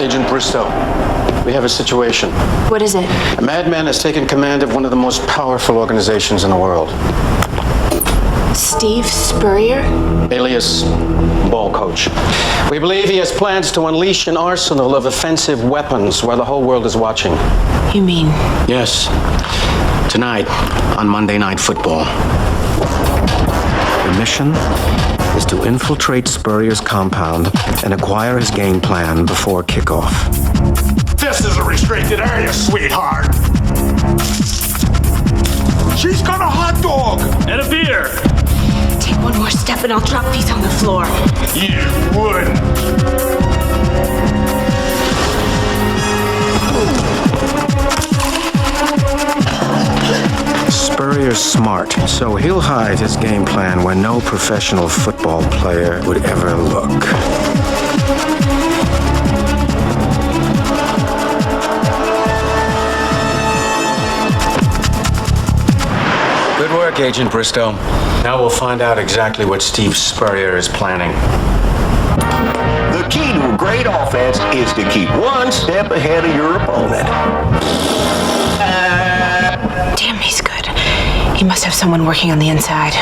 Agent Bristow, we have a situation. What is it? A madman has taken command of one of the most powerful organizations in the world. Steve Spurrier? Alias Ball Coach. We believe he has plans to unleash an arsenal of offensive weapons while the whole world is watching. You mean? Yes. Tonight, on Monday Night Football. The mission is to infiltrate Spurrier's compound and acquire his game plan before kickoff. This is a restricted area, sweetheart. She's got a hot dog and a beer. Take one more step and I'll drop these on the floor. You wouldn't. Spurrier's smart, so he'll hide his game plan where no professional football player would ever look. Good work, Agent Bristow. Now we'll find out exactly what Steve Spurrier is planning. The key to a great offense is to keep one step ahead of your opponent. Damn, he's good. He must have someone working on the inside.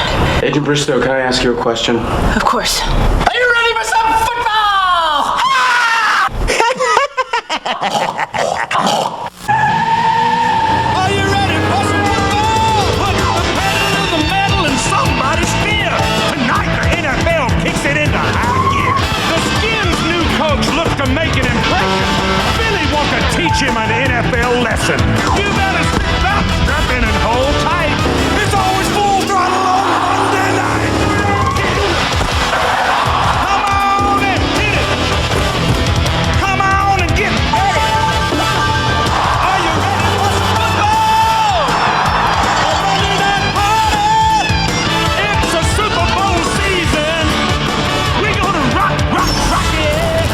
Agent Bristow, can I ask you a question? Of course. Are you ready for some football? Are you ready for some football? Put the pedal to the metal and somebody's fear. Tonight the NFL kicks it into high gear. The Skins' new coach looks to make an impression. Billy wants to teach him an NFL lesson. You better sit back, strap in and hold tight. It's always full throttle on Monday night. Come on and hit it. Come on and get ready. Are you ready for some football? A Monday night party. It's a Super Bowl season. We're gonna rock it.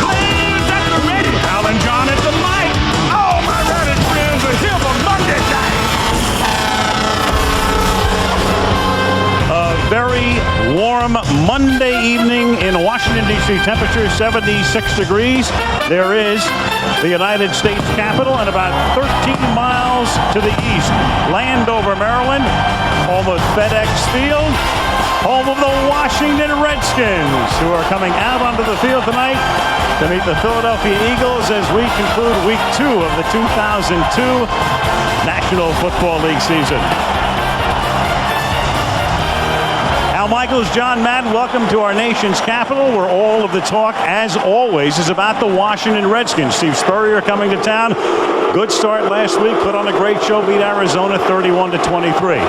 Players at the ready. Alan John at the mic. All my running friends are here for Monday night. A very warm Monday evening in Washington, D.C. Temperature 76 degrees. There is the United States Capitol and about 13 miles to the east. Landover, Maryland, home of FedEx Field, home of the Washington Redskins, who are coming out onto the field tonight to meet the Philadelphia Eagles as we conclude week 2 of the 2002 National Football League season. Al Michaels, John Madden, welcome to our nation's capital, where all of the talk, as always, is about the Washington Redskins. Steve Spurrier coming to town. Good start last week, put on a great show, beat Arizona 31-23.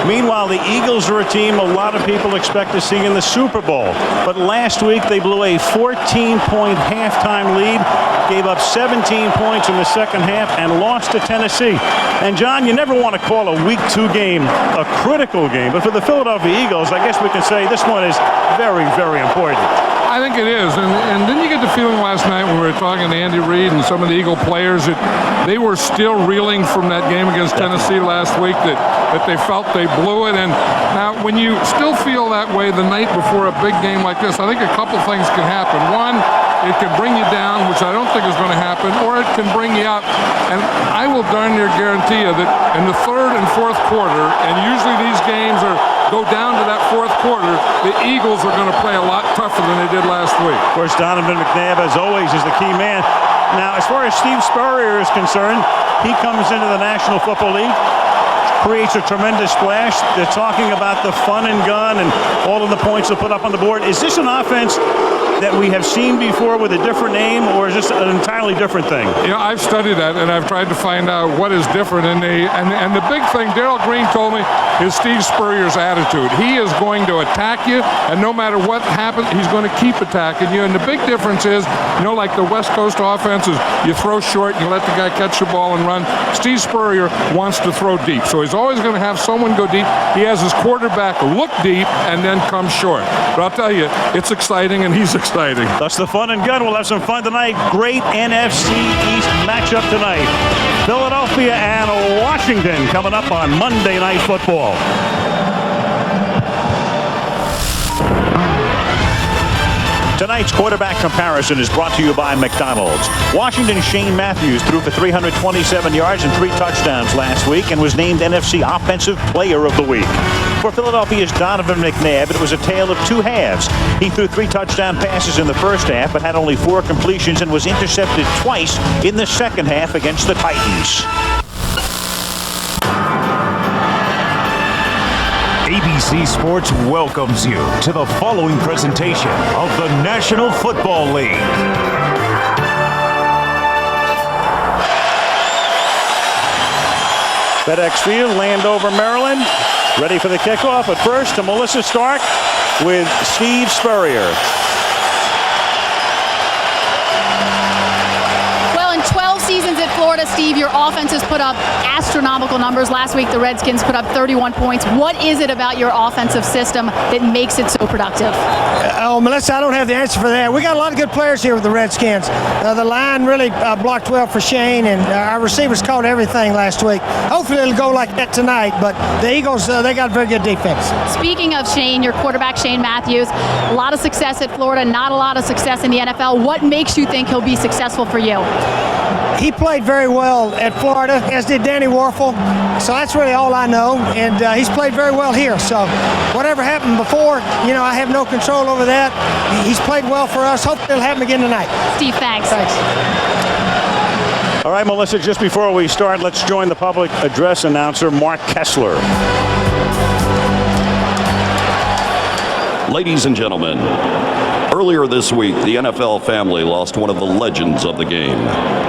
Meanwhile, the Eagles are a team a lot of people expect to see in the Super Bowl. But last week, they blew a 14-point halftime lead, gave up 17 points in the second half, and lost to Tennessee. And, John, you never want to call a Week 2 game a critical game. But for the Philadelphia Eagles, I guess we can say this one is very, very important. I think it is, and didn't you get the feeling last night when we were talking to Andy Reid and some of the Eagle players that they were still reeling from that game against Tennessee last week, that they felt they blew it? And now when you still feel that way the night before a big game like this, I think a couple things can happen. One, it can bring you down, which I don't think is going to happen, or it can bring you up. And I will darn near guarantee you that in the third and fourth quarter, and usually these games go down to that fourth quarter, the Eagles are going to play a lot tougher than they did last week. Of course, Donovan McNabb, as always, is the key man. Now, as far as Steve Spurrier is concerned, he comes into the National Football League, creates a tremendous splash. They're talking about the fun and gun and all of the points they'll put up on the board. Is this an offense that we have seen before with a different name, or is this an entirely different thing? You know, I've studied that, and I've tried to find out what is different. And the big thing, Darryl Green told me, is Steve Spurrier's attitude. He is going to attack you, and no matter what happens, he's going to keep attacking you. And the big difference is, you know, like the West Coast offense is you throw short and you let the guy catch the ball and run. Steve Spurrier wants to throw deep, so he's always going to have someone go deep. He has his quarterback look deep and then come short. But I'll tell you, it's exciting, and he's exciting. That's the fun and gun. We'll have some fun tonight. Great NFC East matchup tonight. Philadelphia and Washington coming up on Monday Night Football. Tonight's quarterback comparison is brought to you by McDonald's. Washington's Shane Matthews threw for 327 yards and 3 touchdowns last week and was named NFC Offensive Player of the Week. For Philadelphia's Donovan McNabb, it was a tale of 2 halves. He threw 3 touchdown passes in the first half, but had only 4 completions and was intercepted twice in the second half against the Titans. ABC Sports welcomes you to the following presentation of the National Football League. FedEx Field, Landover, Maryland. Ready for the kickoff. But first to Melissa Stark with Steve Spurrier. Well, in 12 seasons at Florida, Steve, your offense has put up astronomical numbers. Last week, the Redskins put up 31 points. What is it about your offensive system that makes it so productive? Melissa, I don't have the answer for that. We got a lot of good players here with the Redskins. The line really blocked well for Shane, and our receivers caught everything last week. Hopefully it'll go like that tonight, but the Eagles, they got a very good defense. Speaking of Shane, your quarterback, Shane Matthews, a lot of success at Florida, not a lot of success in the NFL. What makes you think he'll be successful for you? He played very well at Florida, as did Danny Warfel. So that's really all I know. And he's played very well here. So whatever happened before, I have no control over that. He's played well for us. Hopefully it'll happen again tonight. Steve, thanks. All right, Melissa, just before we start, let's join the public address announcer, Mark Kessler. Ladies and gentlemen, earlier this week, the NFL family lost one of the legends of the game.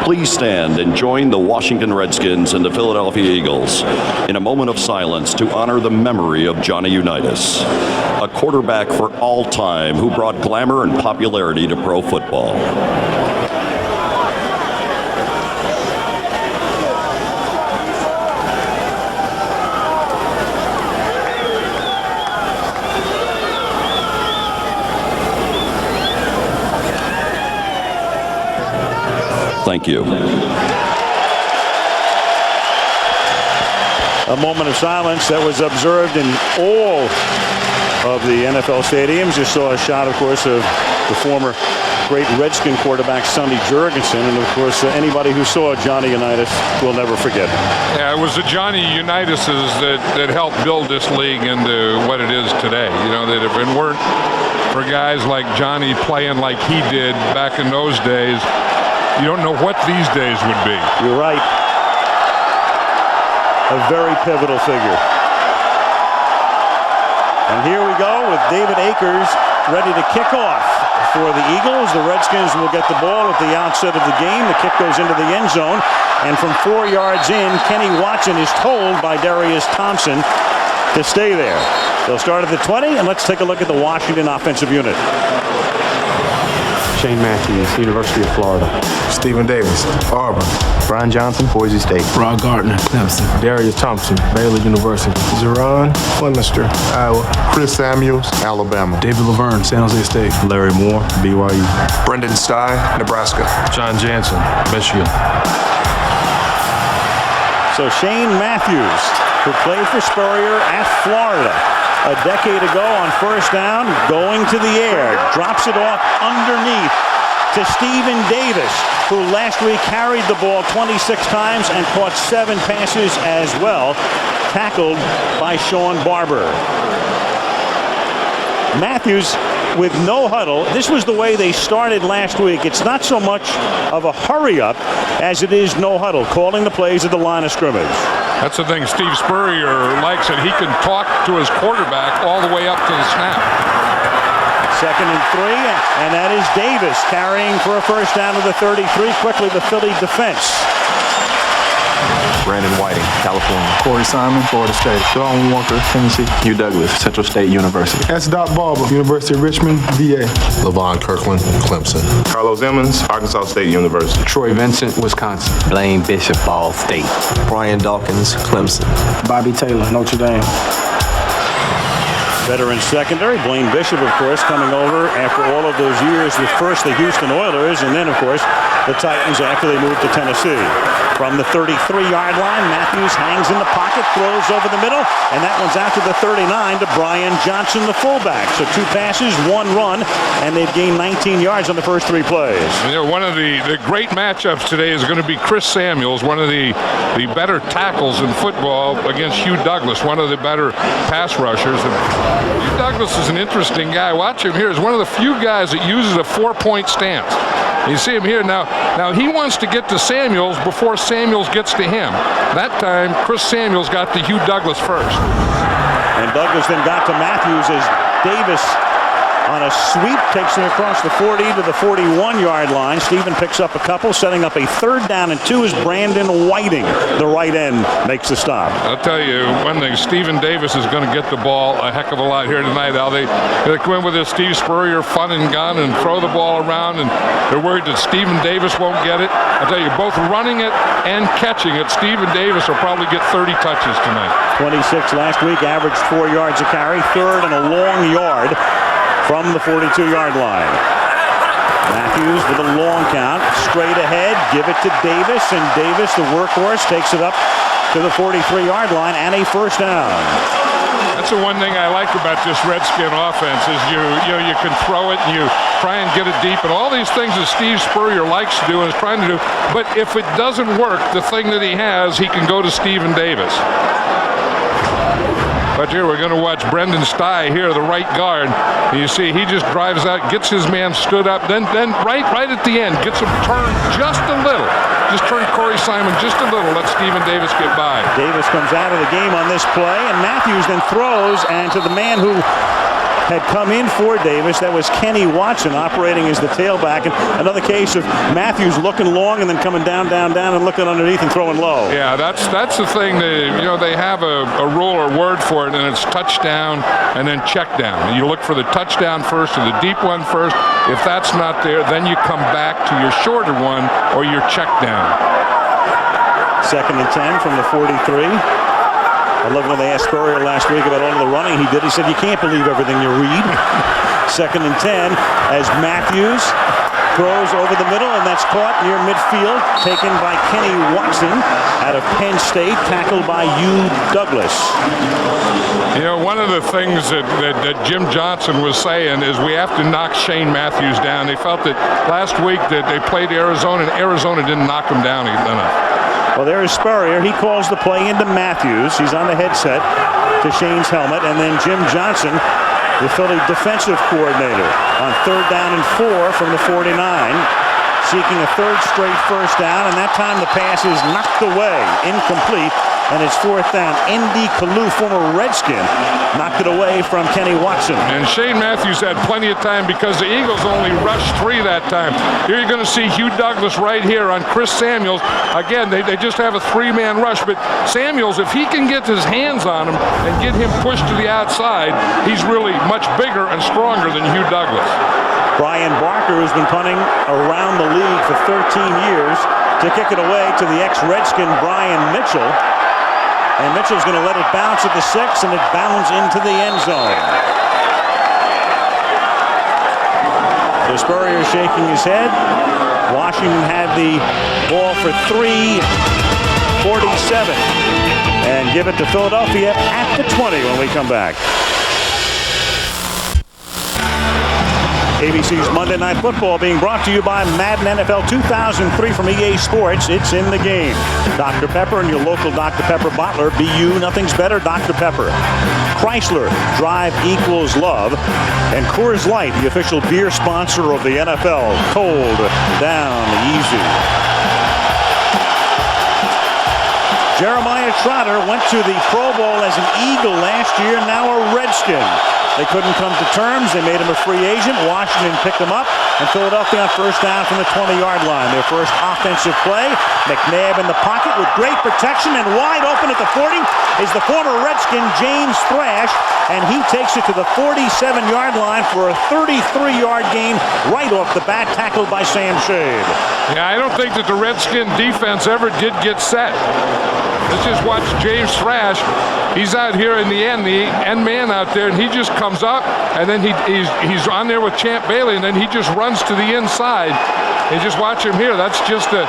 Please stand and join the Washington Redskins and the Philadelphia Eagles in a moment of silence to honor the memory of Johnny Unitas, a quarterback for all time who brought glamour and popularity to pro football. Thank you. A moment of silence that was observed in all of the NFL stadiums. You saw a shot, of course, of the former great Redskin quarterback Sonny Jurgensen, and of course anybody who saw Johnny Unitas will never forget. Yeah, it was the Johnny Unitases that helped build this league into what it is today. That if it weren't for guys like Johnny playing like he did back in those days, you don't know what these days would be. You're right. A very pivotal figure. And here we go with David Akers ready to kick off for the Eagles. The Redskins will get the ball at the outset of the game. The kick goes into the end zone. And from 4 yards in, Kenny Watson is told by Darius Thompson to stay there. They'll start at the 20, and let's take a look at the Washington offensive unit. Shane Matthews, University of Florida. Stephen Davis, Auburn. Brian Johnson, Boise State. Rod Gardner, Clemson. Darius Thompson, Baylor University. Zeron, Flemister, Iowa. Chris Samuels, Alabama. David Laverne, San Jose State. Larry Moore, BYU. Brendan Stye, Nebraska. John Jansen, Michigan. So Shane Matthews, who played for Spurrier at Florida a decade ago on first down, going to the air, drops it off underneath to Stephen Davis, who last week carried the ball 26 times and caught 7 passes as well, tackled by Sean Barber. Matthews with no huddle. This was the way they started last week. It's not so much of a hurry up as it is no huddle, calling the plays at the line of scrimmage. That's the thing Steve Spurrier likes, that he can talk to his quarterback all the way up to the snap. 2nd and 3, and that is Davis carrying for a first down to the 33. Quickly, the Philly defense. Brandon Whiting, California. Corey Simon, Florida State. John Walker, Tennessee. Hugh Douglas, Central State University. S. Barber, University of Richmond, VA. LaVon Kirkland, Clemson. Carlos Emmons, Arkansas State University. Troy Vincent, Wisconsin. Blaine Bishop, Ball State. Brian Dawkins, Clemson. Bobby Taylor, Notre Dame. Veteran secondary, Blaine Bishop, of course, coming over after all of those years with first the Houston Oilers and then, of course, the Titans after they moved to Tennessee. From the 33-yard line, Matthews hangs in the pocket, throws over the middle, and that one's out to the 39 to Brian Johnson, the fullback. So 2 passes, 1 run, and they've gained 19 yards on the first 3 plays. You know, one of the great matchups today is going to be Chris Samuels, one of the better tackles in football, against Hugh Douglas, one of the better pass rushers. And Hugh Douglas is an interesting guy. Watch him here. He's one of the few guys that uses a 4-point stance. You see him here now. Now he wants to get to Samuels before Samuels gets to him. That time, Chris Samuels got to Hugh Douglas first. And Douglas then got to Matthews as Davis on a sweep takes him across the 40 to the 41-yard line. Stephen picks up a couple, setting up a 3rd down and 2 as Brandon Whiting, the right end, makes the stop. I'll tell you one thing, Stephen Davis is going to get the ball a heck of a lot here tonight. Al, they come in with this Steve Spurrier fun and gun and throw the ball around, and they're worried that Stephen Davis won't get it. I'll tell you, both running it and catching it, Stephen Davis will probably get 30 touches tonight. 26 last week, averaged 4 yards a carry, 3rd and a long yard from the 42-yard line. Matthews with a long count, straight ahead, give it to Davis, and Davis, the workhorse, takes it up to the 43-yard line and a 1st down. That's the one thing I like about this Redskin offense is you can throw it and you try and get it deep, and all these things that Steve Spurrier likes to do and is trying to do. But if it doesn't work, the thing that he has, he can go to Stephen Davis. But here we're going to watch Brendan Stye here, the right guard. You see, he just drives out, gets his man stood up, then right at the end, gets him turned just a little. Just turn Corey Simon just a little, let Stephen Davis get by. Davis comes out of the game on this play, and Matthews then throws, and to the man who had come in for Davis, that was Kenny Watson operating as the tailback. And another case of Matthews looking long and then coming down, and looking underneath and throwing low. Yeah, that's the thing. They have a rule or word for it, and it's touchdown and then check down. You look for the touchdown first or the deep one first. If that's not there, then you come back to your shorter one or your check down. 2nd and 10 from the 43. I love when they asked Spurrier last week about all of the running he did. He said, you can't believe everything you read. 2nd and 10 as Matthews throws over the middle, and that's caught near midfield, taken by Kenny Watson out of Penn State, tackled by Hugh Douglas. You know, one of the things that Jim Johnson was saying is we have to knock Shane Matthews down. They felt that last week that they played Arizona, and Arizona didn't knock him down enough. Well, there is Spurrier. He calls the play into Matthews. He's on the headset to Shane's helmet. And then Jim Johnson, the Philly defensive coordinator, on 3rd down and 4 from the 49, seeking a 3rd straight 1st down. And that time the pass is knocked away, incomplete. And it's 4th down. Indy Kalu, former Redskin, knocked it away from Kenny Watson. And Shane Matthews had plenty of time because the Eagles only rushed 3 that time. Here you're going to see Hugh Douglas right here on Chris Samuels. Again, they just have a 3-man rush. But Samuels, if he can get his hands on him and get him pushed to the outside, he's really much bigger and stronger than Hugh Douglas. Brian Barker, who's been punting around the league for 13 years, to kick it away to the ex-Redskin Brian Mitchell. And Mitchell's going to let it bounce at the 6, and it bounds into the end zone. So Spurrier shaking his head. Washington had the ball for 3:47. And give it to Philadelphia at the 20 when we come back. ABC's Monday Night Football being brought to you by Madden NFL 2003 from EA Sports. It's in the game. Dr. Pepper and your local Dr. Pepper bottler. Be you, nothing's better, Dr. Pepper. Chrysler, drive equals love. And Coors Light, the official beer sponsor of the NFL. Cold, down, easy. Jeremiah Trotter went to the Pro Bowl as an Eagle last year, now a Redskin. They couldn't come to terms. They made him a free agent. Washington picked him up, and Philadelphia on 1st down from the 20-yard line. Their first offensive play. McNabb in the pocket with great protection, and wide open at the 40 is the former Redskin James Thrash, and he takes it to the 47-yard line for a 33-yard gain right off the bat, tackled by Sam Shade. Yeah, I don't think that the Redskin defense ever did get set. Let's just watch James Thrash. He's out here in the end man out there, and he just comes up, and then he's on there with Champ Bailey, and then he just runs to the inside. And just watch him here. That's just a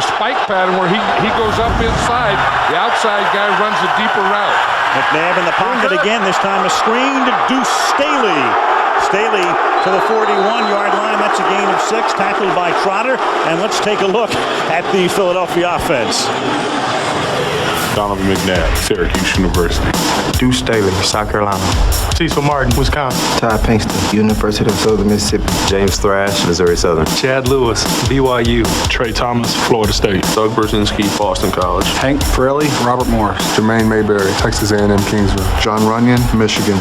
spike pattern where he goes up inside. The outside guy runs a deeper route. McNabb in the pocket again. This time a screen to Deuce Staley. Staley to the 41-yard line. That's a gain of 6, tackled by Trotter. And let's take a look at the Philadelphia offense. Donovan McNabb, Syracuse University. Deuce Staley, South Carolina. Cecil Martin, Wisconsin. Todd Pinkston, University of Southern Mississippi. James Thrash, Missouri Southern. Chad Lewis, BYU. Trey Thomas, Florida State. Doug Brzezinski, Boston College. Hank Fraley, Robert Morris. Jermaine Mayberry, Texas A&M Kingsville. John Runyon, Michigan.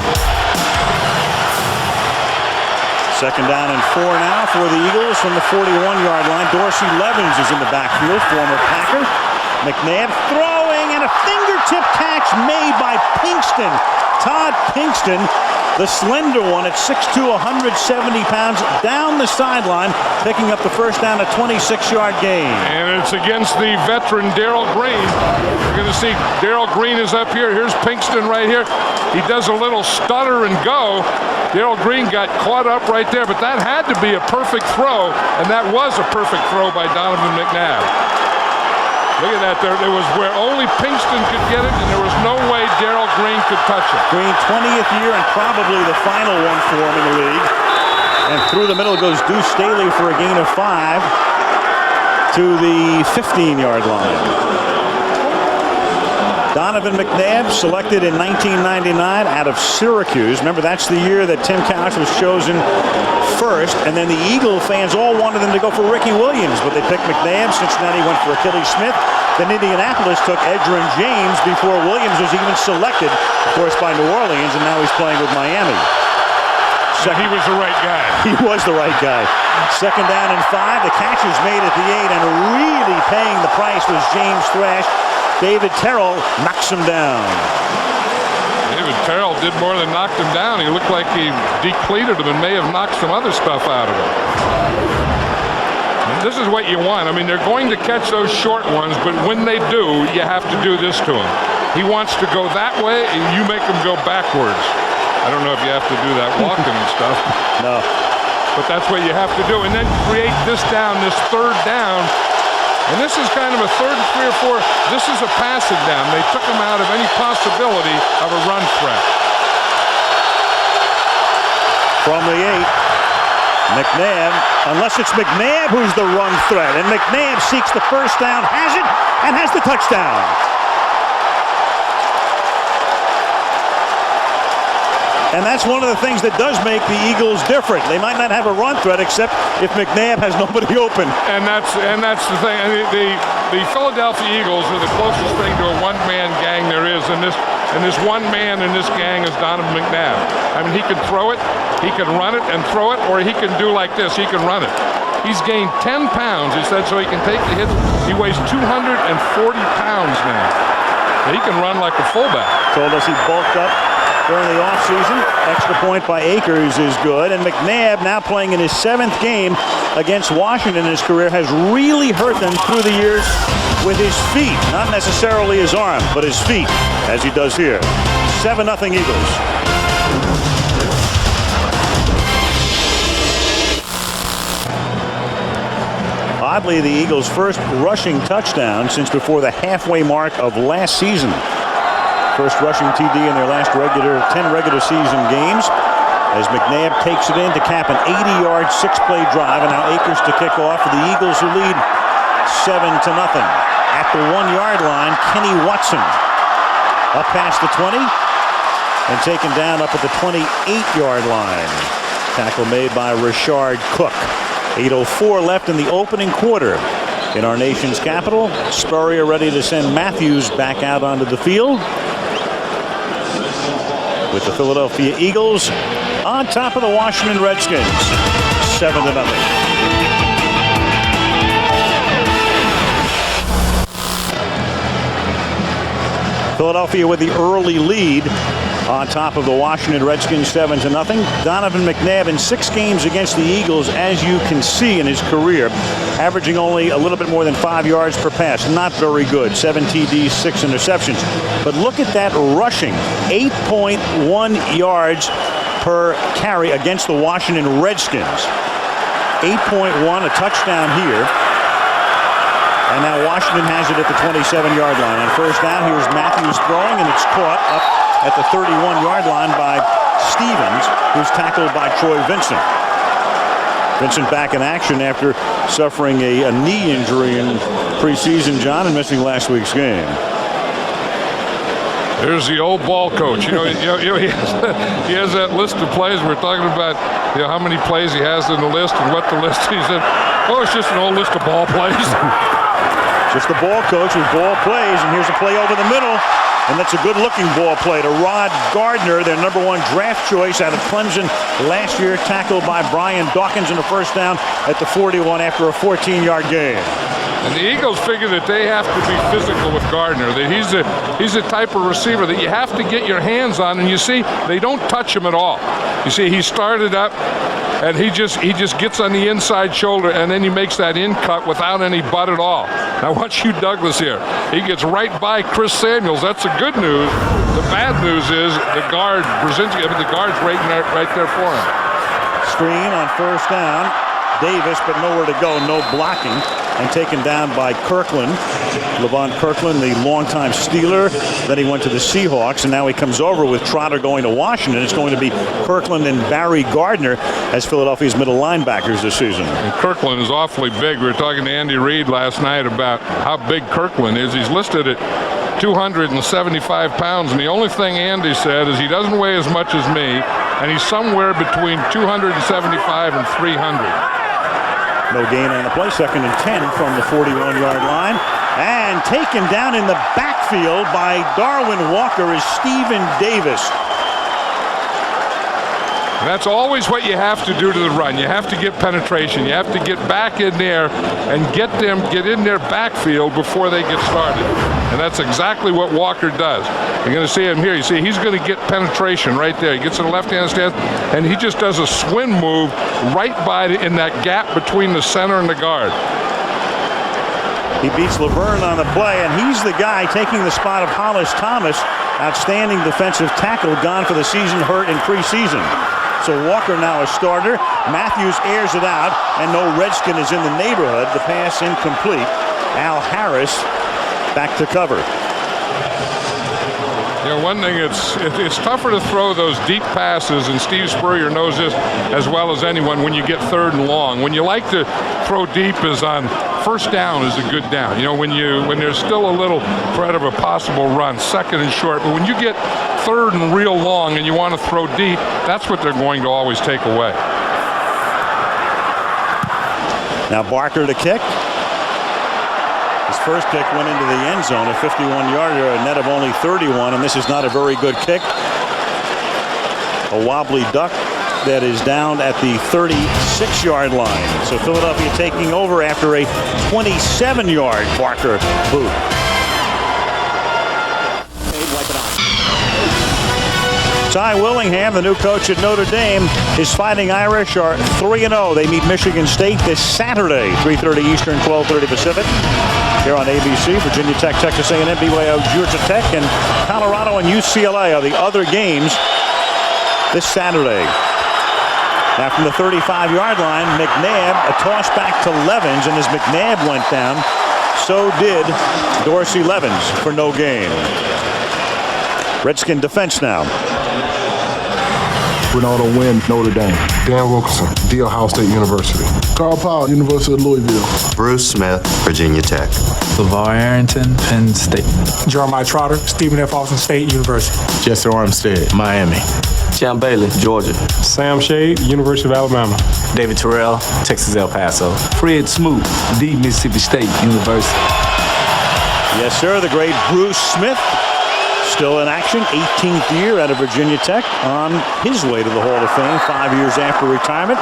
Second down and 4 now for the Eagles from the 41-yard line. Dorsey Levens is in the backfield, former Packer. McNabb throwing, and a fingertip catch made by Pinkston. Todd Pinkston, the slender one at 6'2", 170 pounds, down the sideline, picking up the first down, a 26-yard gain. And it's against the veteran Darrell Green. You're going to see Darrell Green is up here. Here's Pinkston right here. He does a little stutter and go. Darrell Green got caught up right there, but that had to be a perfect throw, and that was a perfect throw by Donovan McNabb. Look at that there. It was where only Pinkston could get it, and there was no way Darrell Green could touch it. Green, 20th year and probably the final one for him in the league. And through the middle goes Deuce Staley for a gain of 5 to the 15-yard line. Donovan McNabb, selected in 1999 out of Syracuse. Remember, that's the year that Tim Couch was chosen first, and then the Eagle fans all wanted them to go for Ricky Williams, but they picked McNabb. Cincinnati went for Achilles Smith. Then Indianapolis took Edgerrin James before Williams was even selected, of course, by New Orleans, and now he's playing with Miami. He was the right guy. He was the right guy. Second down and 5. The catch is made at the 8, and really paying the price was James Thrash. David Terrell knocks him down. David Terrell did more than knocked him down. He looked like he depleted him and may have knocked some other stuff out of him. And this is what you want. I mean, they're going to catch those short ones, but when they do, you have to do this to him. He wants to go that way, and you make him go backwards. I don't know if you have to do that walking and stuff. No. But that's what you have to do. And then create this down, this third down. And this is kind of a 3rd and 3 or 4. This is a passing down. They took him out of any possibility of a run threat. From the 8, McNabb, unless it's McNabb who's the run threat. And McNabb seeks the first down, has it, and has the touchdown. And that's one of the things that does make the Eagles different. They might not have a run threat, except if McNabb has nobody open. And that's the thing. I mean, the Philadelphia Eagles are the closest thing to a one-man gang there is, and this one man in this gang is Donovan McNabb. I mean, he can throw it, he can run it and throw it, or he can do like this. He can run it. He's gained 10 pounds, he said, so he can take the hit. He weighs 240 pounds now. He can run like a fullback. Told us he bulked up during the offseason. Extra point by Akers is good. And McNabb, now playing in his 7th game against Washington in his career, has really hurt them through the years with his feet. Not necessarily his arm, but his feet, as he does here. 7-0 Eagles. Oddly, the Eagles' first rushing touchdown since before the halfway mark of last season. First rushing TD in their last 10 regular season games, as McNabb takes it in to cap an 80-yard 6-play drive, and now Akers to kick off for the Eagles, who lead 7-0. At the 1-yard line, Kenny Watson up past the 20 and taken down up at the 28-yard line. Tackle made by Rashard Cook. 8:04 left in the opening quarter in our nation's capital. Spurrier ready to send Matthews back out onto the field, with the Philadelphia Eagles on top of the Washington Redskins, 7-0. Philadelphia with the early lead on top of the Washington Redskins, 7-0. Donovan McNabb in 6 games against the Eagles, as you can see in his career, averaging only a little bit more than 5 yards per pass. Not very good. 7 TDs, 6 interceptions. But look at that rushing. 8.1 yards per carry against the Washington Redskins. 8.1, a touchdown here. And now Washington has it at the 27-yard line. On first down, here's Matthews throwing, and it's caught up at the 31-yard line by Stevens, who's tackled by Troy Vincent. Vincent back in action after suffering a knee injury in preseason, John, and missing last week's game. There's the old ball coach. He has that list of plays. We're talking about how many plays he has in the list and what the list. He said, "Oh, it's just an old list of ball plays." Just the ball coach with ball plays, and here's a play over the middle, and that's a good-looking ball play to Rod Gardner, their #1 draft choice out of Clemson last year, tackled by Brian Dawkins in a first down at the 41 after a 14-yard gain. And the Eagles figure that they have to be physical with Gardner, that he's the type of receiver that you have to get your hands on, and you see, they don't touch him at all. You see, he started up, and he just gets on the inside shoulder, and then he makes that in cut without any butt at all. Now watch Hugh Douglas here. He gets right by Chris Samuels. That's the good news. The bad news is the guard, Brzezinski, the guard's right there for him. Screen on first down. Davis, but nowhere to go, no blocking, and taken down by Kirkland. Levon Kirkland, the longtime Steeler. Then he went to the Seahawks, and now he comes over with Trotter going to Washington. It's going to be Kirkland and Barry Gardner as Philadelphia's middle linebackers this season. And Kirkland is awfully big. We were talking to Andy Reid last night about how big Kirkland is. He's listed at 275 pounds, and the only thing Andy said is he doesn't weigh as much as me, and he's somewhere between 275 and 300. No gain on the play. 2nd and 10 from the 41-yard line. And taken down in the backfield by Darwin Walker is Stephen Davis. That's always what you have to do to the run. You have to get penetration. You have to get back in there and get in their backfield before they get started. And that's exactly what Walker does. You're going to see him here. You see, he's going to get penetration right there. He gets to the left-hand stance, and he just does a swing move right in that gap between the center and the guard. He beats Laverne on the play, and he's the guy taking the spot of Hollis Thomas. Outstanding defensive tackle, gone for the season, hurt in preseason. So Walker now a starter. Matthews airs it out, and no Redskin is in the neighborhood. The pass incomplete. Al Harris back to cover. One thing, it's tougher to throw those deep passes, and Steve Spurrier knows this as well as anyone, when you get 3rd and long. When you like to throw deep is on first down is a good down. When there's still a little threat of a possible run, 2nd and short. But when you get 3rd and real long and you want to throw deep, that's what they're going to always take away. Now Barker to kick. His first kick went into the end zone, a 51-yarder, a net of only 31, and this is not a very good kick. A wobbly duck that is down at the 36-yard line. So Philadelphia taking over after a 27-yard Barker boot. Ty Willingham, the new coach at Notre Dame, his Fighting Irish are 3-0. They meet Michigan State this Saturday, 3:30 Eastern, 12:30 Pacific, here on ABC. Virginia Tech, Texas A&M, BYU, Georgia Tech, and Colorado and UCLA are the other games this Saturday. Now from the 35-yard line, McNabb, a toss back to Levens, and as McNabb went down, so did Dorsey Levens for no gain. Redskin defense now. Ronaldo Wynn, Notre Dame. Dan Wilkinson, Ohio State University. Carl Powell, University of Louisville. Bruce Smith, Virginia Tech. LeVar Arrington, Penn State. Jeremiah Trotter, Stephen F. Austin State University. Jesse Armstead, Miami. Champ Bailey, Georgia. Sam Shade, University of Alabama. David Terrell, Texas El Paso. Fred Smoot, D. Mississippi State University. Yes, sir, the great Bruce Smith. Still in action, 18th year out of Virginia Tech, on his way to the Hall of Fame 5 years after retirement,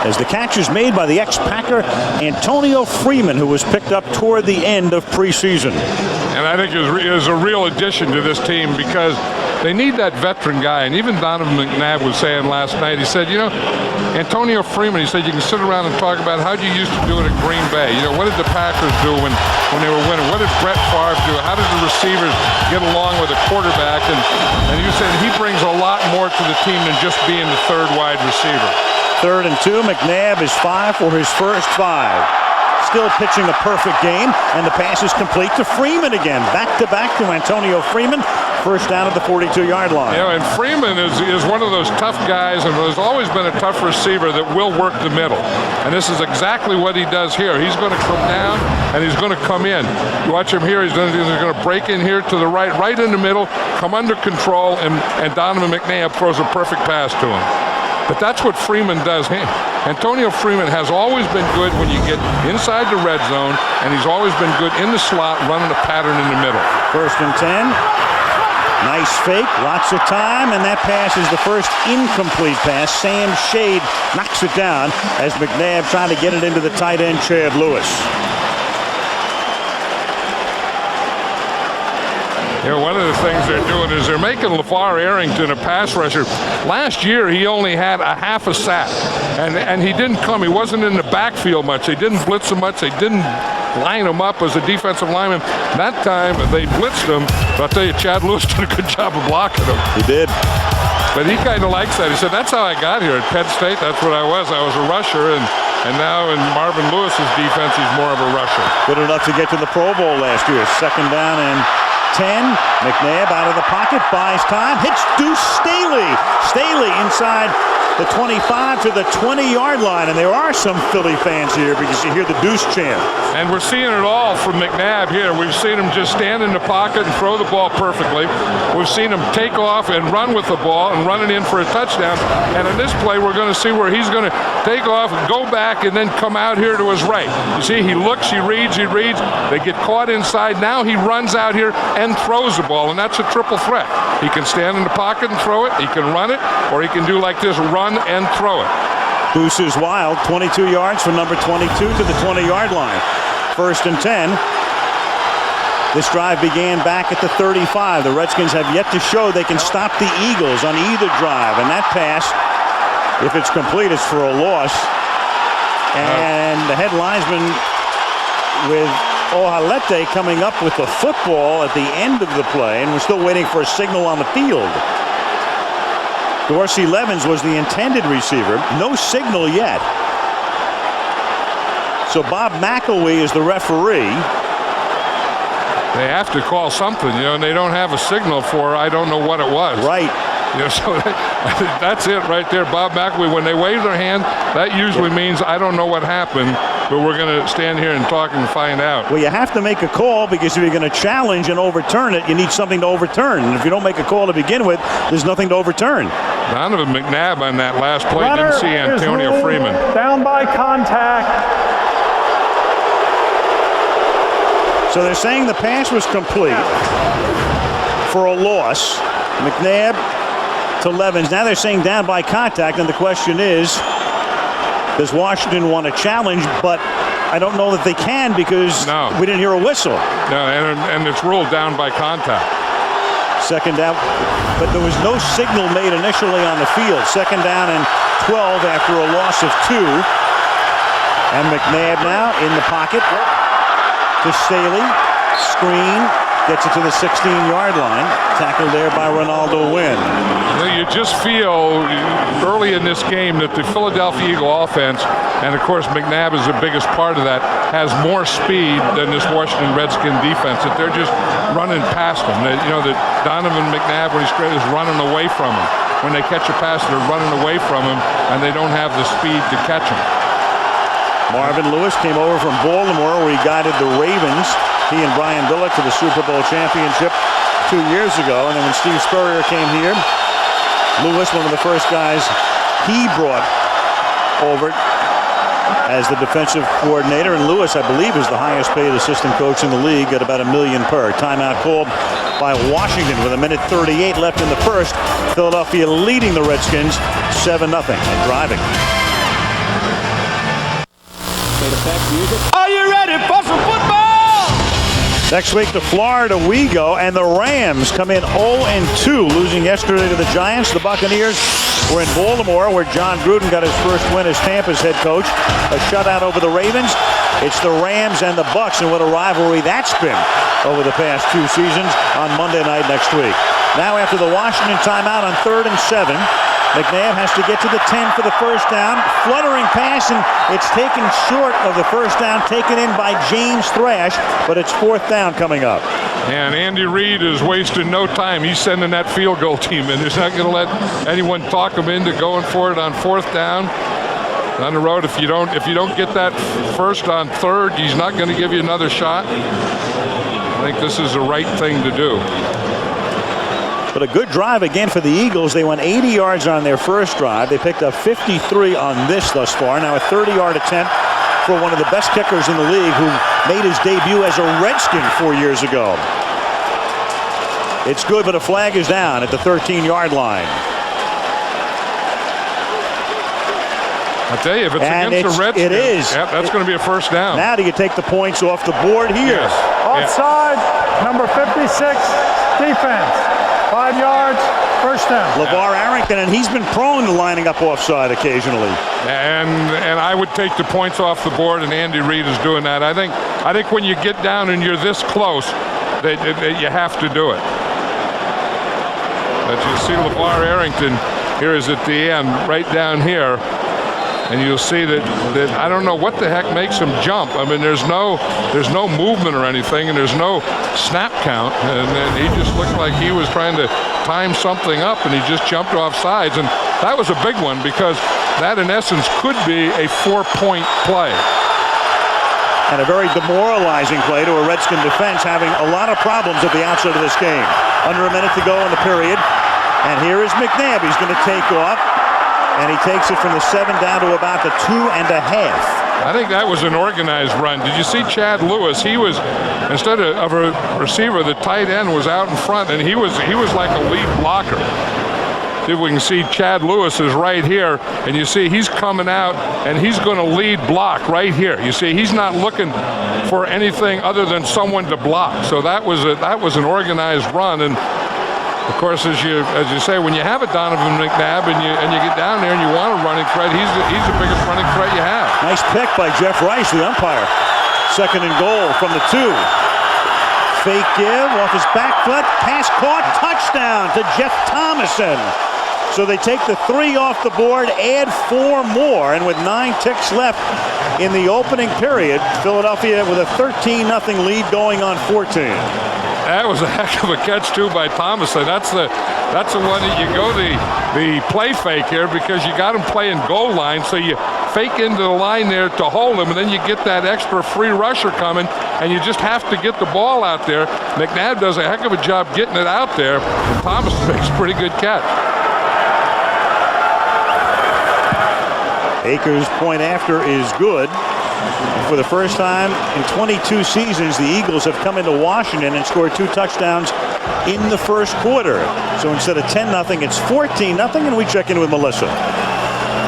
as the catch is made by the ex-Packer Antonio Freeman, who was picked up toward the end of preseason. And I think is a real addition to this team because they need that veteran guy. And even Donovan McNabb was saying last night, he said, Antonio Freeman, he said, you can sit around and talk about how you used to do it at Green Bay. What did the Packers do when they were winning? What did Brett Favre do? How did the receivers get along with a quarterback? And he said he brings a lot more to the team than just being the 3rd wide receiver. 3rd and 2. McNabb is 5 for his first 5. Still pitching a perfect game, and the pass is complete to Freeman again. Back-to-back to Antonio Freeman. First down at the 42-yard line. And Freeman is one of those tough guys, and has always been a tough receiver that will work the middle. And this is exactly what he does here. He's going to come down, and he's going to come in. You watch him here. He's going to break in here to the right in the middle, come under control, and Donovan McNabb throws a perfect pass to him. But that's what Freeman does. Antonio Freeman has always been good when you get inside the red zone, and he's always been good in the slot, running a pattern in the middle. 1st and 10. Nice fake, lots of time, and that pass is the first incomplete pass. Sam Shade knocks it down as McNabb trying to get it into the tight end, Chad Lewis. One of the things they're doing is they're making LeVar Arrington a pass rusher. Last year, he only had a half a sack, and he didn't come. He wasn't in the backfield much. They didn't blitz him much. They didn't line him up as a defensive lineman. That time, they blitzed him. But I'll tell you, Chad Lewis did a good job of blocking him. He did. But he kind of likes that. He said, that's how I got here at Penn State. That's what I was. I was a rusher, and now in Marvin Lewis's defense, he's more of a rusher. Good enough to get to the Pro Bowl last year. 2nd down and 10. McNabb out of the pocket, buys time, hits Deuce Staley. Staley inside the 25 to the 20-yard line, and there are some Philly fans here because you hear the Deuce chant. And we're seeing it all from McNabb here. We've seen him just stand in the pocket and throw the ball perfectly. We've seen him take off and run with the ball and run it in for a touchdown. And in this play, we're going to see where he's going to take off and go back and then come out here to his right. You see, he looks, he reads. They get caught inside. Now he runs out here and throws the ball, and that's a triple threat. He can stand in the pocket and throw it, he can run it, or he can do like this, run and throw it. Deuce is wild, 22 yards from number 22 to the 20-yard line. 1st and 10. This drive began back at the 35. The Redskins have yet to show they can stop the Eagles on either drive, and that pass, if it's complete, is for a loss. And the head linesman with Ohalete coming up with the football at the end of the play, and we're still waiting for a signal on the field. Dorsey Levens was the intended receiver. No signal yet. So Bob McElwee is the referee. They have to call something, and they don't have a signal for, I don't know what it was. Right. So that's it right there. Bob McElwee, when they wave their hand, that usually means I don't know what happened, but we're going to stand here and talk and find out. Well, you have to make a call because if you're going to challenge and overturn it, you need something to overturn. And if you don't make a call to begin with, there's nothing to overturn. Donovan McNabb on that last play didn't see Antonio Freeman. Down by contact. So they're saying the pass was complete for a loss. McNabb to Levens. Now they're saying down by contact, and the question is, does Washington want to challenge? But I don't know that they can because we didn't hear a whistle. No, and it's ruled down by contact. 2nd down, but there was no signal made initially on the field. 2nd down and 12 after a loss of 2. And McNabb now in the pocket to Staley. Screen. Gets it to the 16-yard line. Tackled there by Ronaldo Wynn. You just feel early in this game that the Philadelphia Eagle offense, and of course McNabb is the biggest part of that, has more speed than this Washington Redskin defense. That they're just running past them. That Donovan McNabb, when he's straight, is running away from him. When they catch a pass, they're running away from him, and they don't have the speed to catch him. Marvin Lewis came over from Baltimore, where he guided the Ravens. He and Brian Billick to the Super Bowl championship 2 years ago. And then when Steve Spurrier came here, Lewis, one of the first guys he brought over as the defensive coordinator. And Lewis, I believe, is the highest paid assistant coach in the league at about $1 million per. Timeout called by Washington with 1:38 left in the first. Philadelphia leading the Redskins 7-0 and driving. Are you ready for some football? Next week to Florida we go, and the Rams come in 0-2, losing yesterday to the Giants. The Buccaneers were in Baltimore, where John Gruden got his first win as Tampa's head coach. A shutout over the Ravens. It's the Rams and the Bucs, and what a rivalry that's been over the past 2 seasons on Monday night next week. Now after the Washington timeout on 3rd and 7, McNabb has to get to the 10 for the first down. Fluttering pass, and it's taken short of the first down, taken in by James Thrash, but it's 4th down coming up. And Andy Reid is wasting no time. He's sending that field goal team in. He's not going to let anyone talk him into going for it on 4th down. On the road, if you don't get that first on 3rd, he's not going to give you another shot. I think this is the right thing to do. But a good drive again for the Eagles. They went 80 yards on their first drive. They picked up 53 on this thus far. Now a 30-yard attempt for one of the best kickers in the league, who made his debut as a Redskin 4 years ago. It's good, but a flag is down at the 13-yard line. I tell you, if it's against the Redskins, it is. Yep, that's going to be a first down. Now do you take the points off the board here? Yes. Offside, number 56, defense. 5 yards, first down. LeVar Arrington, and he's been prone to lining up offside occasionally. And I would take the points off the board, and Andy Reid is doing that. I think when you get down and you're this close, that you have to do it. But you see LeVar Arrington here is at the end, right down here. And you'll see that I don't know what the heck makes him jump. I mean, there's no movement or anything, and there's no snap count. And he just looked like he was trying to time something up, and he just jumped off sides. And that was a big one, because that, in essence, could be a 4-point play. And a very demoralizing play to a Redskin defense, having a lot of problems at the outset of this game. Under a minute to go in the period. And here is McNabb. He's going to take off. And he takes it from the 7 down to about the 2.5. I think that was an organized run. Did you see Chad Lewis? He was, instead of a receiver, the tight end was out in front, and he was like a lead blocker. See if we can see Chad Lewis is right here, and you see he's coming out, and he's going to lead block right here. You see he's not looking for anything other than someone to block. So that was an organized run. And of course, as you say, when you have a Donovan McNabb and you get down there and you want a running threat, he's the biggest running threat you have. Nice pick by Jeff Rice, the umpire. 2nd and goal from the 2. Fake give off his back foot, pass caught, touchdown to Jeff Thomason. So they take the 3 off the board, add 4 more, and with 9 ticks left in the opening period, Philadelphia with a 13-0 lead going on 14. That was a heck of a catch, too, by Thomason. That's the one that you go the play fake here, because you got him playing goal line, so you fake into the line there to hold him, and then you get that extra free rusher coming, and you just have to get the ball out there. McNabb does a heck of a job getting it out there, and Thomas makes a pretty good catch. Akers' point after is good. For the first time in 22 seasons, the Eagles have come into Washington and scored 2 touchdowns in the first quarter. So instead of 10-0, it's 14-0, and we check in with Melissa.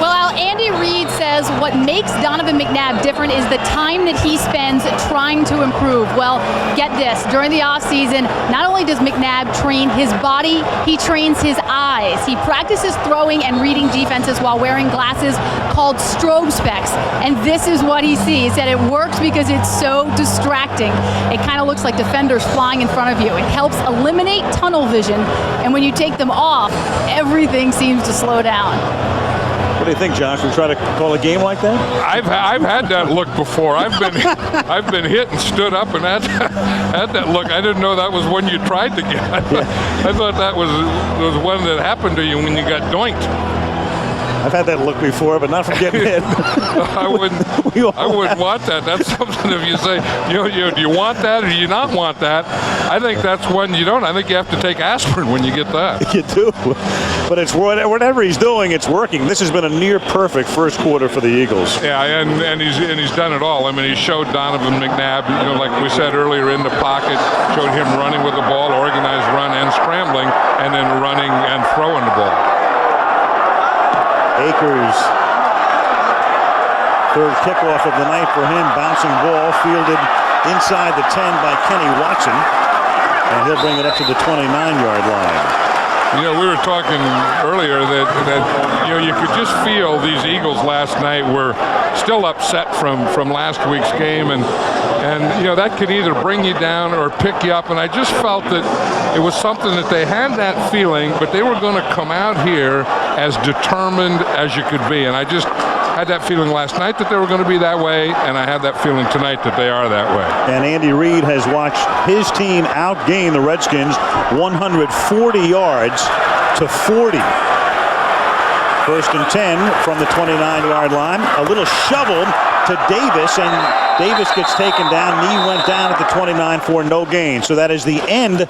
Well, Andy Reid says what makes Donovan McNabb different is the time that he spends trying to improve. Well, get this. During the offseason, not only does McNabb train his body, he trains his eyes. He practices throwing and reading defenses while wearing glasses called strobe specs. And this is what he sees. He said it works because it's so distracting. It kind of looks like defenders flying in front of you. It helps eliminate tunnel vision. And when you take them off, everything seems to slow down. What do you think, Josh? We try to call a game like that? I've had that look before. I've been hit and stood up and had that look. I didn't know that was one you tried to get. I thought that was one that happened to you when you got doinked. I've had that look before, but not from getting hit. I wouldn't want that. That's something if you say, do you want that or do you not want that? I think that's one you don't. I think you have to take aspirin when you get that. You do. But it's whatever he's doing, it's working. This has been a near perfect first quarter for the Eagles. Yeah, and he's done it all. I mean, he showed Donovan McNabb, like we said earlier, in the pocket, showed him running with the ball, organized run and scrambling, and then running and throwing the ball. Akers, third kickoff of the night for him. Bouncing ball fielded inside the 10 by Kenny Watson. And he'll bring it up to the 29-yard line. You know, we were talking earlier that you know, you could just feel these Eagles last night were still upset from last week's game, and you know, that could either bring you down or pick you up. And I just felt that it was something that they had that feeling, but they were going to come out here as determined as you could be. And I just had that feeling last night that they were going to be that way, and I had that feeling tonight that they are that way. And Andy Reid has watched his team outgain the Redskins 140 yards to 40. First and 10 from the 29-yard line. A little shovel to Davis, and Davis gets taken down. Knee went down at the 29 for no gain. So that is the end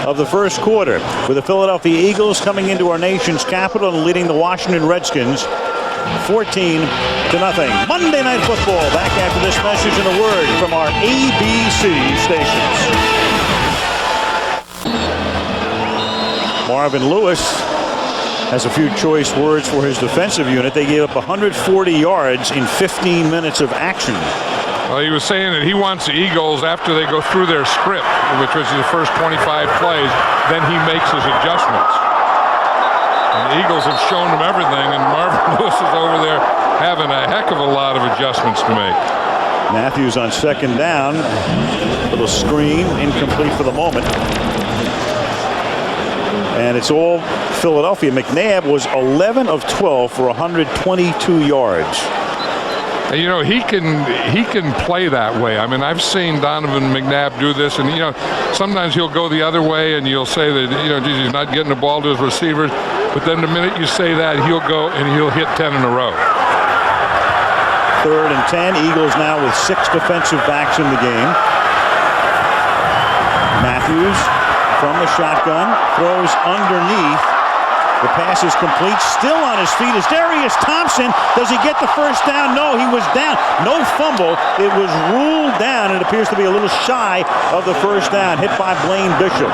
of the first quarter, with the Philadelphia Eagles coming into our nation's capital and leading the Washington Redskins 14-0. Monday Night Football back after this message and a word from our ABC stations. Marvin Lewis has a few choice words for his defensive unit. They gave up 140 yards in 15 minutes of action. Well, he was saying that he wants the Eagles, after they go through their script, which was the first 25 plays, then he makes his adjustments. And the Eagles have shown him everything, and Marvin Lewis is over there having a heck of a lot of adjustments to make. Matthews on second down. Little screen, incomplete for the moment. And it's all Philadelphia. McNabb was 11 of 12 for 122 yards. And, you know, he can play that way. I mean, I've seen Donovan McNabb do this, and, you know, sometimes he'll go the other way, and you'll say that, you know, geez, he's not getting the ball to his receivers. But then the minute you say that, he'll go and he'll hit 10 in a row. Third and 10. Eagles now with 6 defensive backs in the game. Matthews from the shotgun throws underneath. The pass is complete. Still on his feet is Darius Thompson. Does he get the first down? No, he was down. No fumble. It was ruled down. It appears to be a little shy of the first down. Hit by Blaine Bishop.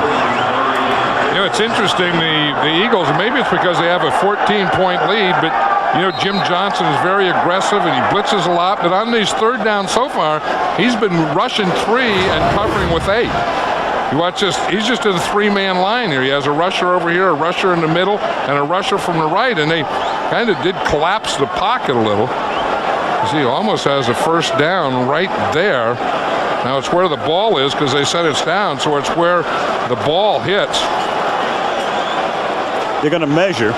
You know, it's interesting, the Eagles, maybe it's because they have a 14-point lead, but, you know, Jim Johnson is very aggressive and he blitzes a lot. But on these third downs so far, he's been rushing 3 and covering with 8. You watch this, he's just in a 3-man line here. He has a rusher over here, a rusher in the middle, and a rusher from the right, and they kind of did collapse the pocket a little. You see, he almost has a first down right there. Now it's where the ball is because they said it's down, so it's where the ball hits. They're going to measure.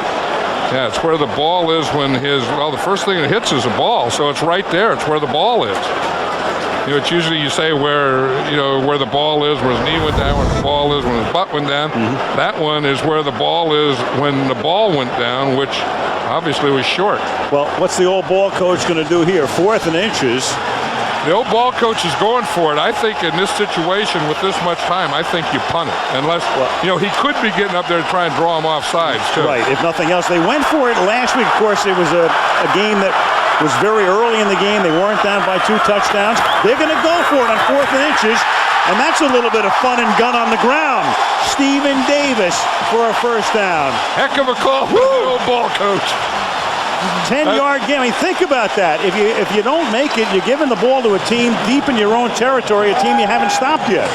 Yeah, it's where the ball is when the first thing it hits is a ball, so it's right there. It's where the ball is. You know, it's usually you say where the ball is, where his knee went down, where the ball is, when his butt went down. Mm-hmm. That one is where the ball is when the ball went down, which obviously was short. Well, what's the old ball coach going to do here? 4th and inches. The old ball coach is going for it. I think in this situation with this much time, I think you punt it. Unless, you know, he could be getting up there to try and draw him off sides, too. Right, if nothing else. They went for it last week. Of course, it was a game that was very early in the game. They weren't down by 2 touchdowns. They're going to go for it on 4th and inches, and that's a little bit of fun and gun on the ground. Stephen Davis for a first down. Heck of a call from the old ball coach. 10-yard game. I mean, think about that. If you don't make it, you're giving the ball to a team deep in your own territory, a team you haven't stopped yet.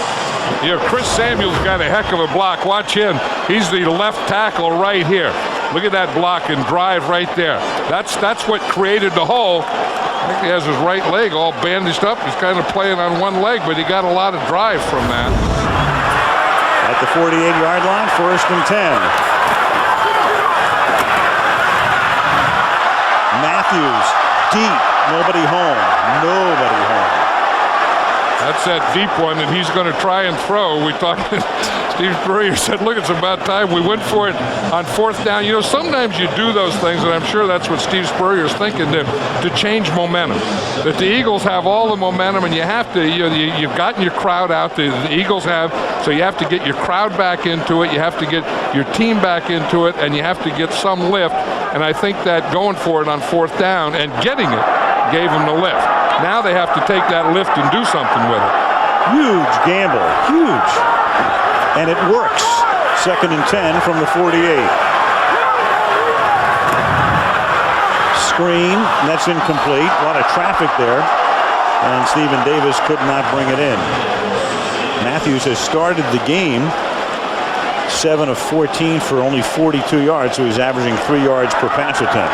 You know, Chris Samuel's got a heck of a block. Watch him. He's the left tackle right here. Look at that block and drive right there. That's what created the hole. I think he has his right leg all bandaged up. He's kind of playing on one leg, but he got a lot of drive from that. At the 48-yard line, 1st and 10. Matthews, deep, nobody home. That's that deep one that he's going to try and throw. We talked, Steve Spurrier said, look, it's about time. We went for it on 4th down. You know, sometimes you do those things, and I'm sure that's what Steve Spurrier's thinking, to change momentum. That the Eagles have all the momentum, and you have to, you've gotten your crowd out, the Eagles have, so you have to get your crowd back into it, you have to get your team back into it, and you have to get some lift. And I think that going for it on 4th down and getting it gave them the lift. Now they have to take that lift and do something with it. Huge gamble, huge. And it works. 2nd and 10 from the 48. Screen, and that's incomplete. A lot of traffic there. And Stephen Davis could not bring it in. Matthews has started the game 7 of 14 for only 42 yards, so he's averaging 3 yards per pass attempt.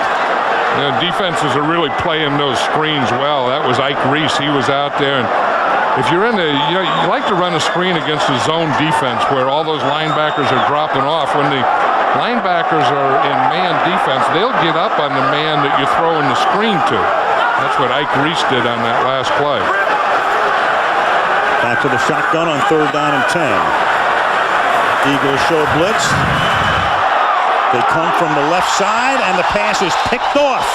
Yeah, defenses are really playing those screens well. That was Ike Reese. He was out there, and if you're in the, you like to run a screen against a zone defense where all those linebackers are dropping off. When the linebackers are in man defense, they'll get up on the man that you're throwing the screen to. That's what Ike Reese did on that last play. Back to the shotgun on 3rd down and 10. Eagles show blitz. They come from the left side, and the pass is picked off.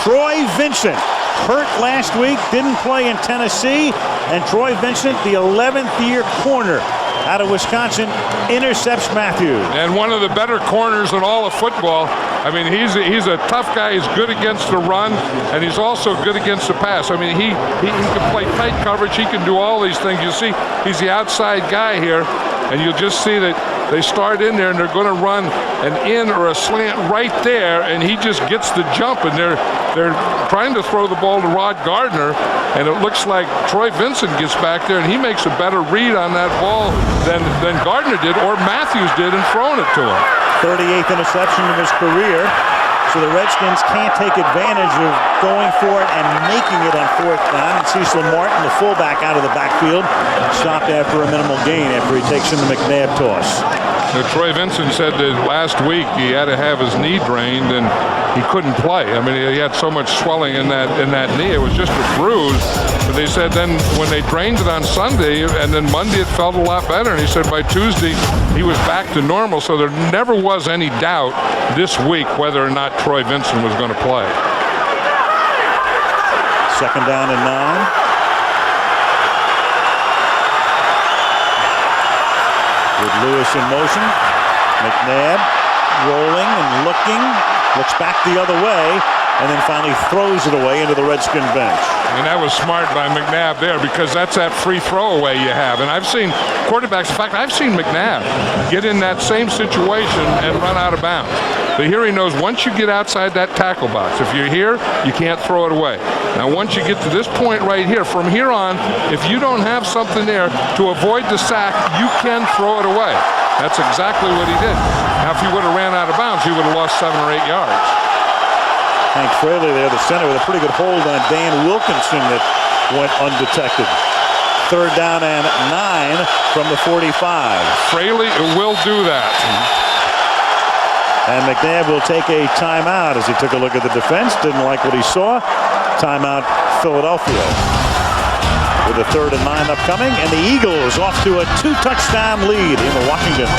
Troy Vincent, hurt last week, didn't play in Tennessee, and Troy Vincent, the 11th year corner out of Wisconsin, intercepts Matthews. And one of the better corners in all of football. I mean, he's a tough guy. He's good against the run, and he's also good against the pass. I mean, he can play tight coverage. He can do all these things. You see, he's the outside guy here, and you'll just see that they start in there, and they're going to run an in or a slant right there, and he just gets the jump, and they're trying to throw the ball to Rod Gardner, and it looks like Troy Vincent gets back there, and he makes a better read on that ball than Gardner did or Matthews did in throwing it to him. 38th interception of his career. So the Redskins can't take advantage of going for it and making it on 4th down. And Cecil Martin, the fullback, out of the backfield, stopped after a minimal gain after he takes in the McNabb toss. Now, Troy Vincent said that last week he had to have his knee drained and he couldn't play. I mean, he had so much swelling in that knee. It was just a bruise. But they said then when they drained it on Sunday and then Monday it felt a lot better. And he said by Tuesday he was back to normal. So there never was any doubt this week whether or not Troy Vincent was going to play. 2nd down and 9. With Lewis in motion, McNabb rolling and looks back the other way, and then finally throws it away into the Redskin bench. And that was smart by McNabb there because that's that free throwaway you have. And I've seen quarterbacks, in fact, I've seen McNabb get in that same situation and run out of bounds. But here he knows once you get outside that tackle box, if you're here, you can't throw it away. Now once you get to this point right here, from here on, if you don't have something there to avoid the sack, you can throw it away. That's exactly what he did. Now if he would have ran out of bounds, he would have lost 7 or 8 yards. Hank Fraley there, the center, with a pretty good hold on Dan Wilkinson that went undetected. 3rd down and 9 from the 45. Fraley will do that. And McNabb will take a timeout as he took a look at the defense. Didn't like what he saw. Timeout Philadelphia. With a 3rd and 9 upcoming. And the Eagles off to a 2-touchdown lead in Washington.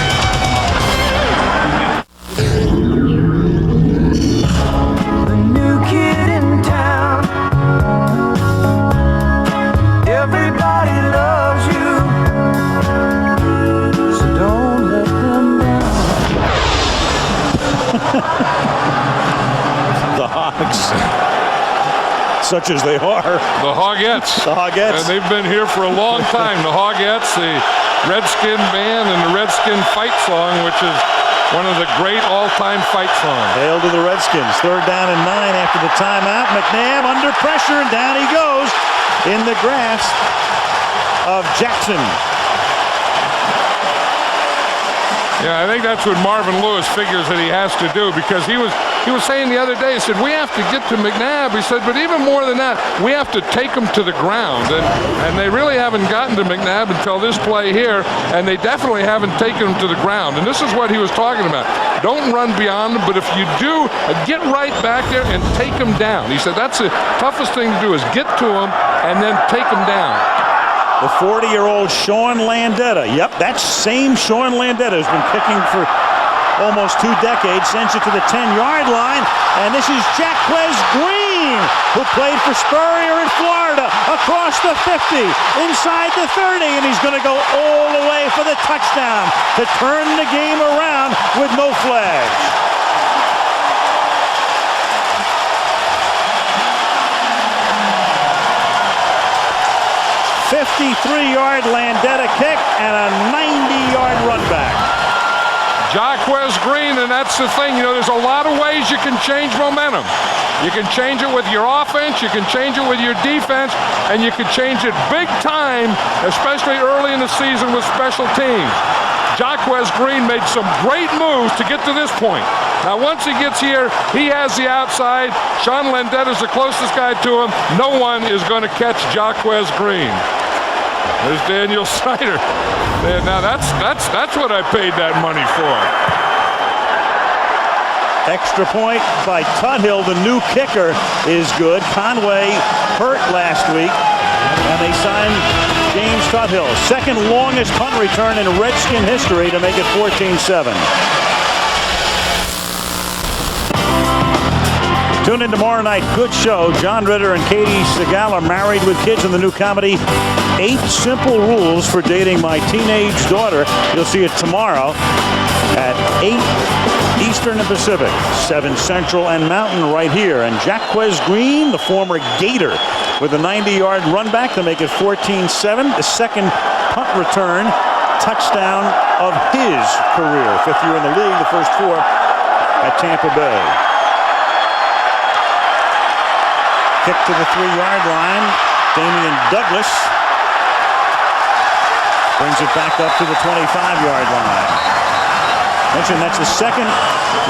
The new kid in town. Everybody loves you. So don't let them down. The Hogs, such as they are. The Hogettes. The Hogettes. And they've been here for a long time. The Hogettes, the Redskin band, and the Redskin fight song, which is one of the great all-time fight songs. Hail to the Redskins. 3rd down and 9 after the timeout. McNabb under pressure, and down he goes in the grasp of Jackson. Yeah, I think that's what Marvin Lewis figures that he has to do, because he was saying the other day, he said, we have to get to McNabb. He said, but even more than that, we have to take him to the ground. And they really haven't gotten to McNabb until this play here, and they definitely haven't taken him to the ground. And this is what he was talking about. Don't run beyond him, but if you do, get right back there and take him down. He said that's the toughest thing to do, is get to him and then take him down. The 40-year-old Sean Landeta. Yep, that same Sean Landeta has been kicking for almost 2 decades, sends it to the 10-yard line, and this is Jaquez Green, who played for Spurrier in Florida, across the 50, inside the 30, and he's going to go all the way for the touchdown to turn the game around with no flags. 53-yard Landeta kick and a 90-yard run back. Jaquez Green, and that's the thing, you know, there's a lot of ways you can change momentum. You can change it with your offense, you can change it with your defense, and you can change it big time, especially early in the season with special teams. Jacquez Green made some great moves to get to this point. Now, once he gets here, he has the outside. Sean Landeta's the closest guy to him. No one is going to catch Jacquez Green. There's Daniel Snyder. Now, that's what I paid that money for. Extra point by Tuthill. The new kicker is good. Conway hurt last week, and they signed James Tuthill. Second longest punt return in Redskin history to make it 14-7. Tune in tomorrow night. Good show. John Ritter and Katie Segal are married with kids in the new comedy 8 Simple Rules for Dating My Teenage Daughter. You'll see it tomorrow at 8 Eastern and Pacific, 7 Central and Mountain right here. And Jacquez Green, the former Gator, with a 90-yard run back to make it 14-7. The second punt return touchdown of his career. 5th year in the league, the first 4 at Tampa Bay. Kick to the 3-yard line. Damian Douglas brings it back up to the 25-yard line. Mentioned that's the second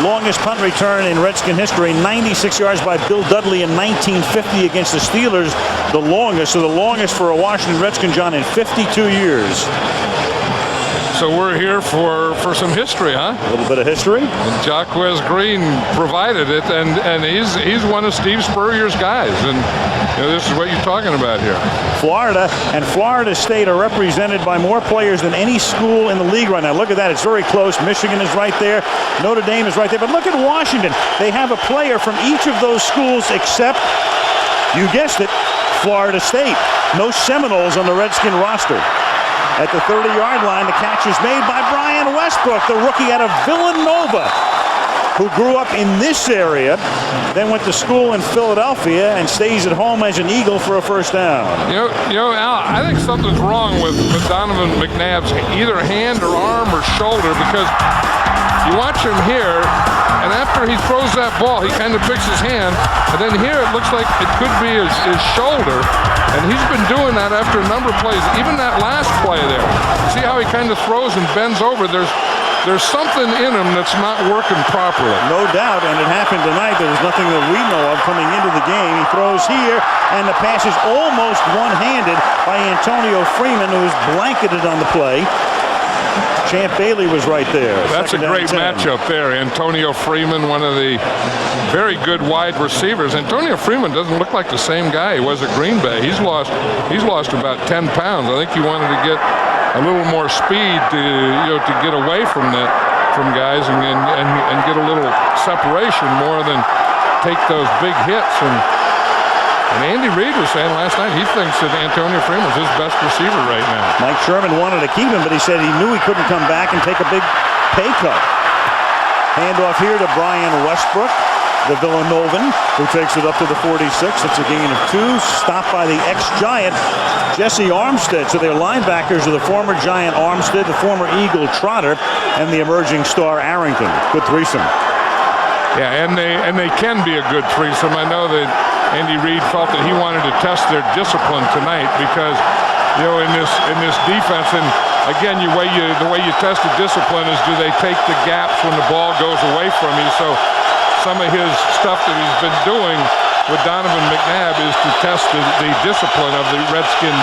longest punt return in Redskin history. 96 yards by Bill Dudley in 1950 against the Steelers. The longest for a Washington Redskin, John, in 52 years. So we're here for some history, huh? A little bit of history. And Jacquez Green provided it, and he's one of Steve Spurrier's guys. And this is what you're talking about here. Florida and Florida State are represented by more players than any school in the league right now. Look at that. It's very close. Michigan is right there. Notre Dame is right there. But look at Washington. They have a player from each of those schools except, you guessed it, Florida State. No Seminoles on the Redskin roster. At the 30-yard line, the catch is made by Brian Westbrook, the rookie out of Villanova, who grew up in this area, then went to school in Philadelphia and stays at home as an Eagle for a first down. Al, I think something's wrong with Donovan McNabb's either hand or arm or shoulder, because you watch him here, and after he throws that ball, he kind of picks his hand, and then here it looks like it could be his shoulder, and he's been doing that after a number of plays. Even that last play there, see how he kind of throws and bends over? There's something in him that's not working properly. No doubt, and it happened tonight. There was nothing that we know of coming into the game. He throws here, and the pass is almost one-handed by Antonio Freeman, who is blanketed on the play. Champ Bailey was right there. That's a great matchup there. Antonio Freeman, one of the very good wide receivers. Antonio Freeman doesn't look like the same guy he was at Green Bay. He's lost about 10 pounds. I think he wanted to get a little more speed to get away from guys and get a little separation more than take those big hits. And Andy Reid was saying last night he thinks that Antonio Freeman's his best receiver right now. Mike Sherman wanted to keep him, but he said he knew he couldn't come back and take a big pay cut. Handoff here to Brian Westbrook, the Villanovan, who takes it up to the 46. It's a gain of 2. Stopped by the ex-Giant, Jesse Armstead. So their linebackers are the former Giant Armstead, the former Eagle Trotter, and the emerging star Arrington. Good threesome. Yeah, and they can be a good threesome. I know that Andy Reid felt that he wanted to test their discipline tonight because, in this defense, and again, the way you test the discipline is, do they take the gaps when the ball goes away from you? So some of his stuff that he's been doing with Donovan McNabb is to test the discipline of the Redskin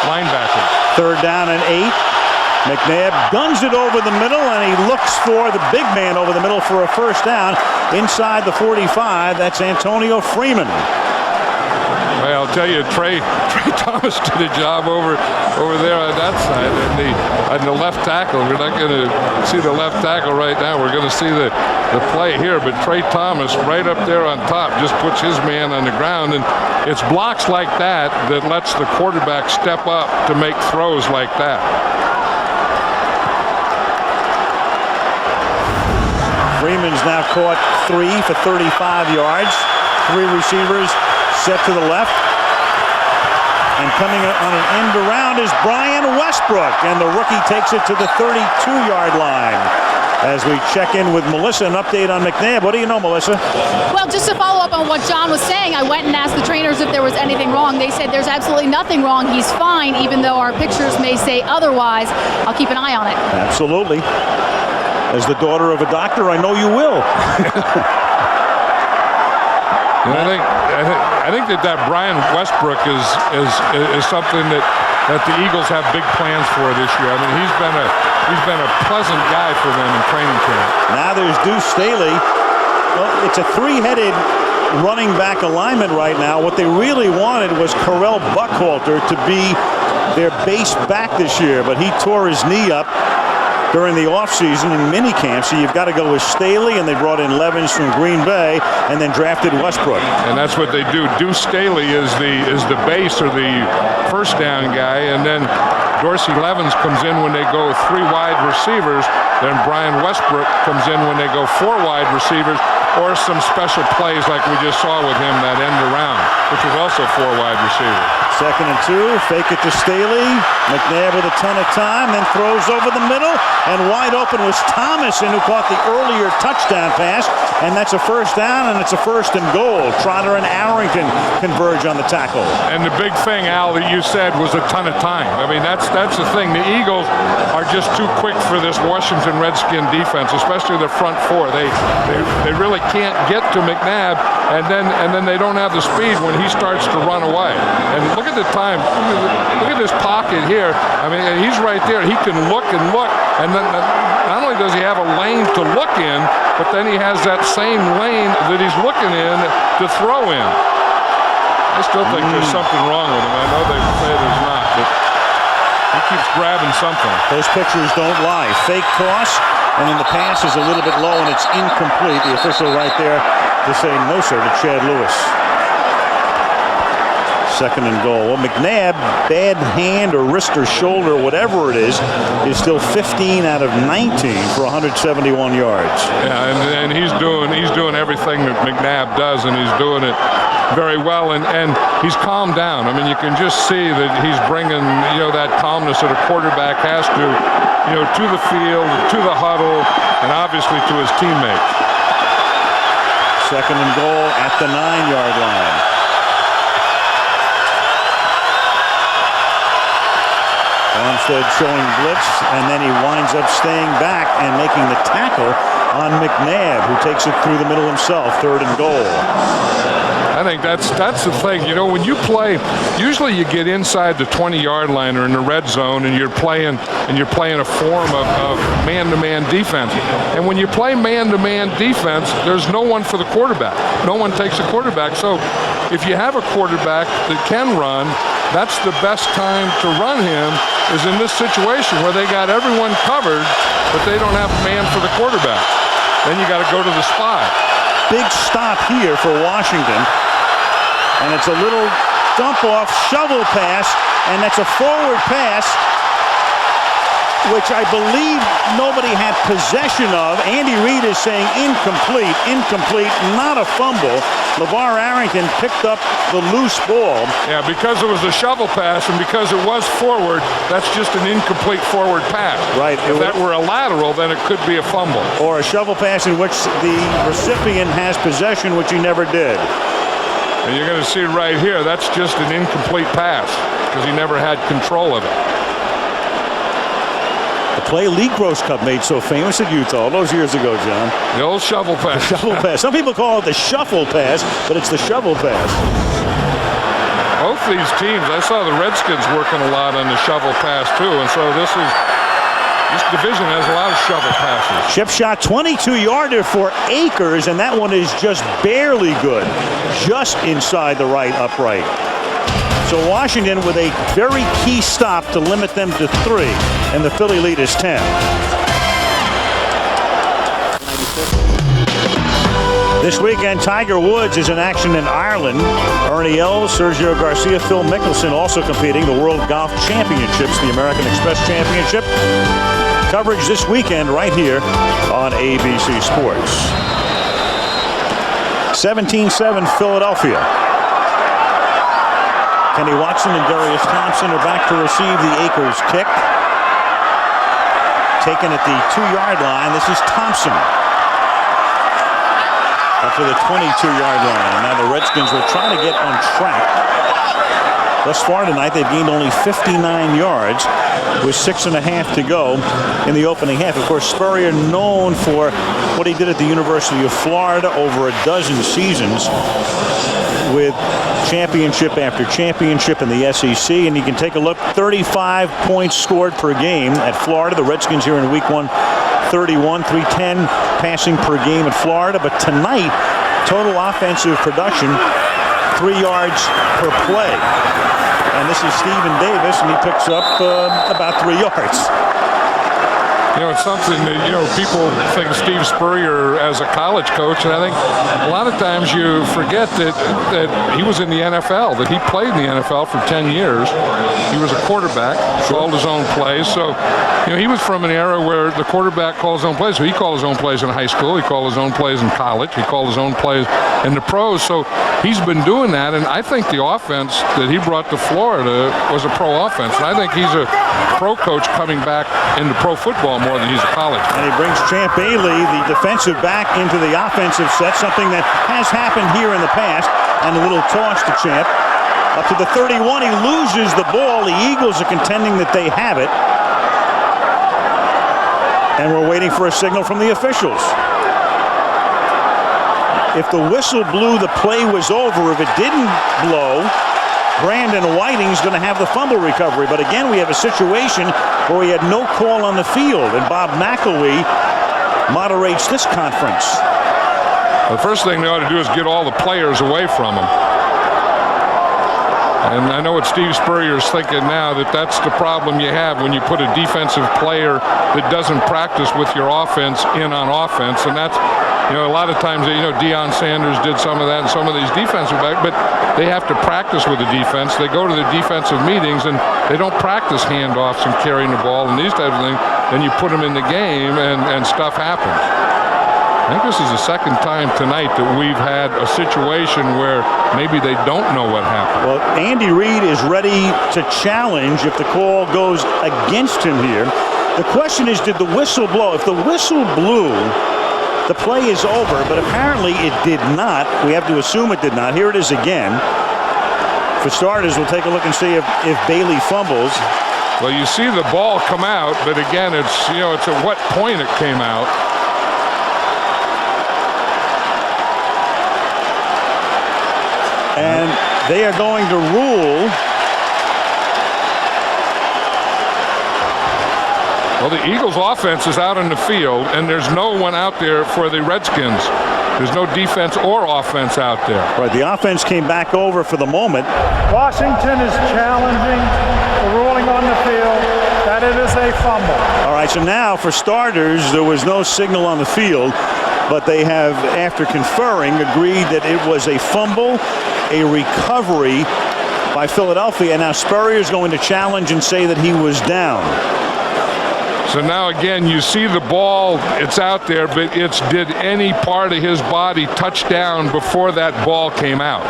linebacker. 3rd down and 8. McNabb guns it over the middle, and he looks for the big man over the middle for a first down inside the 45. That's Antonio Freeman. Well, I'll tell you, Trey Thomas did a job over there on that side, and the left tackle. We're not going to see the left tackle right now. We're going to see the play here, but Trey Thomas right up there on top just puts his man on the ground, and it's blocks like that that lets the quarterback step up to make throws like that. Freeman's now caught 3 for 35 yards. 3 receivers set to the left. And coming on an end around is Brian Westbrook. And the rookie takes it to the 32-yard line. as we check in with Melissa, an update on McNabb. What do you know, Melissa? Well, just to follow up on what John was saying, I went and asked the trainers if there was anything wrong. They said there's absolutely nothing wrong. He's fine, even though our pictures may say otherwise. I'll keep an eye on it. Absolutely. As the daughter of a doctor, I know you will. I think that Brian Westbrook is something that the Eagles have big plans for this year. I mean, he's been a pleasant guy for them in training camp. Now there's Deuce Staley. Well, it's a three-headed running back alignment right now. What they really wanted was Correll Buckhalter to be their base back this year, but he tore his knee up during the offseason in minicamp, so you've got to go with Staley, and they brought in Levens from Green Bay, and then drafted Westbrook. And that's what they do. Deuce Staley is the base or the first down guy, and then Dorsey Levens comes in when they go 3 wide receivers. Then Brian Westbrook comes in when they go 4 wide receivers, or some special plays like we just saw with him, that end around, which was also 4 wide receivers. 2nd and 2, fake it to Staley. McNabb with a ton of time, then throws over the middle, and wide open was Thomason, who caught the earlier touchdown pass, and that's a first down, and it's a 1st and goal. Trotter and Arrington converge on the tackle. And the big thing, Al, that you said was a ton of time. I mean, that's the thing. The Eagles are just too quick for this Washington Redskin defense, especially the front 4. They really can't get to McNabb, and then they don't have the speed when he starts to run away. And look at the time. Look at this pocket here. I mean, he's right there. He can look and look, and then not only does he have a lane to look in, but then he has that same lane that he's looking in to throw in. I still think there's something wrong with him. I know they say there's not, but he keeps grabbing something. Those pictures don't lie. Fake toss, and then the pass is a little bit low, and it's incomplete. The official right there to say no, sir, to Chad Lewis. 2nd and goal. Well, McNabb, bad hand or wrist or shoulder, whatever it is still 15 out of 19 for 171 yards. Yeah, and he's doing everything that McNabb does, and he's doing it very well, and he's calmed down. I mean, you can just see that he's bringing, that calmness that a quarterback has to, to the field, to the huddle, and obviously to his teammates. 2nd and goal at the 9-yard line. Armstead showing blitz, and then he winds up staying back and making the tackle on McNabb, who takes it through the middle himself. 3rd and goal. I think that's the thing. When you play, usually you get inside the 20-yard line or in the red zone, and you're playing a form of man-to-man defense. And when you play man-to-man defense, there's no one for the quarterback. No one takes a quarterback. So if you have a quarterback that can run, that's the best time to run him, is in this situation where they got everyone covered, but they don't have a man for the quarterback. Then you got to go to the spot. Big stop here for Washington, and it's a little dump off shovel pass, and that's a forward pass, which I believe nobody had possession of. Andy Reid is saying incomplete, not a fumble. LeVar Arrington picked up the loose ball. Yeah, because it was a shovel pass and because it was forward, that's just an incomplete forward pass. Right. If that were a lateral, then it could be a fumble. Or a shovel pass in which the recipient has possession, which he never did. And you're going to see right here, that's just an incomplete pass because he never had control of it. The play Lee Grosscup made so famous at Utah all those years ago, John. The old shovel pass. The shovel pass. Some people call it the shuffle pass, but it's the shovel pass. Both these teams, I saw the Redskins working a lot on the shovel pass too, and so this division has a lot of shovel passes. Chip shot 22-yarder for Akers, and that one is just barely good, just inside the right upright. So Washington with a very key stop to limit them to 3, and the Philly lead is 10. This weekend, Tiger Woods is in action in Ireland. Ernie Els, Sergio Garcia, Phil Mickelson also competing. The World Golf Championships, the American Express Championship. Coverage this weekend right here on ABC Sports. 17-7 Philadelphia. Kenny Watson and Darius Thompson are back to receive the Akers kick. taken at the 2-yard line. This is Thompson. Up to the 22-yard line. And now the Redskins will try to get on track. Thus far tonight, they've gained only 59 yards with 6.5 to go in the opening half. Of course, Spurrier known for what he did at the University of Florida over a dozen seasons with championship after championship in the SEC. And you can take a look, 35 points scored per game at Florida. The Redskins here in week 1, 31, 310 passing per game at Florida. But tonight, total offensive production, 3 yards per play. And this is Stephen Davis, and he picks up about 3 yards. You know, it's something that, you know, people think Steve Spurrier as a college coach, and I think a lot of times you forget that he was in the NFL, that he played in the NFL for 10 years. He was a quarterback, called his own plays. So, you know, he was from an era where the quarterback calls his own plays. So he called his own plays in high school. He called his own plays in college. He called his own plays in the pros. So he's been doing that, and I think the offense that he brought to Florida was a pro offense. And I think he's a pro coach coming back into pro football more than he's a college. And he brings Champ Bailey, the defensive back, into the offensive set, something that has happened here in the past. And a little toss to Champ. Up to the 31, he loses the ball. The Eagles are contending that they have it. And we're waiting for a signal from the officials. If the whistle blew, the play was over. If it didn't blow, Brandon Whiting's going to have the fumble recovery. But again, we have a situation where we had no call on the field, and Bob McElwee moderates this conference. The first thing they ought to do is get all the players away from him. And I know what Steve Spurrier's thinking now, that that's the problem you have when you put a defensive player that doesn't practice with your offense in on offense. And that's, you know, a lot of times, you know, Deion Sanders did some of that, and some of these defensive backs, but they have to practice with the defense. They go to the defensive meetings, and they don't practice handoffs and carrying the ball and these types of things. Then you put them in the game, and stuff happens. I think this is the second time tonight that we've had a situation where maybe they don't know what happened. Well, Andy Reid is ready to challenge if the call goes against him here. The question is, did the whistle blow? If the whistle blew, the play is over, but apparently it did not. We have to assume it did not. Here it is again. For starters, we'll take a look and see if Bailey fumbles. Well, you see the ball come out, but again, it's, you know, it's at what point it came out. And they are going to rule. Well, the Eagles' offense is out on the field, and there's no one out there for the Redskins. There's no defense or offense out there. Right, the offense came back over for the moment. Washington is challenging the ruling on the field that it is a fumble. All right, so now for starters, there was no signal on the field, but they have, after conferring, agreed that it was a fumble, a recovery by Philadelphia. And now Spurrier is going to challenge and say that he was down. So now again, you see the ball, it's out there, but it's, did any part of his body touch down before that ball came out?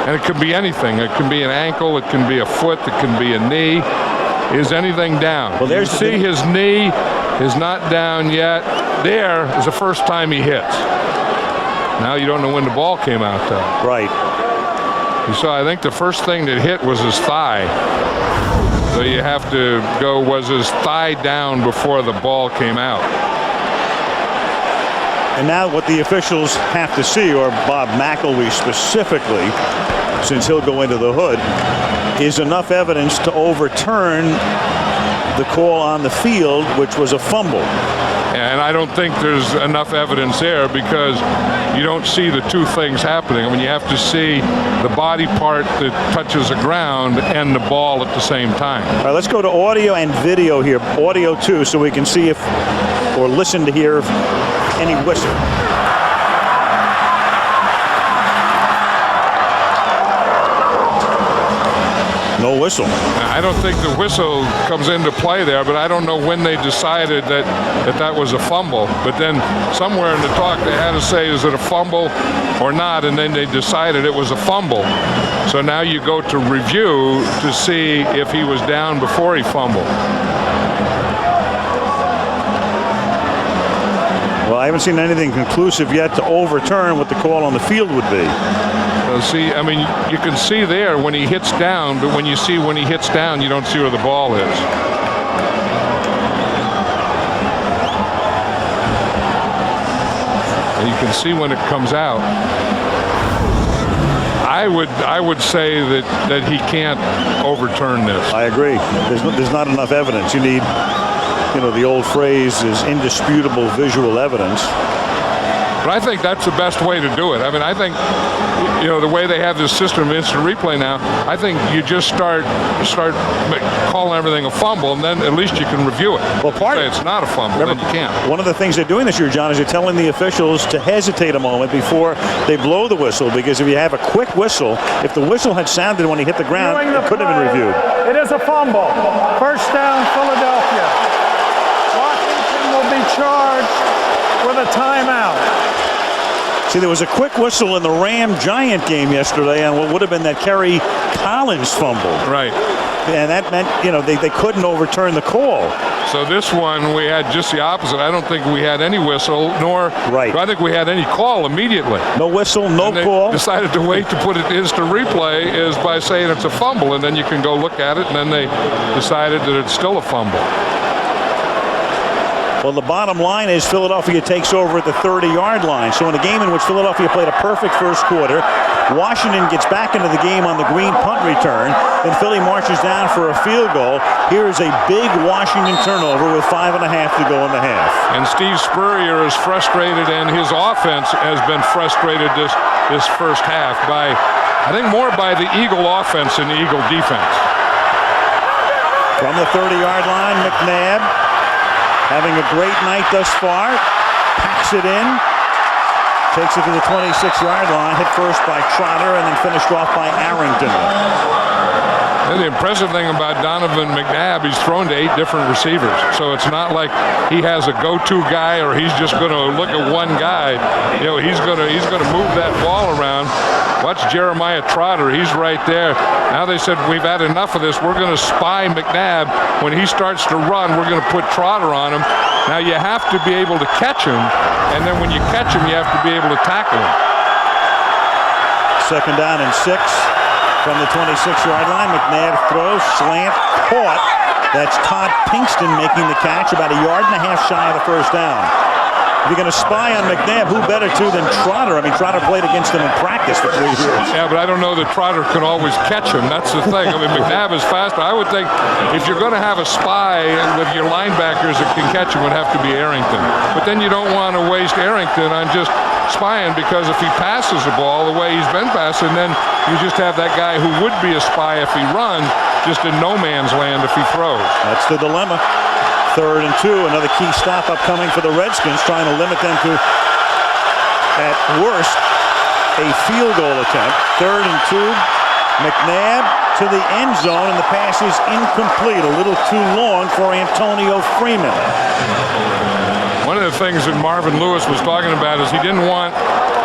And it could be anything. It can be an ankle, it can be a foot, it can be a knee. Is anything down? Well, there's you see his knee is not down yet. There is the first time he hits. Now you don't know when the ball came out though. Right. You saw, I think the first thing that hit was his thigh. So you have to go, was his thigh down before the ball came out? And now what the officials have to see, or Bob McElwee specifically, since he'll go into the hood, is enough evidence to overturn the call on the field, which was a fumble. And I don't think there's enough evidence there, because you don't see the two things happening. I mean, you have to see the body part that touches the ground and the ball at the same time. All right, let's go to audio and video here. Audio too, so we can see if, or listen to hear if any whistle. No whistle. I don't think the whistle comes into play there, but I don't know when they decided that was a fumble. But then somewhere in the talk they had to say, is it a fumble or not? And then they decided it was a fumble. So now you go to review to see if he was down before he fumbled. Well, I haven't seen anything conclusive yet to overturn what the call on the field would be. Well, see, I mean, you can see there when he hits down, but when he hits down, you don't see where the ball is. And you can see when it comes out. I would say that he can't overturn this. I agree. There's not enough evidence. You need, the old phrase is indisputable visual evidence. But I think that's the best way to do it. I mean, I think, the way they have this system of instant replay now, I think you just start calling everything a fumble, and then at least you can review it. Well, it's not a fumble, then you can't. One of the things they're doing this year, John, is they're telling the officials to hesitate a moment before they blow the whistle, because if you have a quick whistle, if the whistle had sounded when he hit the ground, it couldn't have been reviewed. It is a fumble. First down, Philadelphia. Washington will be charged with a timeout. See, there was a quick whistle in the Ram-Giant game yesterday on what would have been that Kerry Collins fumble. Right. And that meant, they couldn't overturn the call. So this one, we had just the opposite. I don't think we had any whistle, nor do I think we had any call immediately. No whistle, no call. Decided to wait to put it instant replay is by saying it's a fumble, and then you can go look at it, and then they decided that it's still a fumble. Well, the bottom line is Philadelphia takes over at the 30-yard line. So in a game in which Philadelphia played a perfect first quarter, Washington gets back into the game on the green punt return, then Philly marches down for a field goal. Here is a big Washington turnover with 5.5 to go in the half. And Steve Spurrier is frustrated, and his offense has been frustrated this first half I think more by the Eagle offense than the Eagle defense. From the 30-yard line, McNabb having a great night thus far, packs it in, takes it to the 26-yard line, hit first by Trotter, and then finished off by Arrington. And the impressive thing about Donovan McNabb, he's thrown to 8 different receivers. So it's not like he has a go-to guy or he's just going to look at one guy. He's going to move that ball around. Watch Jeremiah Trotter. He's right there. Now they said, we've had enough of this. We're going to spy McNabb. When he starts to run, we're going to put Trotter on him. Now you have to be able to catch him, and then when you catch him, you have to be able to tackle him. Second down and 6 from the 26-yard line. McNabb throws, slant, caught. That's Todd Pinkston making the catch, about 1.5 yards shy of the first down. If you're going to spy on McNabb, who better to than Trotter? I mean, Trotter played against him in practice for 3 years. Yeah, but I don't know that Trotter can always catch him. That's the thing. I mean, McNabb is fast, but I would think if you're going to have a spy with your linebackers that can catch him, it would have to be Arrington. But then you don't want to waste Arrington on just spying, because if he passes the ball the way he's been passing, then you just have that guy who would be a spy if he runs, just in no man's land if he throws. That's the dilemma. 3rd and 2, another key stop upcoming for the Redskins, trying to limit them to, at worst, a field goal attempt. 3rd and 2, McNabb to the end zone, and the pass is incomplete, a little too long for Antonio Freeman. One of the things that Marvin Lewis was talking about is he didn't want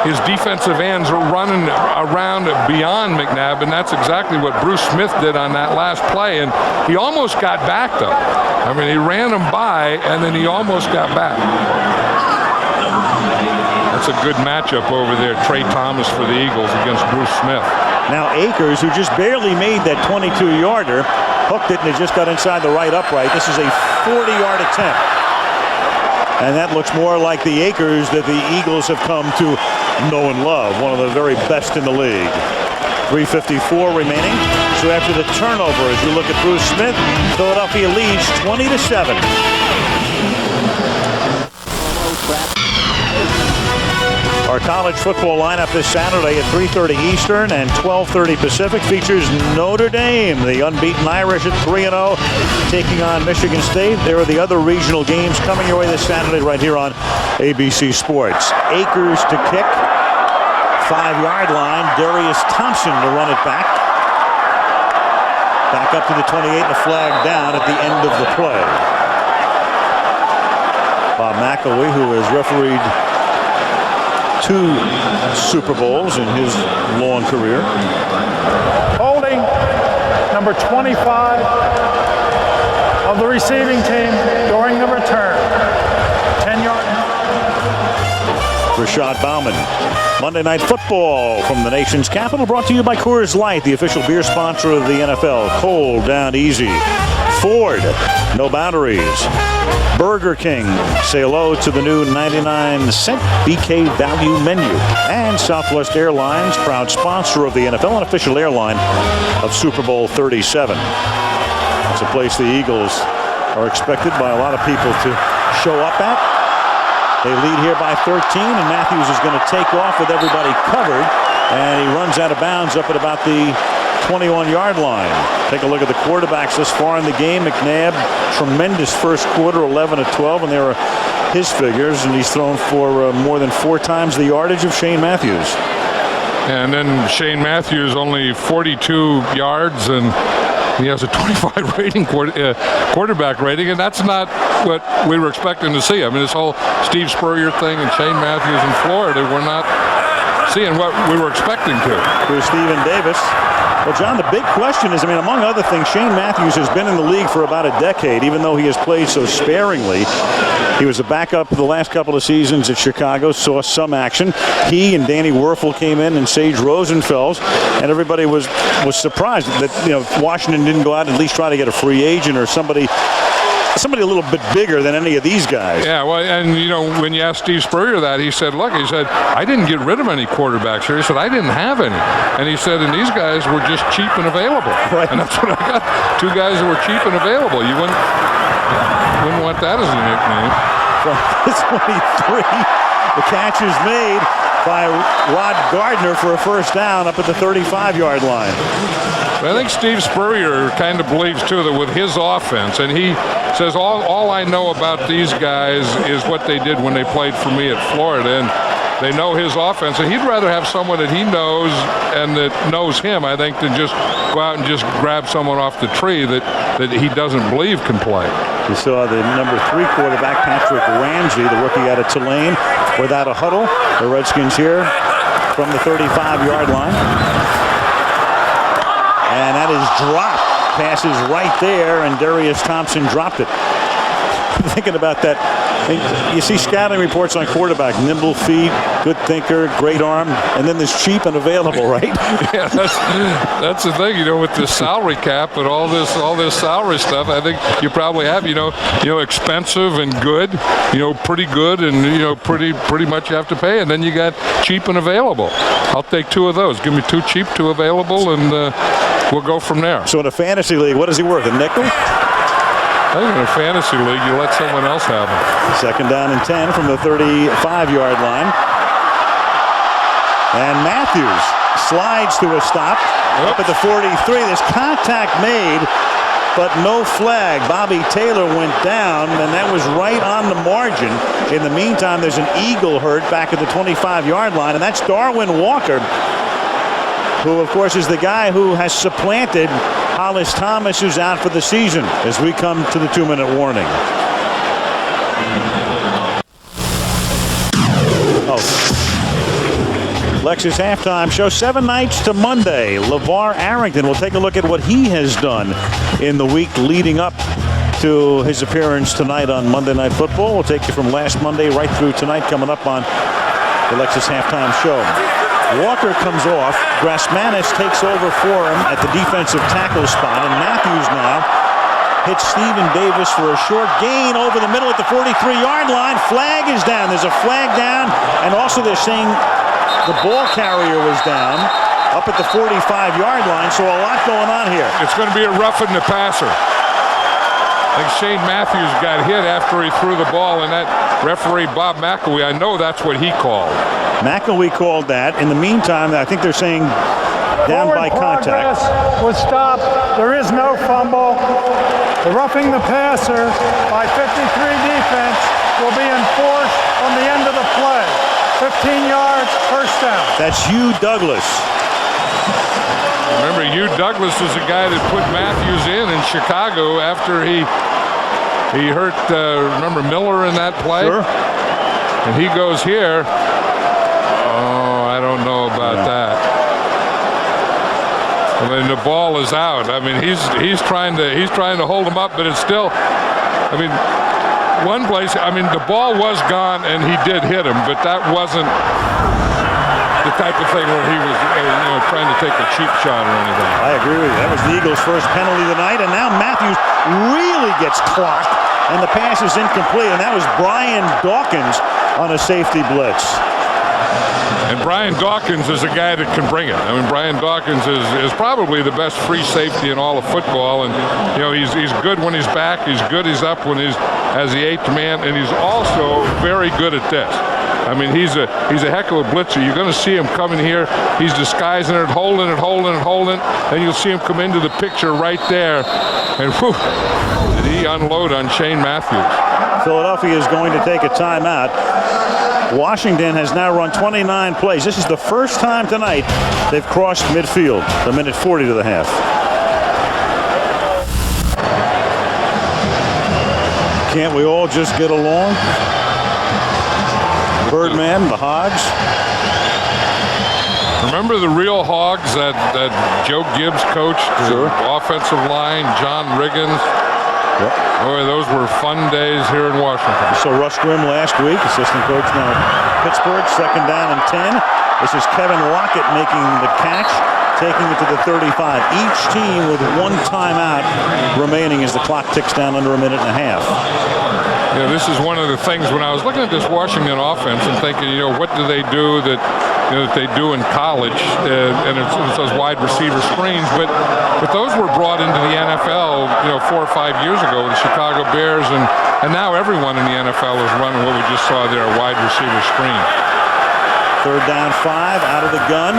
his defensive ends running around beyond McNabb, and that's exactly what Bruce Smith did on that last play, and he almost got back, though. I mean, he ran him by, and then he almost got back. That's a good matchup over there, Trey Thomas for the Eagles against Bruce Smith. Now Akers, who just barely made that 22-yarder, hooked it and it just got inside the right upright. This is a 40-yard attempt. And that looks more like the Akers that the Eagles have come to know and love, one of the very best in the league. 3:54 remaining. So after the turnover, as you look at Bruce Smith, Philadelphia leads 20-7. Our college football lineup this Saturday at 3:30 Eastern and 12:30 Pacific features Notre Dame, the unbeaten Irish at 3-0, taking on Michigan State. There are the other regional games coming your way this Saturday right here on ABC Sports. Akers to kick, 5-yard line. Darius Thompson to run it back. Back up to the 28 and a flag down at the end of the play. Bob McElwee, who has refereed 2 Super Bowls in his long career. Holding number 25 of the receiving team during the return. 10 yards. Rashad Bauman. Monday Night Football from the nation's capital, brought to you by Coors Light, the official beer sponsor of the NFL. Cold down easy. Ford, no boundaries. Burger King, say hello to the new 99-cent BK value menu. And Southwest Airlines, proud sponsor of the NFL and official airline of Super Bowl 37. It's a place the Eagles are expected by a lot of people to show up at. They lead here by 13, and Matthews is going to take off with everybody covered, and he runs out of bounds up at about the 21-yard line. Take a look at the quarterbacks this far in the game. McNabb, tremendous first quarter, 11 of 12, and there are his figures, and he's thrown for more than 4 times the yardage of Shane Matthews. And then Shane Matthews only 42 yards, and he has a 25 rating quarterback rating, and that's not what we were expecting to see. I mean, this whole Steve Spurrier thing and Shane Matthews in Florida, we're not seeing what we were expecting to. Here's Stephen Davis. Well, John, the big question is, I mean, among other things, Shane Matthews has been in the league for about a decade, even though he has played so sparingly. He was a backup the last couple of seasons at Chicago, saw some action. He and Danny Werfel came in, and Sage Rosenfels, and everybody was surprised that, you know, Washington didn't go out and at least try to get a free agent or somebody a little bit bigger than any of these guys. Yeah, well, and you know, when you asked Steve Spurrier that, he said, look, he said, I didn't get rid of any quarterbacks here. He said, I didn't have any. And he said, and these guys were just cheap and available. Right. And that's what I got. 2 guys that were cheap and available. You wouldn't want that as a nickname. From the 23, the catch is made by Rod Gardner for a first down up at the 35-yard line. I think Steve Spurrier kind of believes, too, that with his offense, and he says, all I know about these guys is what they did when they played for me at Florida, and they know his offense, and he'd rather have someone that he knows and that knows him, I think, than just go out and just grab someone off the tree that he doesn't believe can play. You saw the number 3 quarterback, Patrick Ramsey, the rookie out of Tulane, without a huddle. The Redskins here from the 35-yard line. And that is dropped. Pass is right there, and Darius Thompson dropped it. Thinking about that, you see scouting reports on quarterback, nimble feet, good thinker, great arm, and then there's cheap and available, right? Yeah, that's the thing, you know, with the salary cap and all this salary stuff. I think you probably have, you know, expensive and good, you know, pretty good, and you know, pretty much you have to pay, and then you got cheap and available. I'll take 2 of those. Give me 2 cheap, 2 available, and we'll go from there. So in a fantasy league, what is he worth? A nickel? I think in a fantasy league, you let someone else have him. Second down and 10 from the 35-yard line. And Matthews slides to a stop up at the 43. There's contact made, but no flag. Bobby Taylor went down, and that was right on the margin. In the meantime, there's an eagle hurt back at the 25-yard line, and that's Darwin Walker, who, of course, is the guy who has supplanted Hollis Thomas, who's out for the season, as we come to the 2-minute warning. Lexus halftime show, 7 nights to Monday. LeVar Arrington will take a look at what he has done in the week leading up to his appearance tonight on Monday Night Football. We'll take you from last Monday right through tonight, coming up on the Lexus halftime show. Walker comes off. Grasmanis takes over for him at the defensive tackle spot, and Matthews now hits Stephen Davis for a short gain over the middle at the 43-yard line. Flag is down. There's a flag down, and also they're saying the ball carrier was down up at the 45-yard line, so a lot going on here. It's going to be a roughing the passer. I think Shane Matthews got hit after he threw the ball, and that referee, Bob McElwee, I know that's what he called. McElwee called that. In the meantime, I think they're saying down by contact. Was stopped. There is no fumble. The roughing the passer by 53 defense will be enforced on the end of the play. 15 yards, first down. That's Hugh Douglas. Remember, Hugh Douglas was the guy that put Matthews in Chicago after he hurt, remember Miller in that play? Sure. And he goes here. Oh, I don't know about that. I mean, the ball is out. I mean, he's trying to hold him up, but it's still, I mean, one place, I mean, the ball was gone and he did hit him, but that wasn't the type of thing where he was trying to take a cheap shot or anything. I agree with you. That was the Eagles' first penalty of the night, and now Matthews really gets clocked, and the pass is incomplete, and that was Brian Dawkins on a safety blitz. And Brian Dawkins is a guy that can bring it. I mean, Brian Dawkins is probably the best free safety in all of football, and he's good when he's back. He's good. He's up when he's as the 8th man, and he's also very good at this. I mean, he's a heck of a blitzer. You're going to see him coming here. He's disguising it, holding it, and you'll see him come into the picture right there. And whew, did he unload on Shane Matthews? Philadelphia is going to take a timeout. Washington has now run 29 plays. This is the first time tonight they've crossed midfield, the minute 40 to the half. Can't we all just get along? Birdman, the Hogs. Remember the real Hogs that Joe Gibbs coached? Sure. Offensive line, John Riggins. Yep. Boy, those were fun days here in Washington. So Russ Grimm last week, assistant coach now Pittsburgh, 2nd down and 10. This is Kevin Lockett making the catch, taking it to the 35. Each team with one timeout remaining as the clock ticks down under a minute and a half. Yeah, this is one of the things when I was looking at this Washington offense and thinking, what do they do that they do in college, and it's those wide receiver screens, but those were brought into the NFL 4 or 5 years ago with the Chicago Bears, and now everyone in the NFL is running what we just saw there, a wide receiver screen. 3rd down 5, out of the gun.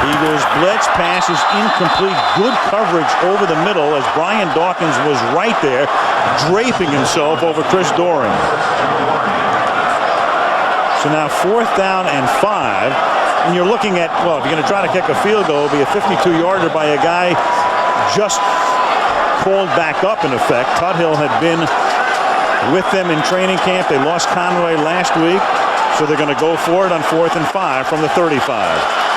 Eagles blitz, pass is incomplete. Good coverage over the middle as Brian Dawkins was right there, draping himself over Chris Doering. So now 4th down and 5, and you're looking at, well, if you're going to try to kick a field goal, it'll be a 52-yarder by a guy just called back up in effect. Tuthill had been with them in training camp. They lost Conway last week, so they're going to go for it on 4th and 5 from the 35.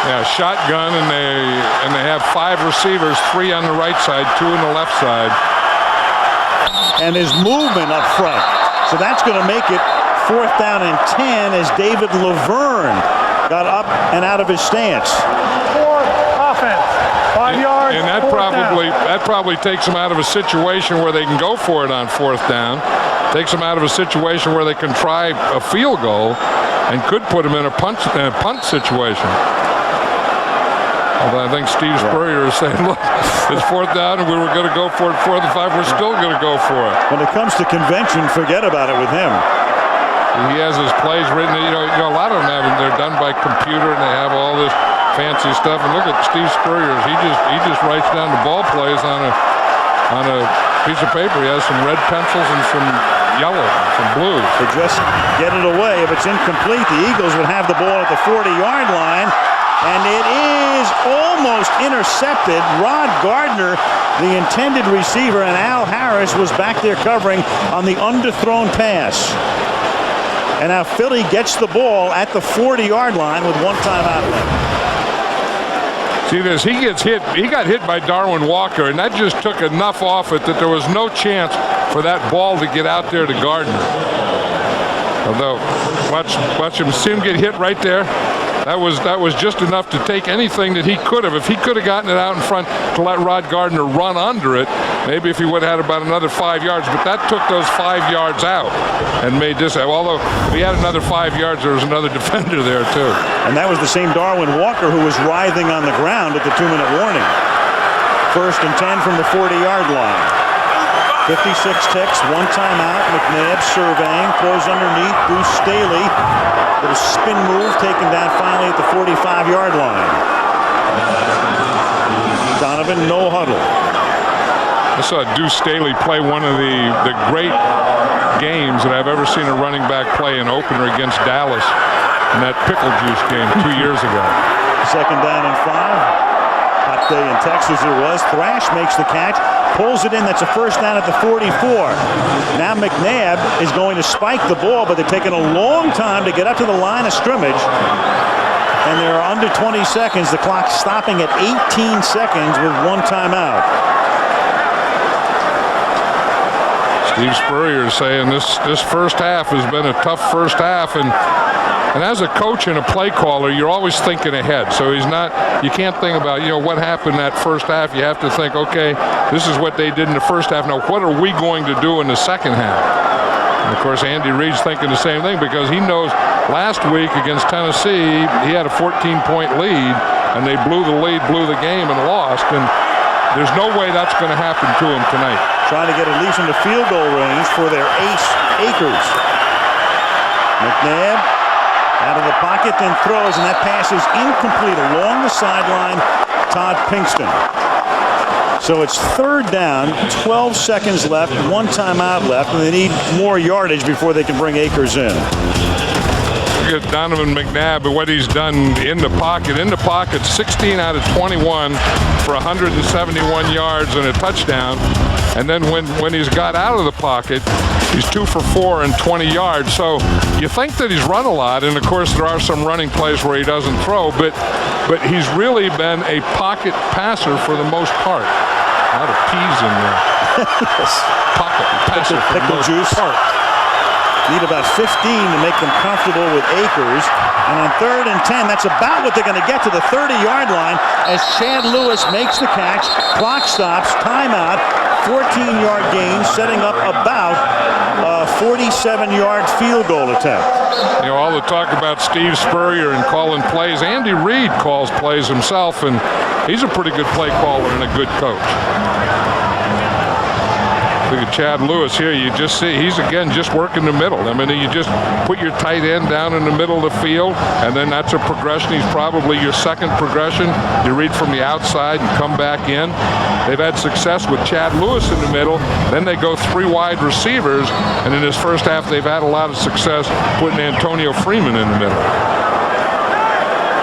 Yeah, shotgun, and they have 5 receivers, 3 on the right side, 2 on the left side. And his movement up front. So that's going to make it 4th down and 10 as David Laverne got up and out of his stance. Offense, 5 yards. And that probably takes them out of a situation where they can go for it on 4th down. Takes them out of a situation where they can try a field goal and could put them in a punt situation. Although I think Steve Spurrier is saying, look, it's 4th down and we were going to go for it 4th and 5. We're still going to go for it. When it comes to convention, forget about it with him. He has his plays written. A lot of them they're done by computer, and they have all this fancy stuff. And look at Steve Spurrier. He just writes down the ball plays on a piece of paper. He has some red pencils and some yellow, and some blue. To just get it away. If it's incomplete, the Eagles would have the ball at the 40-yard line. And it is almost intercepted. Rod Gardner, the intended receiver, and Al Harris was back there covering on the underthrown pass. And now Philly gets the ball at the 40-yard line with one timeout left. See this, he got hit by Darwin Walker, and that just took enough off it that there was no chance for that ball to get out there to Gardner. Although, watch him, see him get hit right there. That was just enough to take anything that he could have. If he could have gotten it out in front to let Rod Gardner run under it, maybe if he would have had about another 5 yards, but that took those 5 yards out and made this. Although if he had another 5 yards, there was another defender there too. And that was the same Darwin Walker who was writhing on the ground at the 2-minute warning. 1st and 10 from the 40-yard line. 56 ticks, one timeout. McNabb surveying, throws underneath. Deuce Staley. Little spin move taken down finally at the 45-yard line. Donovan, no huddle. I saw Deuce Staley play one of the great games that I've ever seen a running back play, an opener against Dallas in that pickle juice game 2 years ago. 2nd down and 5. Hot day in Texas it was. Thrash makes the catch. Pulls it in. That's a 1st down at the 44. Now McNabb is going to spike the ball, but they're taking a long time to get up to the line of scrimmage. And they're under 20 seconds. The clock's stopping at 18 seconds with one timeout. Steve Spurrier is saying this first half has been a tough first half, and as a coach and a play caller, you're always thinking ahead. So you can't think about, what happened that first half. You have to think, okay, this is what they did in the first half. Now, what are we going to do in the second half? And, of course, Andy Reid's thinking the same thing because he knows last week against Tennessee, he had a 14-point lead, and they blew the game and lost. And there's no way that's going to happen to him tonight. Trying to get at least into field goal range for their ace, Akers. McNabb out of the pocket, then throws, and that pass is incomplete along the sideline. Todd Pinkston. So it's third down, 12 seconds left, one timeout left, and they need more yardage before they can bring Akers in. Look at Donovan McNabb and what he's done in the pocket. In the pocket, 16 out of 21 for 171 yards and a touchdown. And then when he's got out of the pocket, he's 2 for 4 and 20 yards. So you think that he's run a lot, and of course there are some running plays where he doesn't throw, but he's really been a pocket passer for the most part. A lot of P's in there. Pocket passer for the most part. Need about 15 to make them comfortable with Akers. And on 3rd and 10, that's about what they're going to get to the 30-yard line as Chad Lewis makes the catch. Clock stops, timeout, 14-yard gain, setting up about a 47-yard field goal attempt. All the talk about Steve Spurrier and calling plays. Andy Reid calls plays himself, and he's a pretty good play caller and a good coach. Look at Chad Lewis here. You just see he's again just working the middle. I mean, you just put your tight end down in the middle of the field, and then that's a progression. He's probably your second progression. You read from the outside and come back in. They've had success with Chad Lewis in the middle. Then they go 3 wide receivers, and in this first half they've had a lot of success putting Antonio Freeman in the middle.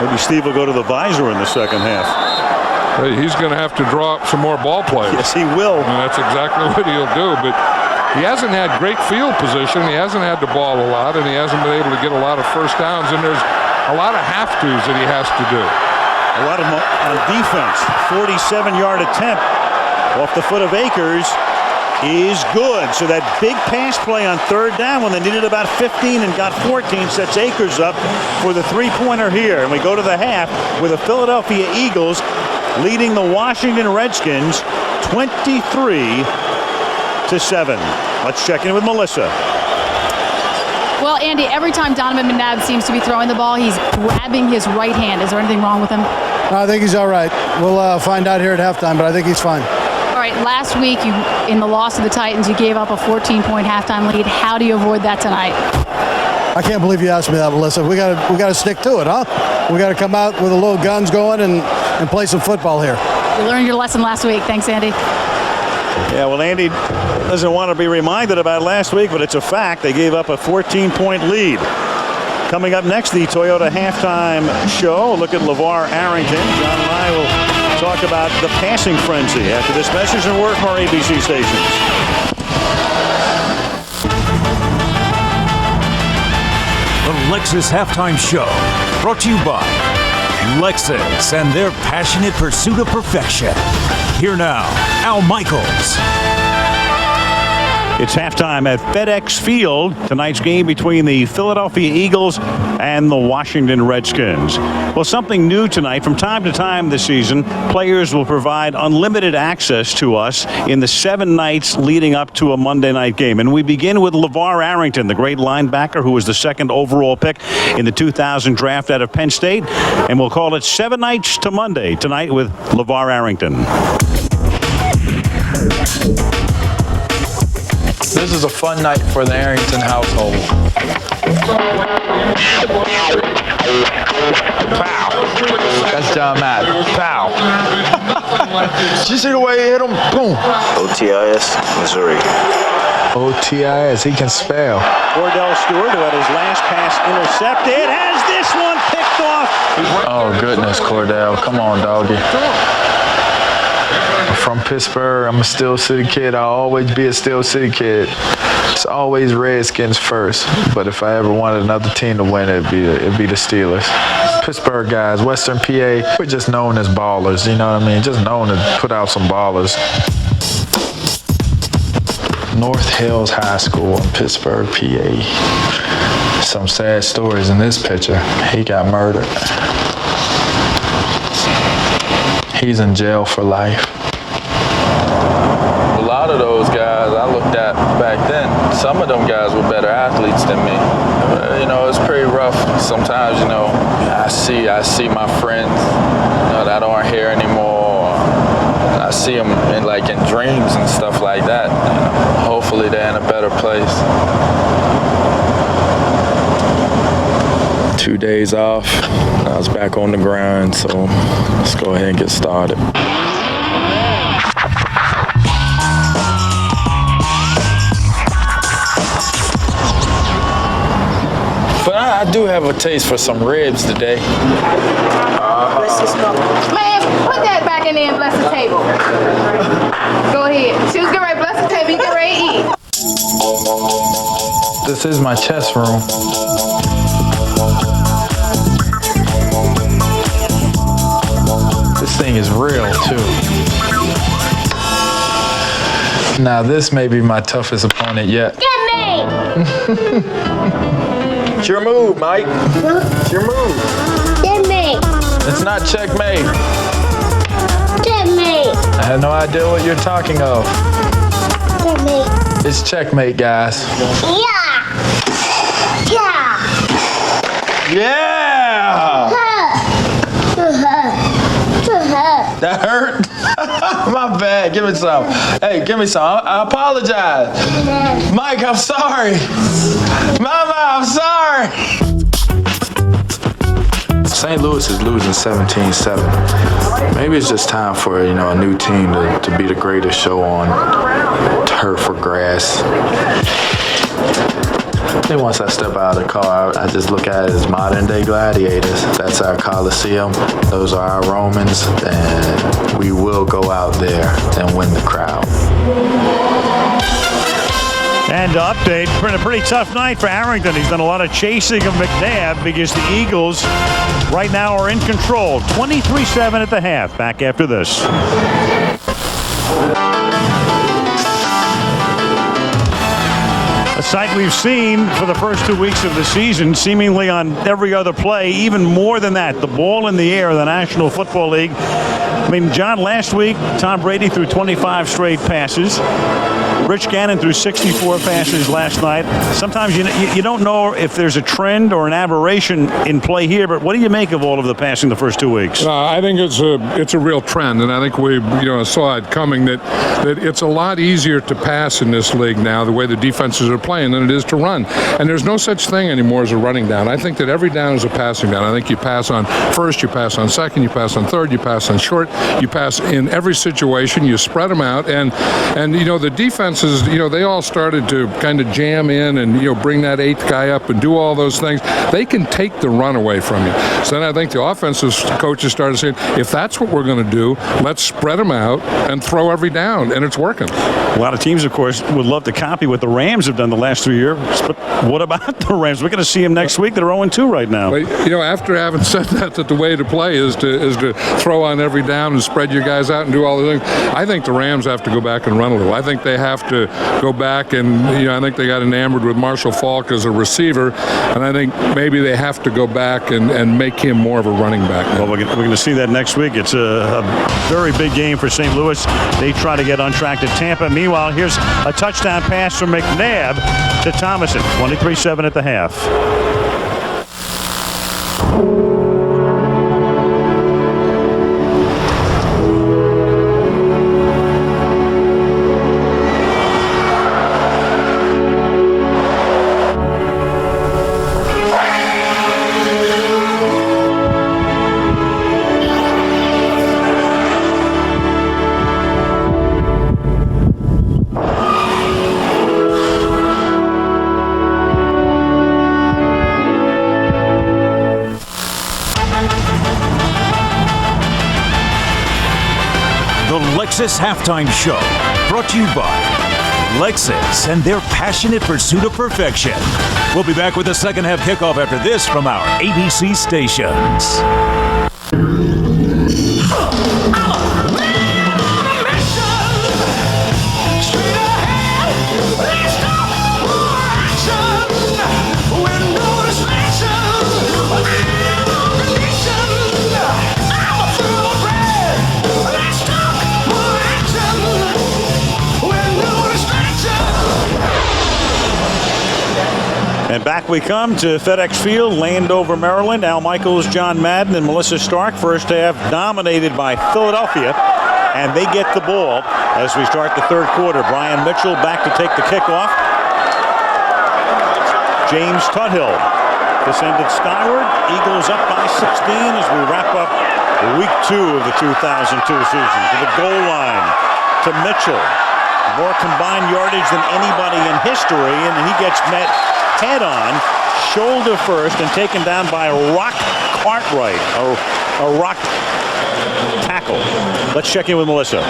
Maybe Steve will go to the visor in the second half. He's going to have to draw up some more ball players. Yes, he will. And that's exactly what he'll do. But he hasn't had great field position. He hasn't had the ball a lot, and he hasn't been able to get a lot of first downs. And there's a lot of have-tos that he has to do. A lot of them on defense. 47-yard attempt off the foot of Akers is good. So that big pass play on 3rd down when they needed about 15 and got 14 sets Akers up for the 3-pointer here. And we go to the half with the Philadelphia Eagles leading the Washington Redskins 23-7. Let's check in with Melissa. Well, Andy, every time Donovan McNabb seems to be throwing the ball, he's grabbing his right hand. Is there anything wrong with him? I think he's all right. We'll find out here at halftime, but I think he's fine. All right, last week in the loss to the Titans, you gave up a 14-point halftime lead. How do you avoid that tonight? I can't believe you asked me that, Melissa. We got to stick to it, huh? We got to come out with a little guns going and play some football here. You learned your lesson last week. Thanks, Andy. Yeah, well, Andy doesn't want to be reminded about last week, but it's a fact. They gave up a 14-point lead. Coming up next, the Toyota halftime show. Look at LeVar Arrington. John and I will talk about the passing frenzy after this message and word from our ABC stations. The Lexus Halftime Show, brought to you by Lexus and their passionate pursuit of perfection. Here now, Al Michaels. It's halftime at FedEx Field. Tonight's game between the Philadelphia Eagles and the Washington Redskins. Well, something new tonight. From time to time this season, players will provide unlimited access to us in the 7 nights leading up to a Monday night game. And we begin with LeVar Arrington, the great linebacker who was the 2nd overall pick in the 2000 draft out of Penn State. And we'll call it 7 nights to Monday tonight with LeVar Arrington. This is a fun night for the Arrington household. Pow. That's John Madden. Pow. Did you see the way he hit him? Boom. OTIS, Missouri. OTIS, he can spell. Cordell Stewart, who had his last pass intercepted, has this one picked off. Oh, goodness, Cordell. Come on, doggy. I'm from Pittsburgh. I'm a Steel City kid. I'll always be a Steel City kid. It's always Redskins first. But if I ever wanted another team to win, it'd be the Steelers. Pittsburgh guys, Western PA, we're just known as ballers. You know what I mean? Just known to put out some ballers. North Hills High School in Pittsburgh, PA. Some sad stories in this picture. He got murdered. He's in jail for life. A lot of those guys I looked at back then, some of them guys were better athletes than me. You know, it's pretty rough. Sometimes, you know, I see my friends, you know, that aren't here anymore. I see them in dreams and stuff like that. You know, hopefully they're in a better place. 2 days off, I was back on the grind, so let's go ahead and get started. But I do have a taste for some ribs today. Man, put that back in there and bless the table. Go ahead. She was getting ready to bless the table. You get ready to eat. This is my chest room. This thing is real, too. Now, this may be my toughest opponent yet. Get me! It's your move, Mike. It's your move. Get me! It's not checkmate. Get me! I have no idea what you're talking of. Get me! It's checkmate, guys. Yeah! Yeah! Yeah! That hurt? My bad. Give me some. Hey, give me some. I apologize. Mike, I'm sorry. Mama, I'm sorry. St. Louis is losing 17-7. Maybe it's just time for, you know, a new team to be the greatest show on turf or grass. I think once I step out of the car, I just look at it as modern day gladiators. That's our Coliseum. Those are our Romans. And we will go out there and win the crowd. And to update, been a pretty tough night for Arrington. He's done a lot of chasing of McNabb because the Eagles right now are in control. 23-7 at the half. Back after this. A sight we've seen for the first 2 weeks of the season, seemingly on every other play, even more than that. The ball in the air, the National Football League. I mean, John, last week, Tom Brady threw 25 straight passes. Rich Gannon threw 64 passes last night. Sometimes you don't know if there's a trend or an aberration in play here, but what do you make of all of the passing the first 2 weeks? I think it's a real trend, and I think we saw it coming that it's a lot easier to pass in this league now, the way the defenses are playing, than it is to run. And there's no such thing anymore as a running down. I think that every down is a passing down. I think you pass on first, you pass on second, you pass on third, you pass on short, you pass in every situation, you spread them out, and the defenses, they all started to kind of jam in and bring that eighth guy up and do all those things. They can take the run away from you. So then I think the offensive coaches started saying, if that's what we're going to do, let's spread them out and throw every down, and it's working. A lot of teams, of course, would love to copy what the Rams have done the last 3 years, but what about the Rams? We're going to see them next week. They're 0-2 right now. But, after having said that the way to play is to throw on every down and spread your guys out and do all the things, I think the Rams have to go back and run a little. I think they have to go back and, I think they got enamored with Marshall Faulk as a receiver, and I think maybe they have to go back and make him more of a running back. Well, we're going to see that next week. It's a very big game for St. Louis. They try to get on track to Tampa. Meanwhile, here's a touchdown pass from McNabb to Thomason. 23-7 at the half. Lexus Halftime Show, brought to you by Lexus and their passionate pursuit of perfection. We'll be back with the second half kickoff after this from our ABC stations. And back we come to FedEx Field, Landover, Maryland. Al Michaels, John Madden, and Melissa Stark. First half dominated by Philadelphia, and they get the ball as we start the third quarter. Brian Mitchell back to take the kickoff. James Tuthill descended skyward. Eagles up by 16 as we wrap up week 2 of the 2002 season. To the goal line, to Mitchell. More combined yardage than anybody in history, and he gets met head-on, shoulder first, and taken down by Rock Cartwright, a Rock tackle. Let's check in with Melissa.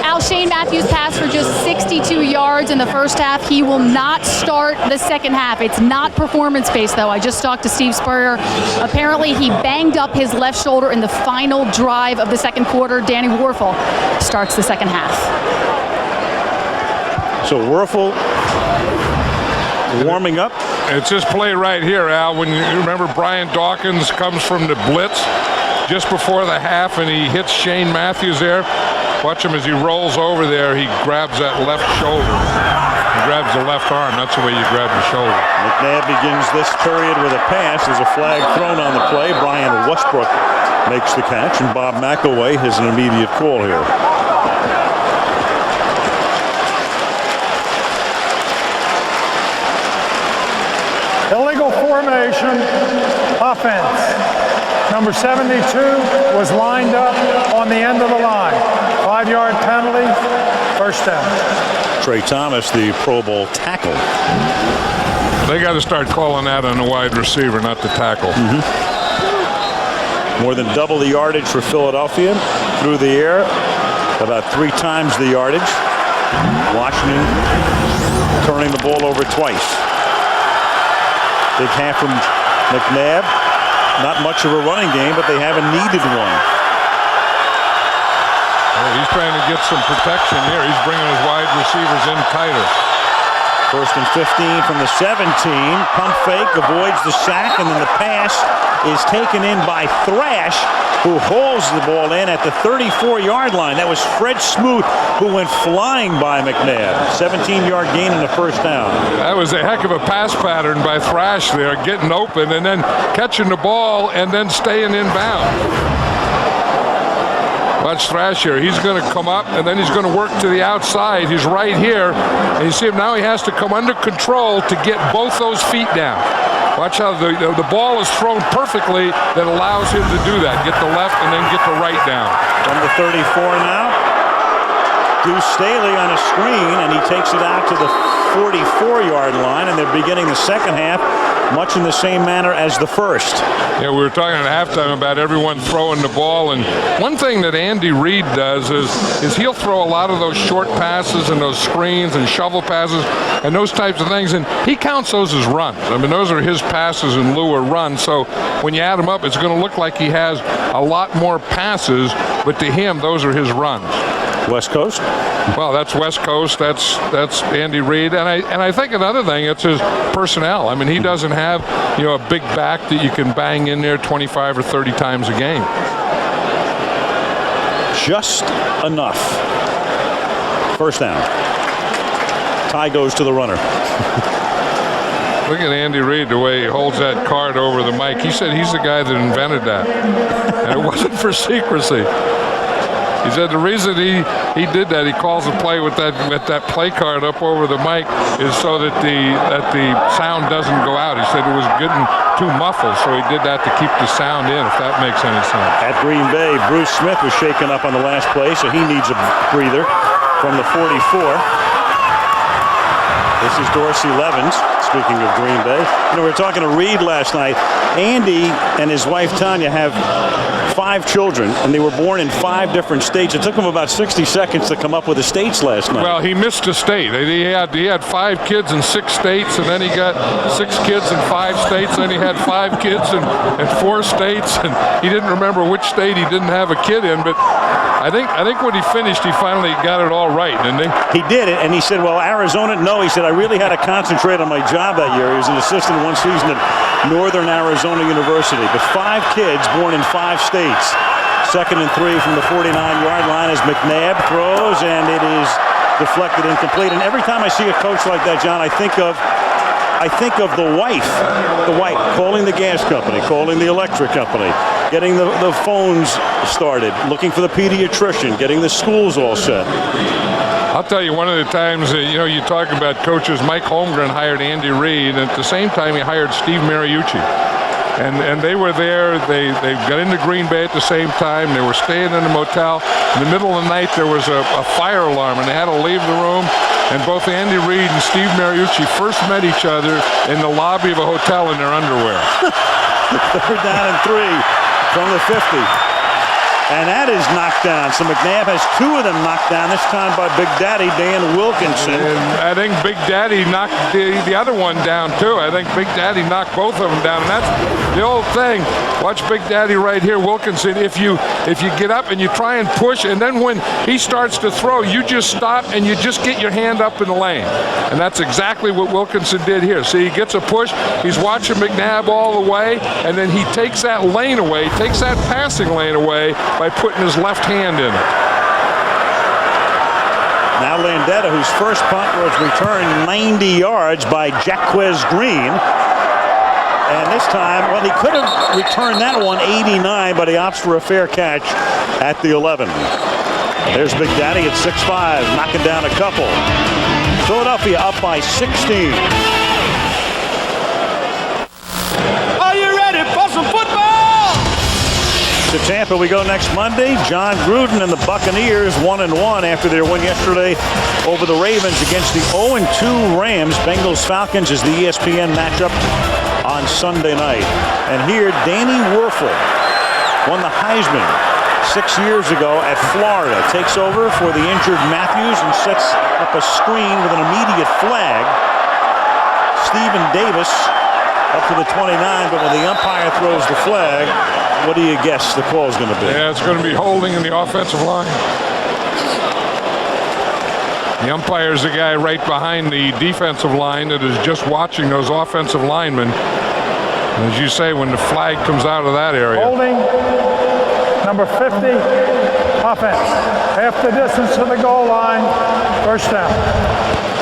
Al, Shane Matthews passed for just 62 yards in the first half. He will not start the second half. It's not performance-based, though. I just talked to Steve Spurrier. Apparently, he banged up his left shoulder in the final drive of the second quarter. Danny Warfel starts the second half. So Werfel warming up. It's this play right here, Al. When you remember Brian Dawkins comes from the blitz just before the half and he hits Shane Matthews there. Watch him as he rolls over there. He grabs that left shoulder. He grabs the left arm. That's the way you grab the shoulder. McNabb begins this period with a pass. There's a flag thrown on the play. Brian Westbrook makes the catch, and Bob McElway has an immediate call here. Illegal formation, offense. Number 72 was lined up on the end of the line. 5-yard penalty, first down. Trey Thomas, the Pro Bowl tackle. They got to start calling that on the wide receiver, not the tackle. More than double the yardage for Philadelphia through the air. About 3 times the yardage. Washington turning the ball over twice. Big half from McNabb. Not much of a running game, but they haven't needed one. Well, he's trying to get some protection here. He's bringing his wide receivers in tighter. First and 15 from the 17. Pump fake, avoids the sack, and then the pass is taken in by Thrash, who hauls the ball in at the 34-yard line. That was Fred Smoot, who went flying by McNabb. 17-yard gain in the first down. That was a heck of a pass pattern by Thrash there, getting open and then catching the ball and then staying in bounds. Watch Thrash here. He's going to come up and then he's going to work to the outside. He's right here. And you see him now, he has to come under control to get both those feet down. Watch how the ball is thrown perfectly that allows him to do that. Get the left and then get the right down. From the 34 now. Deuce Staley on a screen, and he takes it out to the 44-yard line, and they're beginning the second half much in the same manner as the first. Yeah, we were talking at halftime about everyone throwing the ball, and one thing that Andy Reid does is he'll throw a lot of those short passes and those screens and shovel passes and those types of things, and he counts those as runs. I mean, those are his passes in lieu of runs, so when you add them up, it's going to look like he has a lot more passes, but to him, those are his runs. West Coast? Well, that's West Coast. That's Andy Reid, and I think another thing, it's his personnel. I mean, he doesn't have a big back that you can bang in there 25 or 30 times a game. Just enough. First down. Tie goes to the runner. Look at Andy Reid, the way he holds that card over the mic. He said he's the guy that invented that, and it wasn't for secrecy. He said the reason he did that, he calls the play with that play card up over the mic, is so that the sound doesn't go out. He said it was getting too muffled, so he did that to keep the sound in, if that makes any sense. At Green Bay, Bruce Smith was shaken up on the last play, so he needs a breather from the 44. This is Dorsey Levens, speaking of Green Bay. We were talking to Reid last night. Andy and his wife Tanya have 5 children, and they were born in 5 different states. It took him about 60 seconds to come up with the states last night. Well, he missed a state. He had 5 kids in 6 states, and then he got 6 kids in 5 states, and then he had 5 kids in 4 states, and he didn't remember which state he didn't have a kid in, but I think when he finished, he finally got it all right, didn't he? He did it, and he said, well, Arizona, no. He said, I really had to concentrate on my job that year. He was an assistant one season at Northern Arizona University. But 5 kids born in 5 states. Second and 3 from the 49-yard line as McNabb throws, and it is deflected incomplete. And every time I see a coach like that, John, I think of I think of the wife calling the gas company, calling the electric company, getting the phones started, looking for the pediatrician, getting the schools all set. I'll tell you, one of the times, you talk about coaches, Mike Holmgren hired Andy Reid, and at the same time he hired Steve Mariucci. And they were there. They got into Green Bay at the same time. They were staying in a motel. In the middle of the night, there was a fire alarm, and they had to leave the room. And both Andy Reid and Steve Mariucci first met each other in the lobby of a hotel in their underwear. Third down and 3 from the 50. And that is knocked down. So McNabb has 2 of them knocked down, this time by Big Daddy Dan Wilkinson. And I think Big Daddy knocked the other one down too. I think Big Daddy knocked both of them down. And that's the old thing. Watch Big Daddy right here, Wilkinson. If you get up and you try and push, and then when he starts to throw, you just stop and you just get your hand up in the lane. And that's exactly what Wilkinson did here. See, he gets a push. He's watching McNabb all the way, and then he takes that lane away, takes that passing lane away by putting his left hand in it. Now Landeta, whose first punt was returned 90 yards by Jaquez Green. And this time, well, he could have returned that one 89, but he opts for a fair catch at the 11. There's Big Daddy at 6'5", knocking down a couple. Philadelphia up by 16. Are you ready for some football? To Tampa we go next Monday. John Gruden and the Buccaneers 1-1 after their win yesterday over the Ravens against the 0-2 Rams. Bengals-Falcons is the ESPN matchup on Sunday night. And here Danny Werfel won the Heisman 6 years ago at Florida. Takes over for the injured Matthews and sets up a screen with an immediate flag. Stephen Davis up to the 29, but when the umpire throws the flag, what do you guess the call is going to be? Yeah, it's going to be holding in the offensive line. The umpire is the guy right behind the defensive line that is just watching those offensive linemen. And as you say, when the flag comes out of that area. Holding, number 50, offense. Half the distance to the goal line, first down.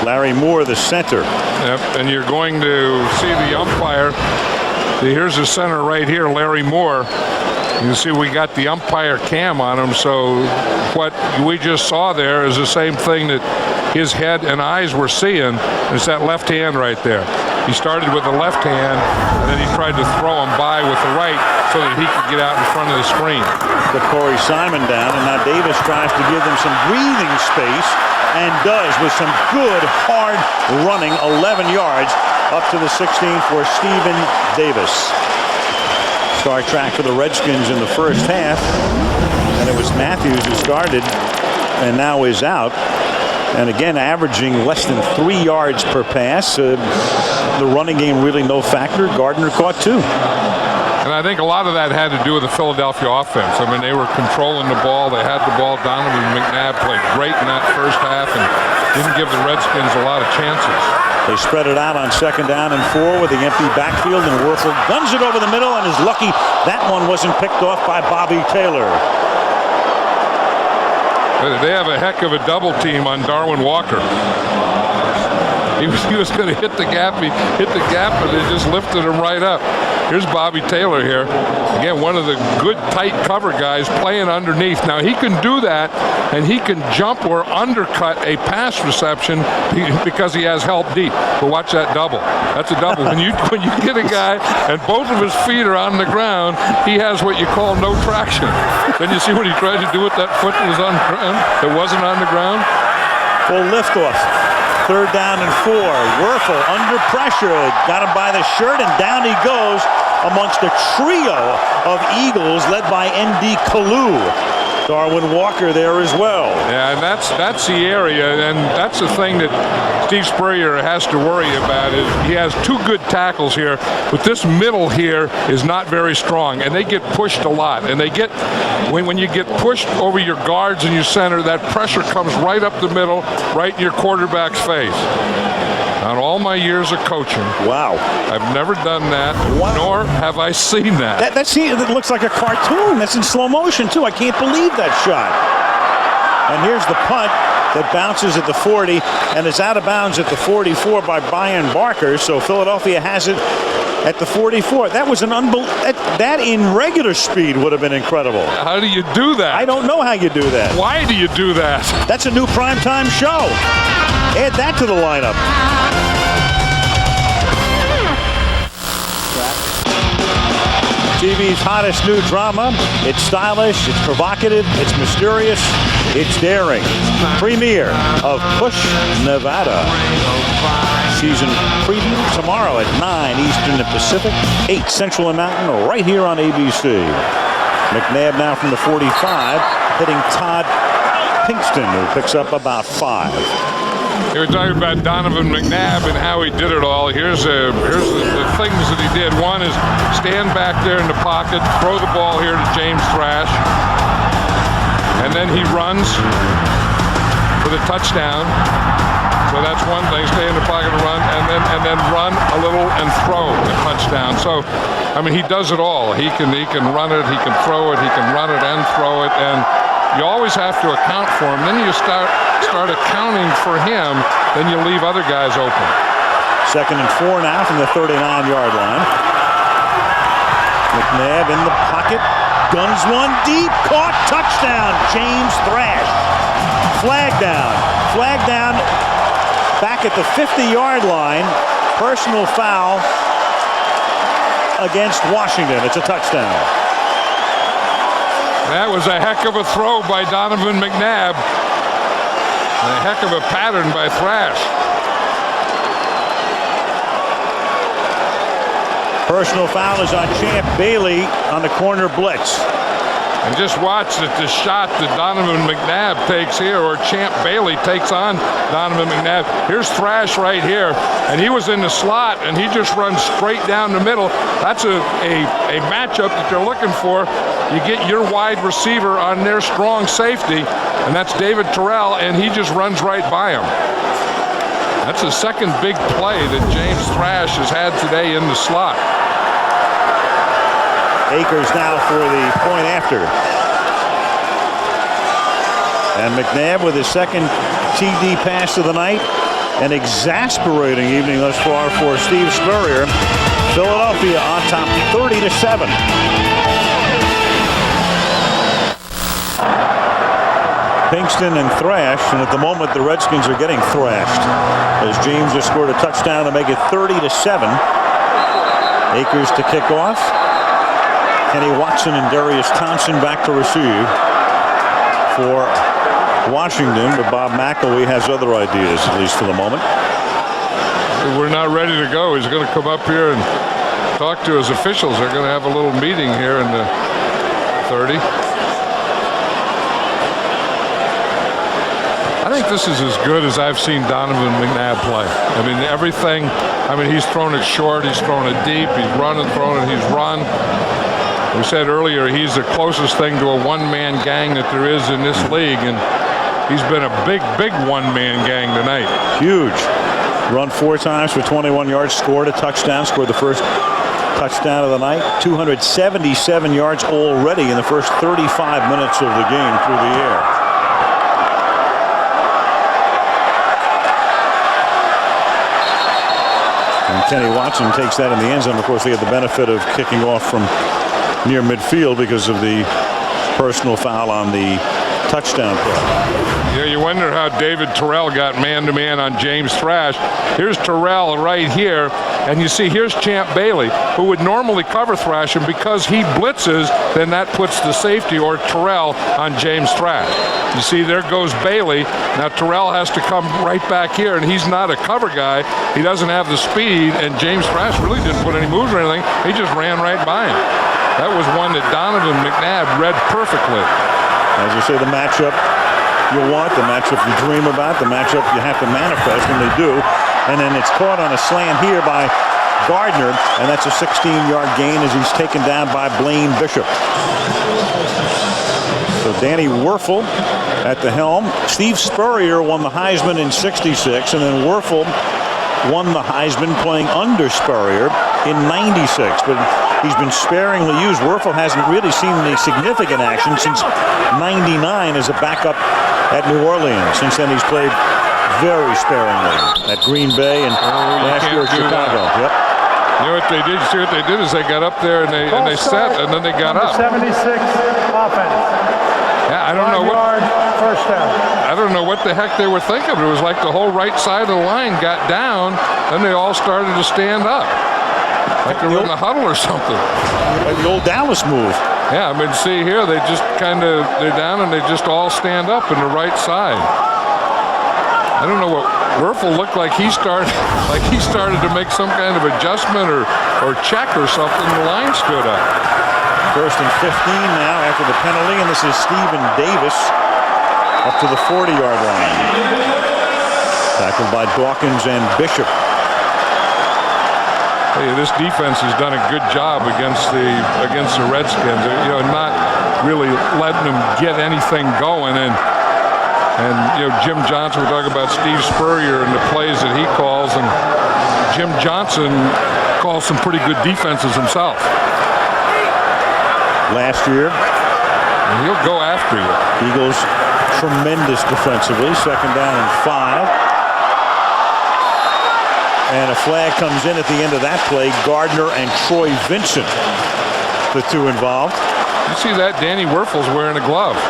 Larry Moore, the center. Yep, and you're going to see the umpire. Here's the center right here, Larry Moore. You can see we got the umpire cam on him, so what we just saw there is the same thing that his head and eyes were seeing. It's that left hand right there. He started with the left hand, and then he tried to throw him by with the right so that he could get out in front of the screen. Put Corey Simon down, and now Davis tries to give them some breathing space, and does with some good, hard running, 11 yards up to the 16 for Stephen Davis. Start track for the Redskins in the first half, and it was Matthews who started and now is out. And again, averaging less than 3 yards per pass. The running game really no factor. Gardner caught 2. And I think a lot of that had to do with the Philadelphia offense. I mean, they were controlling the ball. They had the ball. Donovan McNabb played great in that first half and didn't give the Redskins a lot of chances. They spread it out on 2nd down and 4 with the empty backfield, and Werfel guns it over the middle and is lucky that one wasn't picked off by Bobby Taylor. They have a heck of a double team on Darwin Walker. He was going to hit the gap. He hit the gap, and they just lifted him right up. Here's Bobby Taylor here. Again, one of the good tight cover guys playing underneath. Now, he can do that, and he can jump or undercut a pass reception because he has help deep. But watch that double. That's a double. When you get a guy and both of his feet are on the ground, he has what you call no traction. Then you see what he tried to do with that foot that was on the ground, that wasn't on the ground. Full liftoff. 3rd down and 4. Werfel under pressure. Got him by the shirt, and down he goes amongst a trio of Eagles led by N.D. Kalu. Darwin Walker there as well. Yeah, and that's the area, and that's the thing that Steve Spurrier has to worry about is he has 2 good tackles here, but this middle here is not very strong, and they get pushed a lot. And they get when you get pushed over your guards and your center, that pressure comes right up the middle, right in your quarterback's face. On all my years of coaching, wow, I've never done that, nor have I seen that. That looks like a cartoon. That's in slow motion, too. I can't believe that shot. And here's the punt. that bounces at the 40 and is out of bounds at the 44 by Brian Barker. So Philadelphia has it at the 44. That was an that in regular speed would have been incredible. How do you do that? I don't know how you do that. Why do you do that? That's a new primetime show. Add that to the lineup. TV's hottest new drama. It's stylish, it's provocative, it's mysterious, it's daring. Premiere of Push, Nevada. Season preview tomorrow at 9 Eastern and Pacific, 8 Central and Mountain, right here on ABC. McNabb now from the 45, hitting Todd Pinkston, who picks up about 5. You were talking about Donovan McNabb and how he did it all. Here's the things that he did. One is stand back there in the pocket, throw the ball here to James Thrash, and then he runs for the touchdown. So that's one thing, stay in the pocket and run, and then run a little and throw a touchdown. So, I mean, he does it all. He can run it, he can throw it, he can run it and throw it, and you always have to account for him. Then you start accounting for him, then you leave other guys open. 2nd and 4 now from the 39-yard line. McNabb in the pocket, guns one deep, caught, touchdown, James Thrash. Flag down, back at the 50-yard line, personal foul against Washington. It's a touchdown. That was a heck of a throw by Donovan McNabb. A heck of a pattern by Thrash. Personal foul is on Champ Bailey on the corner blitz. And just watch the shot that Donovan McNabb takes here, or Champ Bailey takes on Donovan McNabb. Here's Thrash right here, and he was in the slot, and he just runs straight down the middle. That's a matchup that they're looking for. You get your wide receiver on their strong safety, and that's David Terrell, and he just runs right by him. That's the second big play that James Thrash has had today in the slot. Akers now for the point after. And McNabb with his second TD pass of the night. An exasperating evening thus far for Steve Spurrier. Philadelphia on top 30-7. Pinkston and Thrash, and at the moment the Redskins are getting thrashed as James just scored a touchdown to make it 30-7. Akers to kick off. Kenny Watson and Darius Thompson back to receive for Washington, but Bob McElwee has other ideas, at least for the moment. We're not ready to go. He's going to come up here and talk to his officials. They're going to have a little meeting here in the 30. I think this is as good as I've seen Donovan McNabb play. I mean, everything. I mean, he's thrown it short, he's thrown it deep, he's run and thrown it, he's run. We said earlier he's the closest thing to a one-man gang that there is in this league, and he's been a big one-man gang tonight. Huge. Run 4 times for 21 yards, scored a touchdown, scored the first touchdown of the night. 277 yards already in the first 35 minutes of the game through the air. And Kenny Watson takes that in the end zone. Of course, they had the benefit of kicking off from near midfield because of the personal foul on the touchdown play. Yeah, you wonder how David Terrell got man-to-man on James Thrash. Here's Terrell right here, and you see here's Champ Bailey, who would normally cover Thrash, and because he blitzes, then that puts the safety or Terrell on James Thrash. You see, there goes Bailey. Now Terrell has to come right back here, and he's not a cover guy. He doesn't have the speed, and James Thrash really didn't put any moves or anything. He just ran right by him. That was one that Donovan McNabb read perfectly. As you say, the matchup you want, the matchup you dream about, the matchup you have to manifest, and they do. And then it's caught on a slant here by Gardner, and that's a 16-yard gain as he's taken down by Blaine Bishop. So Danny Werfel at the helm. Steve Spurrier won the Heisman in '66, and then Werfel won the Heisman playing under Spurrier in '96, but he's been sparingly used. Werfel hasn't really seen any significant action since '99 as a backup at New Orleans. Since then, he's played very sparingly at Green Bay and last year at Chicago. Yep. You know what they did? See what they did is they got up there and they set and then they got up. 76 offense. Yeah, I don't know what. First down. I don't know what the heck they were thinking. It was like the whole right side of the line got down, then they all started to stand up, like they were in the huddle or something. Like the old Dallas move. Yeah, I mean, see here, they just they're down and they just all stand up in the right side. I don't know what Werfel looked like. He started to make some kind of adjustment or check or something. The line stood up. First and 15 now after the penalty, and this is Stephen Davis up to the 40-yard line. Tackled by Dawkins and Bishop. Hey, this defense has done a good job against the Redskins. You know, not really letting them get anything going. And you know, Jim Johnson, we're talking about Steve Spurrier and the plays that he calls, and Jim Johnson calls some pretty good defenses himself. Last year, and he'll go after you. Eagles tremendous defensively. Second down and 5. And a flag comes in at the end of that play. Gardner and Troy Vincent, the two involved. You see that? Danny Werfel's wearing a glove.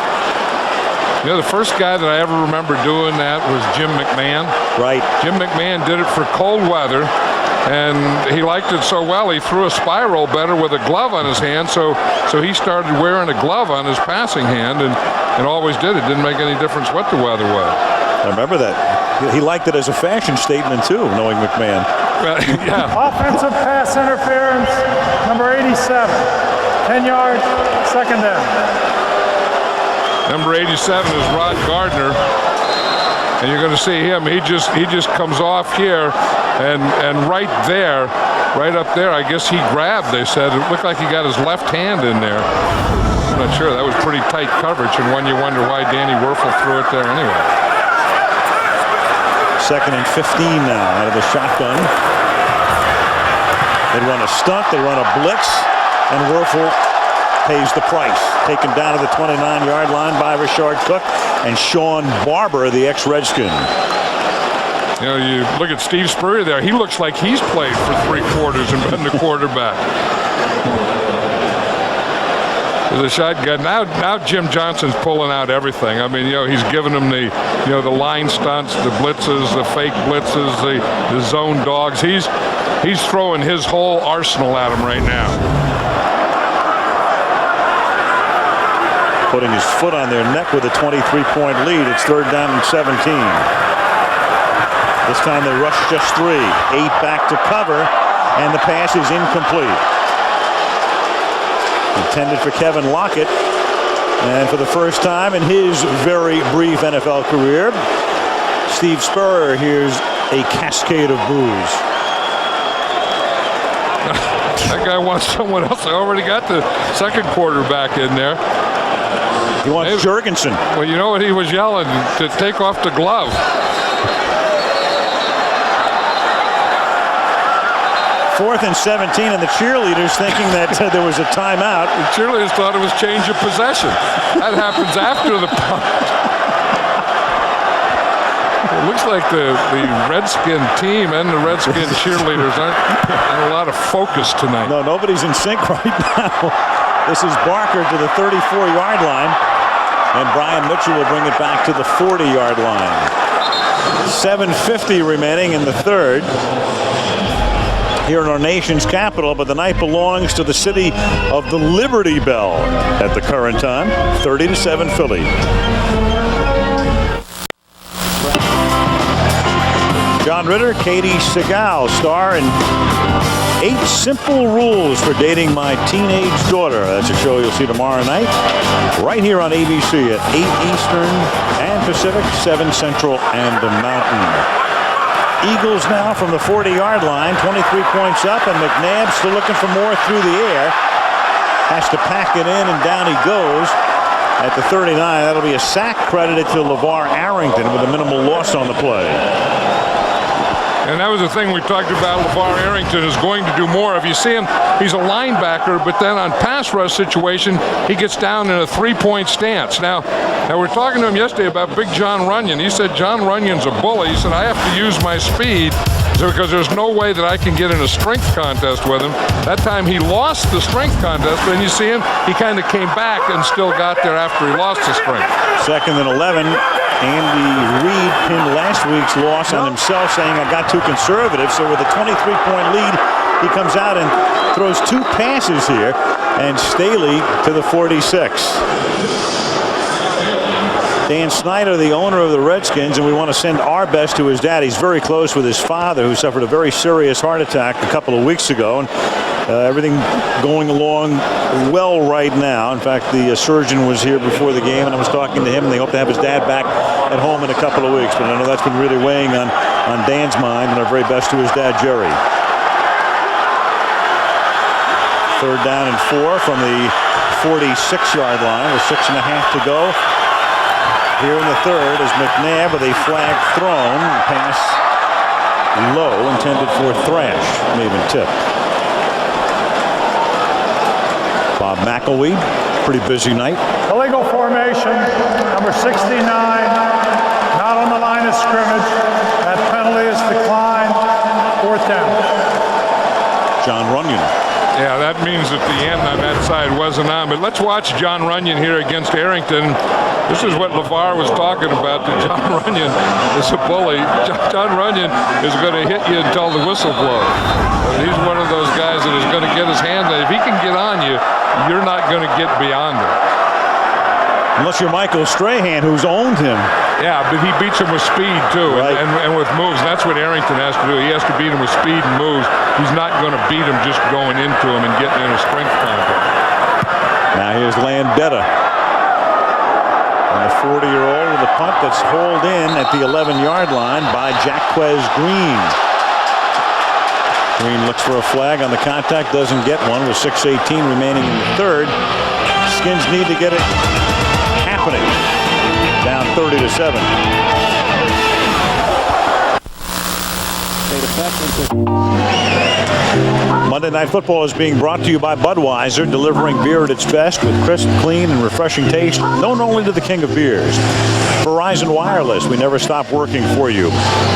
You know, the first guy that I ever remember doing that was Jim McMahon. Right. Jim McMahon did it for cold weather, and he liked it so well he threw a spiral better with a glove on his hand, so he started wearing a glove on his passing hand and always did. It didn't make any difference what the weather was. I remember that. He liked it as a fashion statement too, knowing McMahon. Well, yeah. Offensive pass interference, number 87. 10 yards, second down. Number 87 is Rod Gardner, and you're going to see him. He just comes off here, and right there, right up there, I guess he grabbed. They said it looked like he got his left hand in there. I'm not sure. That was pretty tight coverage, and one you wonder why Danny Werfel threw it there anyway. Second and 15 now out of the shotgun. They run a stunt, they run a blitz, and Werfel pays the price. Taken down to the 29-yard line by Rashard Cook and Sean Barber, the ex-Redskin. You know, you look at Steve Spurrier there. He looks like he's played for 3 quarters and been the quarterback. The shotgun. Now Jim Johnson's pulling out everything. I mean, you know, he's giving them the line stunts, the blitzes, the fake blitzes, the zone dogs. He's throwing his whole arsenal at them right now. Putting his foot on their neck with a 23-point lead. It's third down and 17. This time they rush just 3. 8 back to cover, and the pass is incomplete. Intended for Kevin Lockett, and for the first time in his very brief NFL career, Steve Spurrier hears a cascade of boos. That guy wants someone else. I already got the second quarterback in there. He wants Jurgensen. Well, you know what he was yelling? To take off the glove. Fourth and 17, and the cheerleaders thinking that there was a timeout. The cheerleaders thought it was change of possession. That happens after the punt. It looks like the Redskin team and the Redskin cheerleaders aren't in a lot of focus tonight. No, nobody's in sync right now. This is Barker to the 34-yard line, and Brian Mitchell will bring it back to the 40-yard line. 7:50 remaining in the third here in our nation's capital, but the night belongs to the city of the Liberty Bell at the current time. 30-7 Philly. John Ritter, Katie Segal star in 8 Simple Rules for Dating My Teenage Daughter. That's a show you'll see tomorrow night right here on ABC at 8 Eastern and Pacific, 7 Central and the Mountain. Eagles now from the 40-yard line, 23 points up, and McNabb still looking for more through the air. Has to pack it in, and down he goes at the 39. That'll be a sack credited to LeVar Arrington with a minimal loss on the play. Yeah, And that was the thing we talked about. LeVar Arrington is going to do more. If you see him, he's a linebacker, but then on pass rush situation, he gets down in a three-point stance. Now we're talking to him yesterday about Big John Runyon. He said John Runyon's a bully. He said, I have to use my speed because there's no way that I can get in a strength contest with him. That time he lost the strength contest, but then you see him, he kind of came back and still got there after he lost the strength. 2nd and 11. Andy Reid pinned last week's loss on himself, saying I got too conservative. So with a 23-point lead, he comes out and throws 2 passes here, and Staley to the 46. Dan Snyder, the owner of the Redskins, and we want to send our best to his dad. He's very close with his father, who suffered a very serious heart attack a couple of weeks ago. And everything going along well right now. In fact, the surgeon was here before the game, and I was talking to him, and they hope to have his dad back at home in a couple of weeks. But I know that's been really weighing on Dan's mind, and our very best to his dad, Jerry. 3rd down and 4 from the 46-yard line with 6.5 to go. Here in the 3rd is McNabb with a flag thrown. Pass low, intended for Thrash. May have been tipped. Bob McElwee, pretty busy night. Illegal formation, number 69, not on the line of scrimmage. That penalty is declined. 4th down. John Runyon. Yeah, that means that the end on that side wasn't on. But let's watch John Runyon here against Arrington. This is what LeVar was talking about. That John Runyon is a bully. John Runyon is going to hit you until the whistle blows. He's one of those guys that is going to get his hand. If he can get on you, you're not going to get beyond him. Unless you're Michael Strahan, who's owned him. Yeah, but he beats him with speed, too, right. and with moves. That's what Arrington has to do. He has to beat him with speed and moves. He's not going to beat him just going into him and getting in a strength contest. Now here's Landetta. And the 40-year-old with a punt that's hauled in at the 11-yard line by Jaquez Green. Green looks for a flag on the contact, doesn't get one with 6:18 remaining in the 3rd. Skins need to get it happening. Down 30-7. Monday Night Football is being brought to you by Budweiser, delivering beer at its best with crisp, clean, and refreshing taste, known only to the king of beers. Verizon Wireless, we never stop working for you.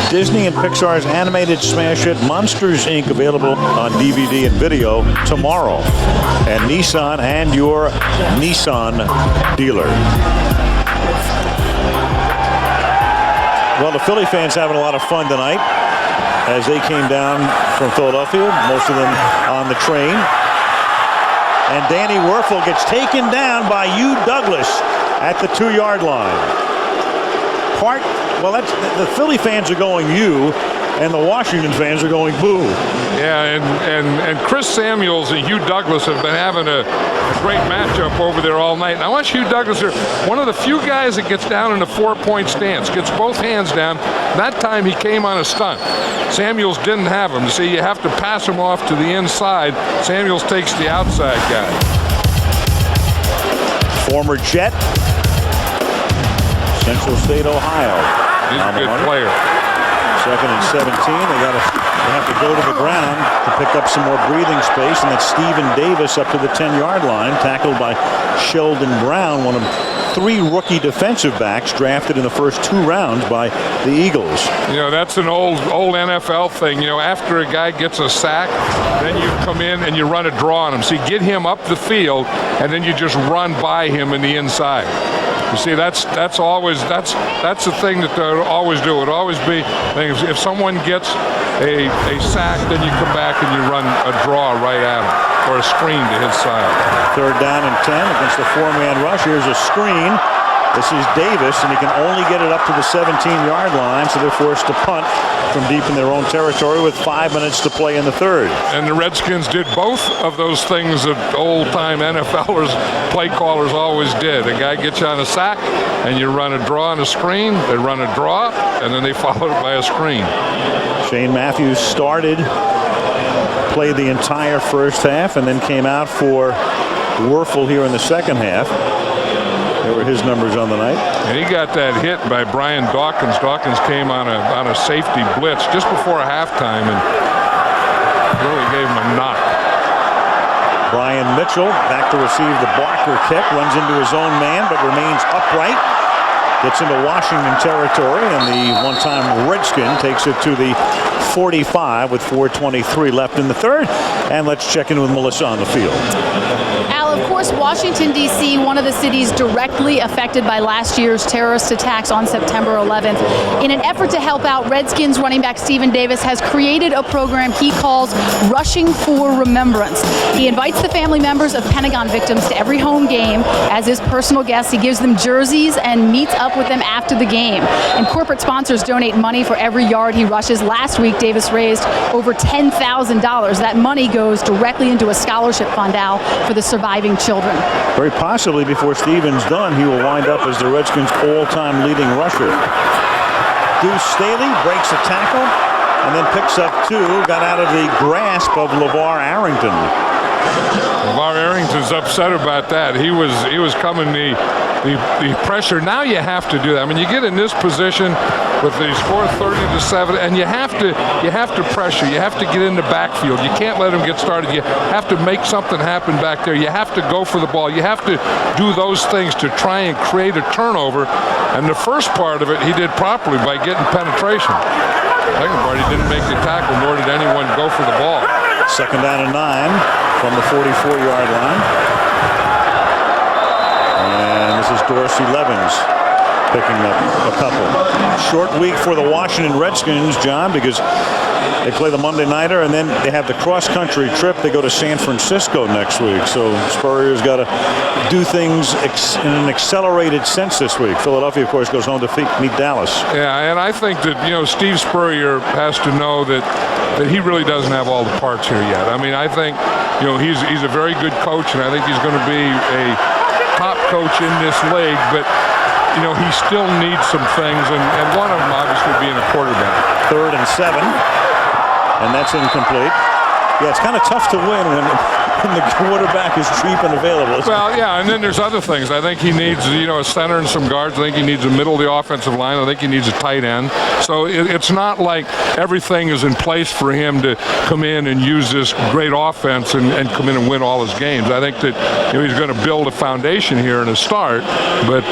Disney and Pixar's animated smash hit Monsters, Inc. available on DVD and video tomorrow. And Nissan and your Nissan dealer. Well, the Philly fans having a lot of fun tonight as they came down from Philadelphia, most of them on the train. And Danny Werfel gets taken down by Hugh Douglas at the 2-yard line. The Philly fans are going Hugh, and the Washington fans are going boo. Yeah, and Chris Samuels and Hugh Douglas have been having a great matchup over there all night. And I watch Hugh Douglas here, one of the few guys that gets down in a 4-point stance, gets both hands down. That time he came on a stunt. Samuels didn't have him. See, you have to pass him off to the inside. Samuels takes the outside guy. Former Jet, Central State, Ohio. He's a good player. 2nd and 17. They have to go to the ground to pick up some more breathing space, and that's Stephen Davis up to the 10-yard line, tackled by Sheldon Brown, one of 3 rookie defensive backs drafted in the first 2 rounds by the Eagles. You know, that's an old NFL thing. You know, after a guy gets a sack, then you come in and you run a draw on him. So you get him up the field, and then you just run by him in the inside. You see, that's the thing that they'll always do. It always be if someone gets a sack, then you come back and you run a draw right at him or a screen to his side. 3rd down and 10 against the 4-man rush. Here's a screen. This is Davis, and he can only get it up to the 17-yard line, so they're forced to punt from deep in their own territory with 5 minutes to play in the 3rd. And the Redskins did both of those things that old-time NFLers, play callers always did. A guy gets you on a sack, and you run a draw on a screen. They run a draw, and then they follow it by a screen. Shane Matthews played the entire first half, and then came out for Werfel here in the second half. There were his numbers on the night. And he got that hit by Brian Dawkins. Dawkins came on a safety blitz just before halftime and really gave him a knock. Brian Mitchell back to receive the blocker kick, runs into his own man, but remains upright. Gets into Washington territory, and the one-time Redskin takes it to the 45 with 4:23 left in the third. And let's check in with Melissa on the field. Al, of course, Washington, D.C., one of the cities directly affected by last year's terrorist attacks on September 11th. In an effort to help out, Redskins running back Stephen Davis has created a program he calls Rushing for Remembrance. He invites the family members of Pentagon victims to every home game as his personal guests. He gives them jerseys and meets up with them after the game. And corporate sponsors donate money for every yard he rushes. Last week, Davis raised over $10,000. That money goes directly into a scholarship fund, Al, for the surviving children. Very possibly before Stephen's done, he will wind up as the Redskins' all-time leading rusher. Deuce Staley breaks a tackle and then picks up two. Got out of the grasp of LeVar Arrington. LeVar Arrington's upset about that. He was coming the pressure. Now you have to do that. I mean, you get in this position with the score 30-7, and you have to pressure. You have to get in the backfield. You can't let him get started. You have to make something happen back there. You have to go for the ball. You have to do those things to try and create a turnover. And the first part of it he did properly by getting penetration. The second part, he didn't make the tackle, nor did anyone go for the ball. Second down and 9 from the 44-yard line. And this is Dorsey Levens picking up a couple. Short week for the Washington Redskins, John, because they play the Monday Nighter and then they have the cross-country trip. They go to San Francisco next week. So Spurrier's got to do things in an accelerated sense this week. Philadelphia, of course, goes home to meet Dallas. Yeah, and I think that, Steve Spurrier has to know that he really doesn't have all the parts here yet. I mean, I think, he's a very good coach, and I think he's going to be a top coach in this league, but he still needs some things, and one of them obviously being a quarterback. 3rd and 7, and that's incomplete. Yeah, it's kind of tough to win when the quarterback is cheap and available. Well, yeah, and then there's other things. I think he needs, a center and some guards. I think he needs a middle of the offensive line. I think he needs a tight end. So it's not like everything is in place for him to come in and use this great offense and come in and win all his games. I think that he's going to build a foundation here and a start, but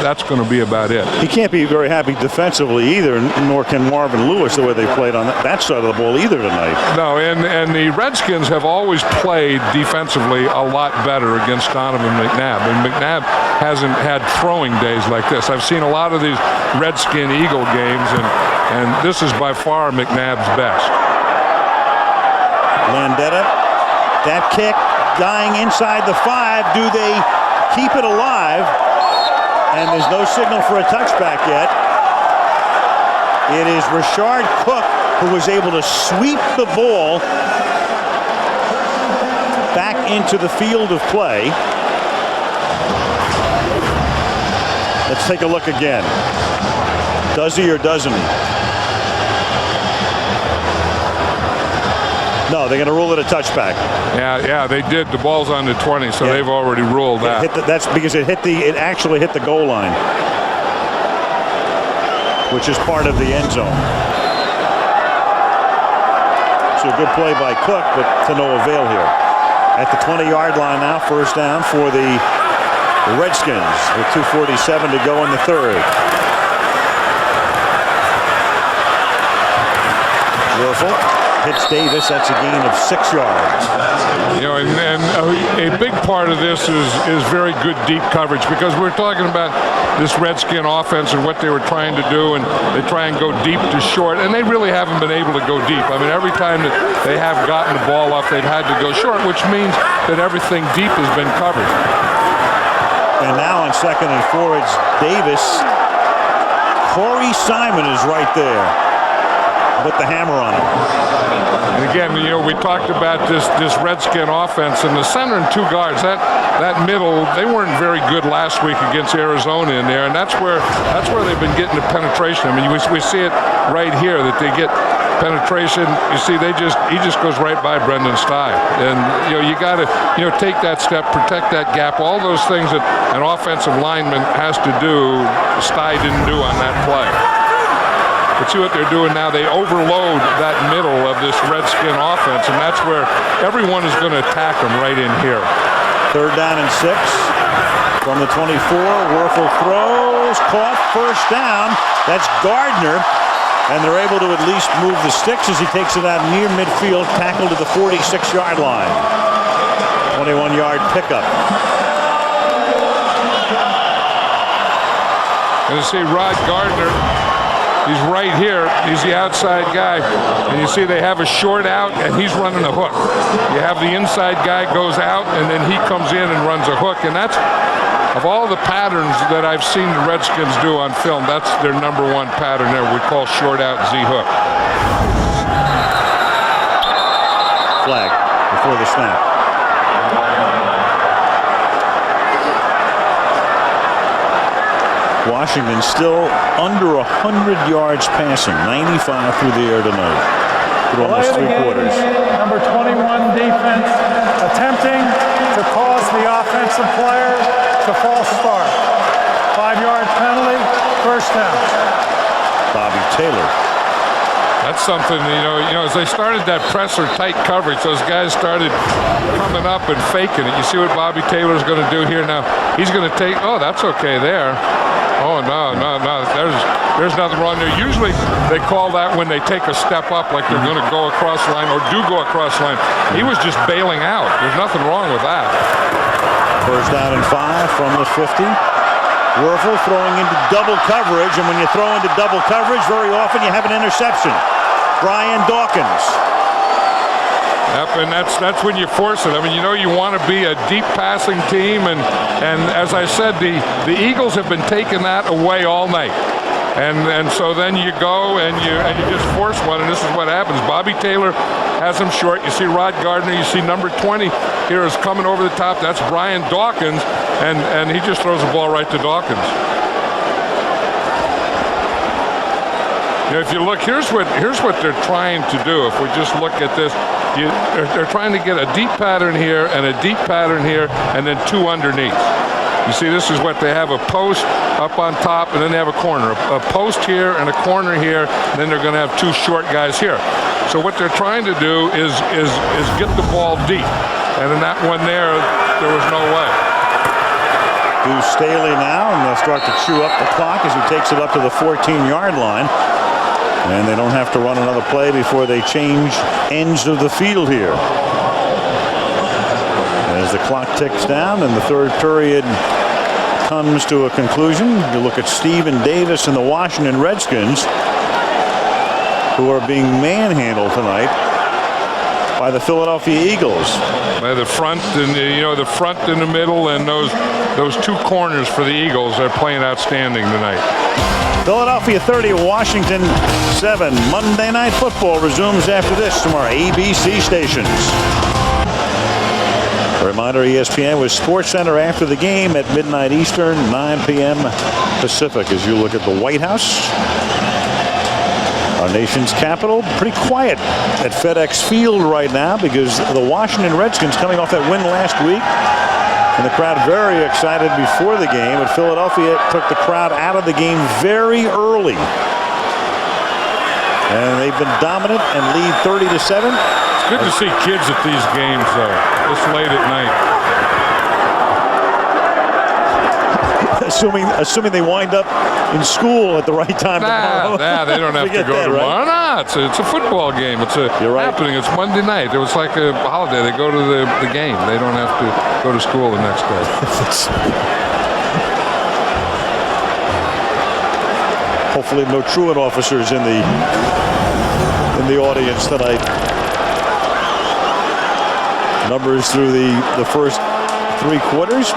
that's going to be about it. He can't be very happy defensively either, nor can Marvin Lewis the way they played on that side of the ball either tonight. No, and the Redskins have always played defensively a lot better against Donovan McNabb. And McNabb hasn't had throwing days like this. I've seen a lot of these Redskin Eagle games, and this is by far McNabb's best. Landetta, that kick dying inside the 5. Do they keep it alive? And there's no signal for a touchback yet. It is Rashard Cook who was able to sweep the ball back into the field of play. Let's take a look again. Does he or doesn't he? No, they're going to rule it a touchback. Yeah, they did. The ball's on the 20, so they've already ruled that. That's because it actually hit the goal line, which is part of the end zone. So a good play by Cook, but to no avail here. At the 20-yard line now, first down for the Redskins with 2:47 to go in the third. Würfel hits Davis. That's a gain of 6 yards. And a big part of this is very good deep coverage, because we're talking about this Redskin offense and what they were trying to do, and they try and go deep to short, and they really haven't been able to go deep. I mean, every time that they have gotten the ball up, they've had to go short, which means that everything deep has been covered. And now on 2nd and 4, it's Davis. Corey Simon is right there with the hammer on him. And again, we talked about this Redskin offense, and the center and 2 guards, that middle, they weren't very good last week against Arizona in there, and that's where they've been getting the penetration. I mean, we see it right here, that they get penetration. You see, he just goes right by Brendan Sty. And, you got to, take that step, protect that gap, all those things that an offensive lineman has to do, Sty didn't do on that play. But see what they're doing now, they overload that middle of this Redskin offense, and that's where everyone is going to attack them right in here. 3rd down and 6 from the 24. Werfel throws, caught, first down. That's Gardner. And they're able to at least move the sticks as he takes it out near midfield, tackled to the 46-yard line. 21-yard pickup. And you see Rod Gardner, he's right here. He's the outside guy. And you see they have a short out, and he's running a hook. You have the inside guy goes out, and then he comes in and runs a hook. And that's, of all the patterns that I've seen the Redskins do on film, that's their number one pattern there. We call short out Z hook. Flag before the snap. Washington still under 100 yards passing, 95 through the air tonight, through almost 3 quarters. Number 21 defense attempting to cause the offensive player to false start. 5-yard penalty, first down. Bobby Taylor. That's something, as they started that presser tight coverage, those guys started coming up and faking it. You see what Bobby Taylor's going to do here now? He's going to take, that's okay there. Oh, no. There's nothing wrong there. Usually they call that when they take a step up, like they're going to go across the line or do go across the line. He was just bailing out. There's nothing wrong with that. First down and 5 from the 50. Werfel throwing into double coverage, and when you throw into double coverage, very often you have an interception. Brian Dawkins. Yep, and that's when you force it. I mean, you want to be a deep passing team, and as I said, the Eagles have been taking that away all night. And so then you go and you just force one, and this is what happens. Bobby Taylor has him short. You see Rod Gardner, you see number 20 here is coming over the top. That's Brian Dawkins, and he just throws the ball right to Dawkins. If you look, here's what they're trying to do. If we just look at this, they're trying to get a deep pattern here and a deep pattern here, and then 2 underneath. You see, this is what they have: a post up on top, and then they have a corner. A post here and a corner here, and then they're going to have 2 short guys here. So what they're trying to do is get the ball deep, and in that one there was no way. Deuce Staley now, and they'll start to chew up the clock as he takes it up to the 14-yard line. And they don't have to run another play before they change ends of the field here. As the clock ticks down and the third period comes to a conclusion, you look at Stephen Davis and the Washington Redskins, who are being manhandled tonight by the Philadelphia Eagles. By the front and the front and the middle, and those 2 corners for the Eagles are playing outstanding tonight. Philadelphia 30, Washington 7. Monday Night Football resumes after this from our ABC stations. A reminder, ESPN with SportsCenter after the game at midnight Eastern, 9 p.m. Pacific, as you look at the White House. Our nation's capital, pretty quiet at FedEx Field right now because the Washington Redskins coming off that win last week. And the crowd very excited before the game, but Philadelphia took the crowd out of the game very early. And they've been dominant and lead 30-7. It's good to see kids at these games, though, this late at night. Assuming they wind up in school at the right time tomorrow. Nah, they don't have to go tomorrow. Right? No, it's a football game. It's happening. It's Monday night. It was like a holiday. They go to the game. They don't have to go to school the next day. Hopefully no truant officers in the audience tonight. Numbers through the first 3 quarters.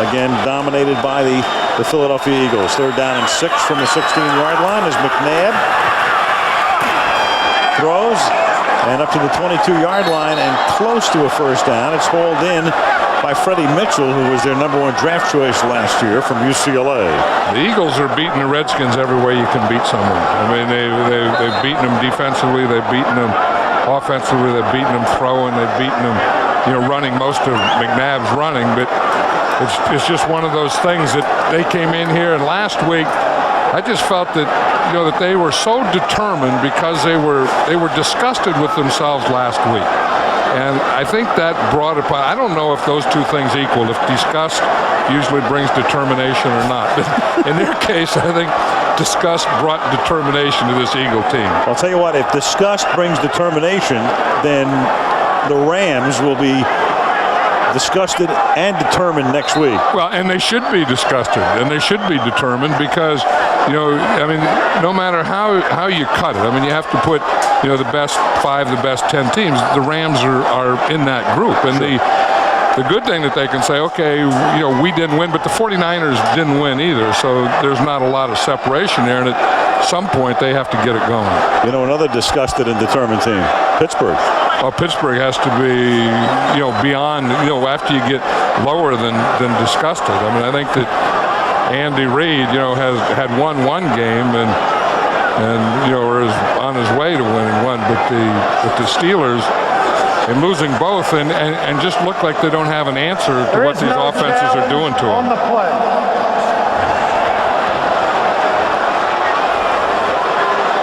Again, dominated by the Philadelphia Eagles. 3rd down and 6 from the 16-yard line as McNabb throws and up to the 22-yard line and close to a first down. It's hauled in by Freddie Mitchell, who was their #1 draft choice last year from UCLA. The Eagles are beating the Redskins every way you can beat someone. I mean, they've beaten them defensively, they've beaten them offensively, they've beaten them throwing, they've beaten them, running. Most of McNabb's running, but it's just one of those things that they came in here, and last week I just felt that that they were so determined because they were disgusted with themselves last week. And I think that brought upon, I don't know if those two things equal, if disgust usually brings determination or not. But in their case, I think disgust brought determination to this Eagle team. I'll tell you what, if disgust brings determination, then the Rams will be disgusted and determined next week. Well, and they should be disgusted, and they should be determined because, I mean, no matter how you cut it, I mean, you have to put, the best 5, the best 10 teams. The Rams are in that group, and the good thing that they can say, okay, we didn't win, but the 49ers didn't win either, so there's not a lot of separation there, and at some point they have to get it going. Another disgusted and determined team, Pittsburgh. Well, Pittsburgh has to be, beyond, after you get lower than disgusted. I mean, I think that Andy Reid, had won one game and is on his way to winning one, but the Steelers, and losing both, and just look like they don't have an answer to what these offenses are doing to them. On the play.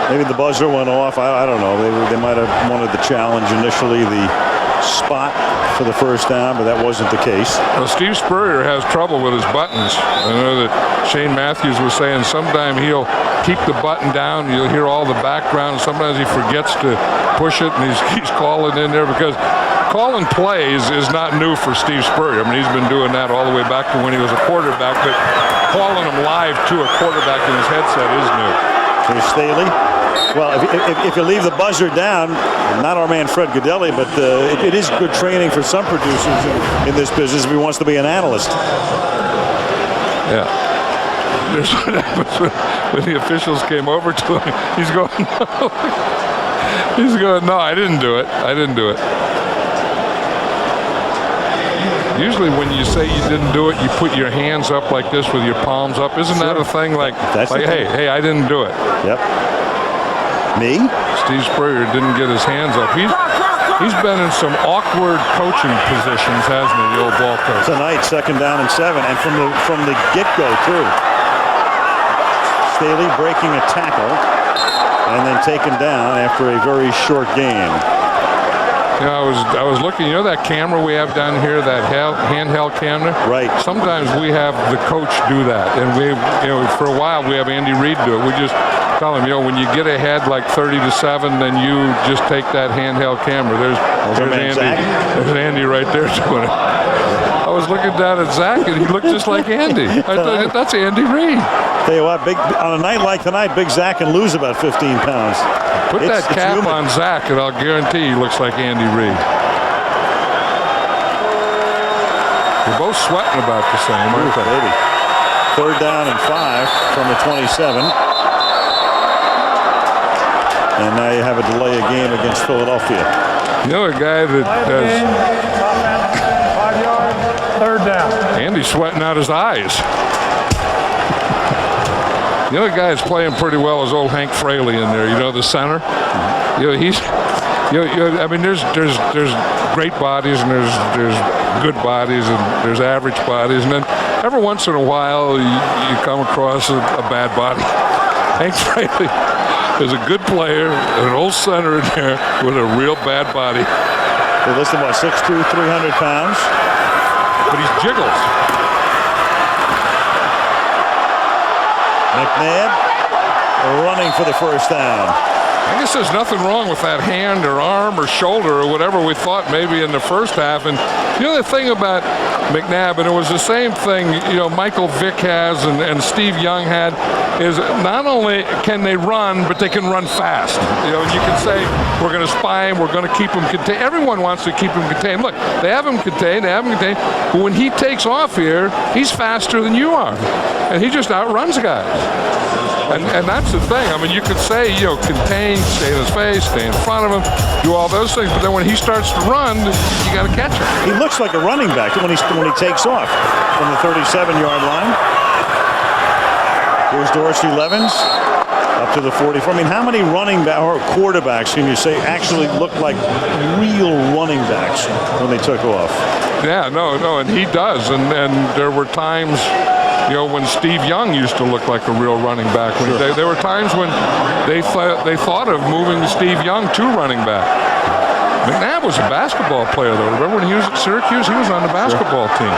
Maybe the buzzer went off. I don't know. They might have wanted to challenge initially the spot for the first down, but that wasn't the case. Well, Steve Spurrier has trouble with his buttons. I know that Shane Matthews was saying sometime he'll keep the button down. You'll hear all the background. Sometimes he forgets to push it, and he's calling in there because calling plays is not new for Steve Spurrier. I mean, he's been doing that all the way back to when he was a quarterback, but calling them live to a quarterback in his headset is new. Here's Staley. Well, if you leave the buzzer down, not our man Fred Godelli, but it is good training for some producers in this business if he wants to be an analyst. Yeah. There's what happens when the officials came over to him. He's going, no. He's going, no, I didn't do it. I didn't do it. Usually when you say you didn't do it, you put your hands up like this with your palms up. Isn't that a thing? Like hey, I didn't do it. Yep. Me? Steve Spurrier didn't get his hands up. He's been in some awkward coaching positions, hasn't he, the old ball coach? Tonight, 2nd down and 7, and from the get-go, too. Staley breaking a tackle and then taken down after a very short game. I was looking, that camera we have down here, that handheld camera? Right. Sometimes we have the coach do that, and we, for a while we have Andy Reid do it. We just tell him, when you get ahead like 30-7, then you just take that handheld camera. There's Andy. There's Andy right there doing it. I was looking down at Zach, and he looked just like Andy. I thought, that's Andy Reid. Tell you what, on a night like tonight, Big Zach can lose about 15 pounds. Put that cap on Zach, and I'll guarantee he looks like Andy Reid. They're both sweating about the same, aren't they? Baby. 3rd down and 5 from the 27. And now you have a delay of game against Philadelphia. A guy that does. 5 yards, 3rd down. Andy's sweating out his eyes. The other guy that's playing pretty well is old Hank Fraley in there. The center. He's. I mean, there's great bodies and there's good bodies and there's average bodies, and then every once in a while you come across a bad body. Hank Fraley is a good player, an old center in there with a real bad body. They list him about 6'2", 300 pounds, but he's jiggles. McNabb running for the first down. I guess there's nothing wrong with that hand or arm or shoulder or whatever we thought maybe in the first half. And the thing about McNabb, and it was the same thing, Michael Vick has and Steve Young had, is not only can they run, but they can run fast. You can say, we're going to spy him, we're going to keep him contained. Everyone wants to keep him contained. Look, they have him contained, but when he takes off here, he's faster than you are. And he just outruns guys. And that's the thing. I mean, you could say, contain, stay in his face, stay in front of him, do all those things. But then when he starts to run, you got to catch him. He looks like a running back when he takes off from the 37-yard line. Here's Dorsey Levens up to the 44. I mean, how many running back or quarterbacks can you say actually look like real running backs when they took off? Yeah, no, and he does. And there were times, when Steve Young used to look like a real running back. There were times when they thought of moving Steve Young to running back. McNabb was a basketball player, though. Remember when he was at Syracuse? He was on the basketball team.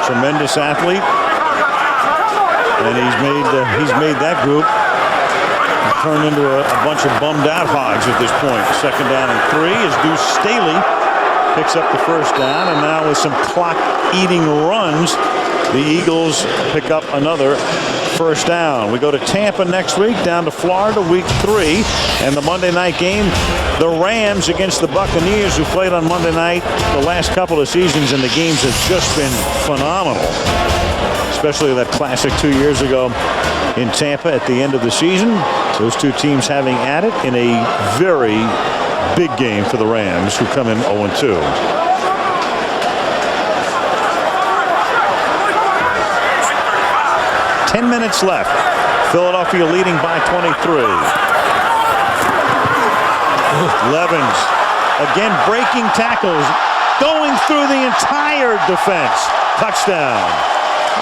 Tremendous athlete. And he's made that group turn into a bunch of bummed-out hogs at this point. 2nd down and 3 as Deuce Staley picks up the 1st down, and now with some clock-eating runs, the Eagles pick up another 1st down. We go to Tampa next week, down to Florida week 3, and the Monday night game, the Rams against the Buccaneers, who played on Monday night the last couple of seasons, and the games have just been phenomenal. Especially that classic 2 years ago in Tampa at the end of the season. Those two teams having at it in a very big game for the Rams, who come in 0-2. Ten minutes left. Philadelphia leading by 23. Levens again breaking tackles, going through the entire defense. Touchdown.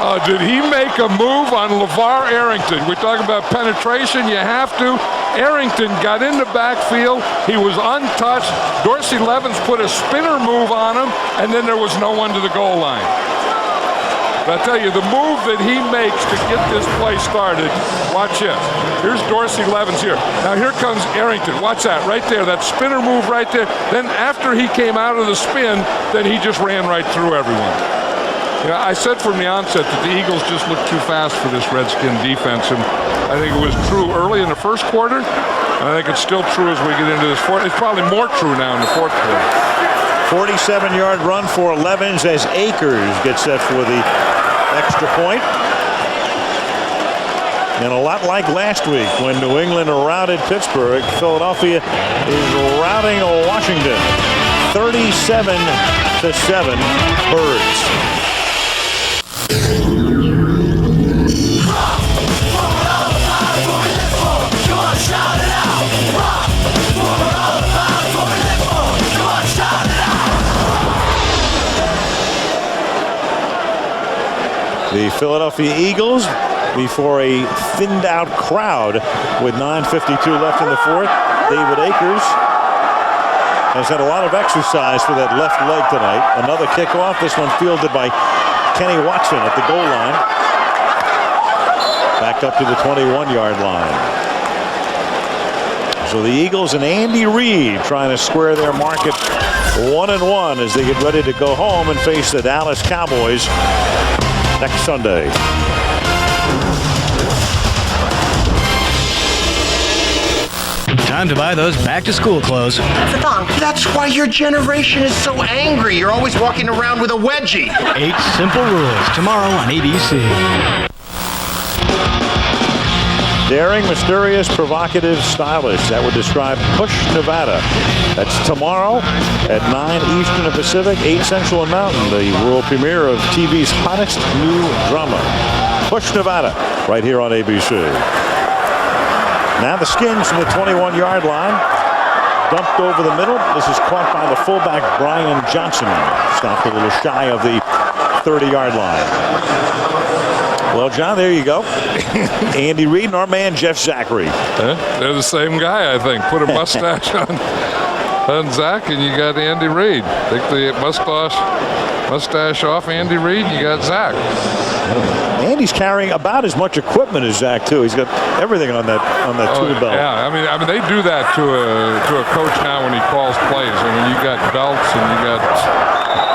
Oh, did he make a move on LeVar Arrington? We talk about penetration. You have to. Arrington got in the backfield. He was untouched. Dorsey Levens put a spinner move on him, and then there was no one to the goal line. But I tell you, the move that he makes to get this play started, watch this. Here's Dorsey Levens here. Now here comes Arrington. Watch that right there. That spinner move right there. Then after he came out of the spin, then he just ran right through everyone. I said from the onset that the Eagles just looked too fast for this Redskin defense, and I think it was true early in the first quarter. I think it's still true as we get into this fourth. It's probably more true now in the fourth quarter. 47-yard run for Levens as Akers gets set for the extra point. And a lot like last week when New England routed Pittsburgh, Philadelphia is routing Washington. 37-7 Birds. The Philadelphia Eagles, before a thinned out crowd with 9:52 left in the fourth. David Akers has had a lot of exercise for that left leg tonight. Another kickoff, this one fielded by Kenny Watson at the goal line. Back up to the 21-yard line. So the Eagles and Andy Reid trying to square their market 1-1 as they get ready to go home and face the Dallas Cowboys next Sunday. Time to buy those back-to-school clothes. That's why your generation is so angry. You're always walking around with a wedgie. 8 Simple Rules, tomorrow on ABC. Daring, mysterious, provocative, stylish. That would describe Push Nevada. That's tomorrow at 9 Eastern and Pacific, 8 Central and Mountain, the world premiere of TV's hottest new drama. Push Nevada, right here on ABC. Now the Skins from the 21-yard line. Dumped over the middle. This is caught by the fullback, Brian Johnson. Stopped a little shy of the 30-yard line. Well, John, there you go. Andy Reid and our man Jeff Zachary. They're the same guy, I think. Put a mustache on Zach, and you got Andy Reid. Take the mustache off Andy Reid, you got Zach. Andy's carrying about as much equipment as Zach too. He's got everything on that tool belt. Yeah, I mean they do that to a coach now when he calls plays. I mean, you got belts and you got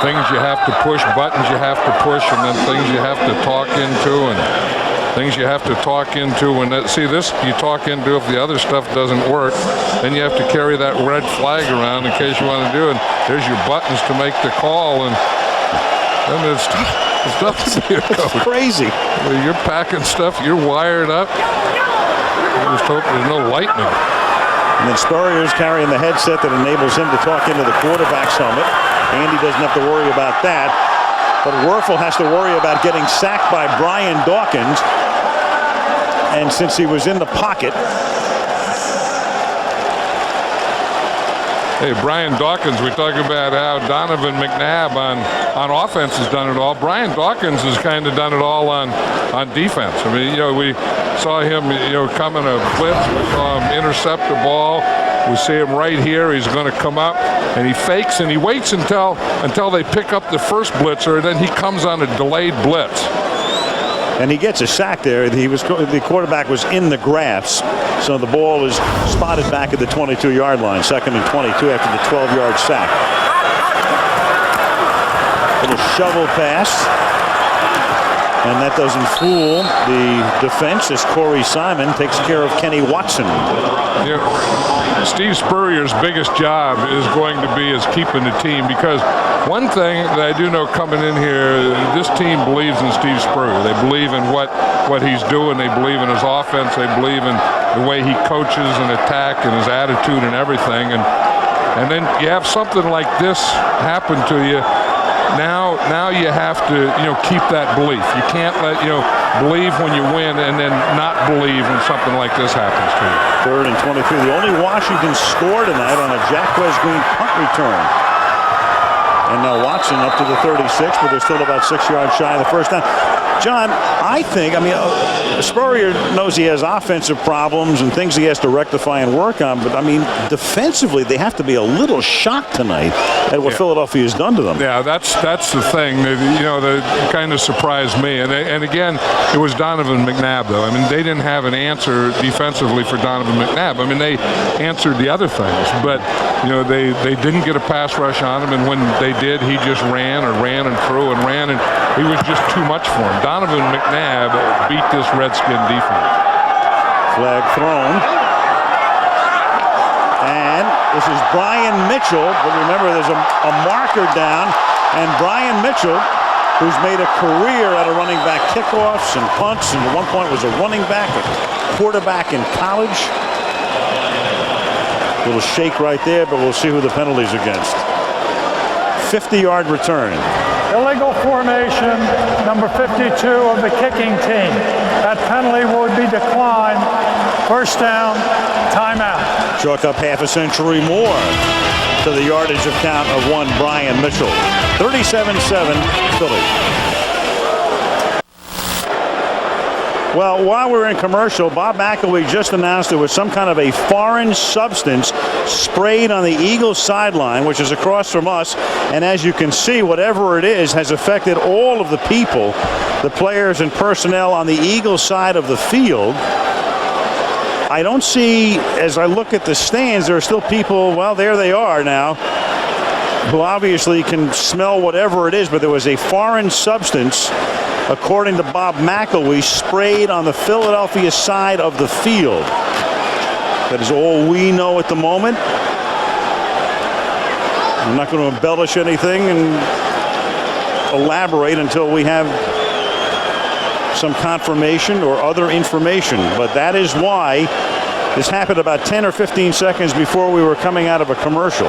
things you have to push, buttons you have to push, and then things you have to talk into, and things you have to talk into. And see, this you talk into if the other stuff doesn't work, then you have to carry that red flag around in case you want to do it. There's your buttons to make the call, and And it's tough to see it, Coach. Crazy. You're packing stuff. You're wired up. I just hope there's no lightning. And then Spurrier's carrying the headset that enables him to talk into the quarterback's helmet. Andy doesn't have to worry about that. But Werfel has to worry about getting sacked by Brian Dawkins. And since he was in the pocket. Hey, Brian Dawkins, we talk about how Donovan McNabb on offense has done it all. Brian Dawkins has kind of done it all on defense. I mean, we saw him, come in a blitz. We saw him intercept the ball. We see him right here. He's going to come up, and he fakes, and he waits until they pick up the first blitzer, and then he comes on a delayed blitz. And he gets a sack there. The quarterback was in the grass, so the ball is spotted back at the 22-yard line. 2nd and 22 after the 12-yard sack. Little shovel pass. And that doesn't fool the defense as Corey Simon takes care of Kenny Watson. Yeah. Steve Spurrier's biggest job is going to be keeping the team, because one thing that I do know coming in here, this team believes in Steve Spurrier. They believe in what he's doing. They believe in his offense. They believe in the way he coaches and attack and his attitude and everything. And then you have something like this happen to you. Now you have to keep that belief. You can't let believe when you win and then not believe when something like this happens to you. 3rd and 23. The only Washington score tonight on a Jacquez Green punt return. And now Watson up to the 36, but they're still about 6 yards shy of the first down. John, I mean, Spurrier knows he has offensive problems and things he has to rectify and work on, but I mean, defensively, they have to be a little shocked tonight at what Philadelphia has done to them. Yeah, that's the thing that kind of surprised me. And again, it was Donovan McNabb, though. I mean, they didn't have an answer defensively for Donovan McNabb. I mean, they answered the other things, but they didn't get a pass rush on him, and when they did, he just ran and threw and ran, and he was just too much for him. Donovan McNabb beat this Redskin defense. Flag thrown. And this is Brian Mitchell, but remember there's a marker down, and Brian Mitchell, who's made a career out of running back kickoffs and punts, and at one point was a running back, a quarterback in college. A little shake right there, but we'll see who the penalty's against. 50-yard return. Illegal formation, number 52 of the kicking team. That penalty would be declined. First down, timeout. Chalk up half a century more to the yardage of count of one Brian Mitchell. 37-7 Philly. Well, while we're in commercial, Bob McElwee just announced there was some kind of a foreign substance sprayed on the Eagles sideline, which is across from us. And as you can see, whatever it is has affected all of the people, the players and personnel on the Eagles side of the field. I don't see, as I look at the stands, there are still people, well, there they are now, who obviously can smell whatever it is, but there was a foreign substance, according to Bob McElwee, sprayed on the Philadelphia side of the field. That is all we know at the moment. I'm not going to embellish anything and elaborate until we have some confirmation or other information. But that is why this happened about 10 or 15 seconds before we were coming out of a commercial.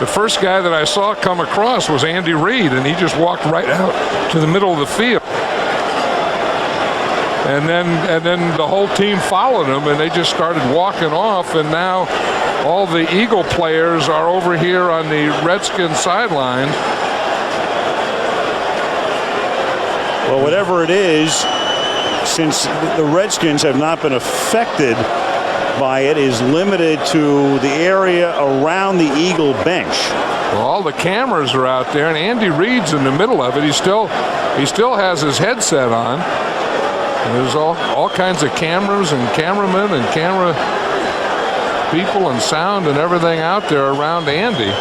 The first guy that I saw come across was Andy Reid, and he just walked right out to the middle of the field. And then the whole team followed him, and they just started walking off, and now all the Eagle players are over here on the Redskins sideline. Well, whatever it is, since the Redskins have not been affected by it, is limited to the area around the Eagle bench. Well, all the cameras are out there, and Andy Reid's in the middle of it. He still has his headset on. And there's all kinds of cameras and cameramen and camera people and sound and everything out there around Andy.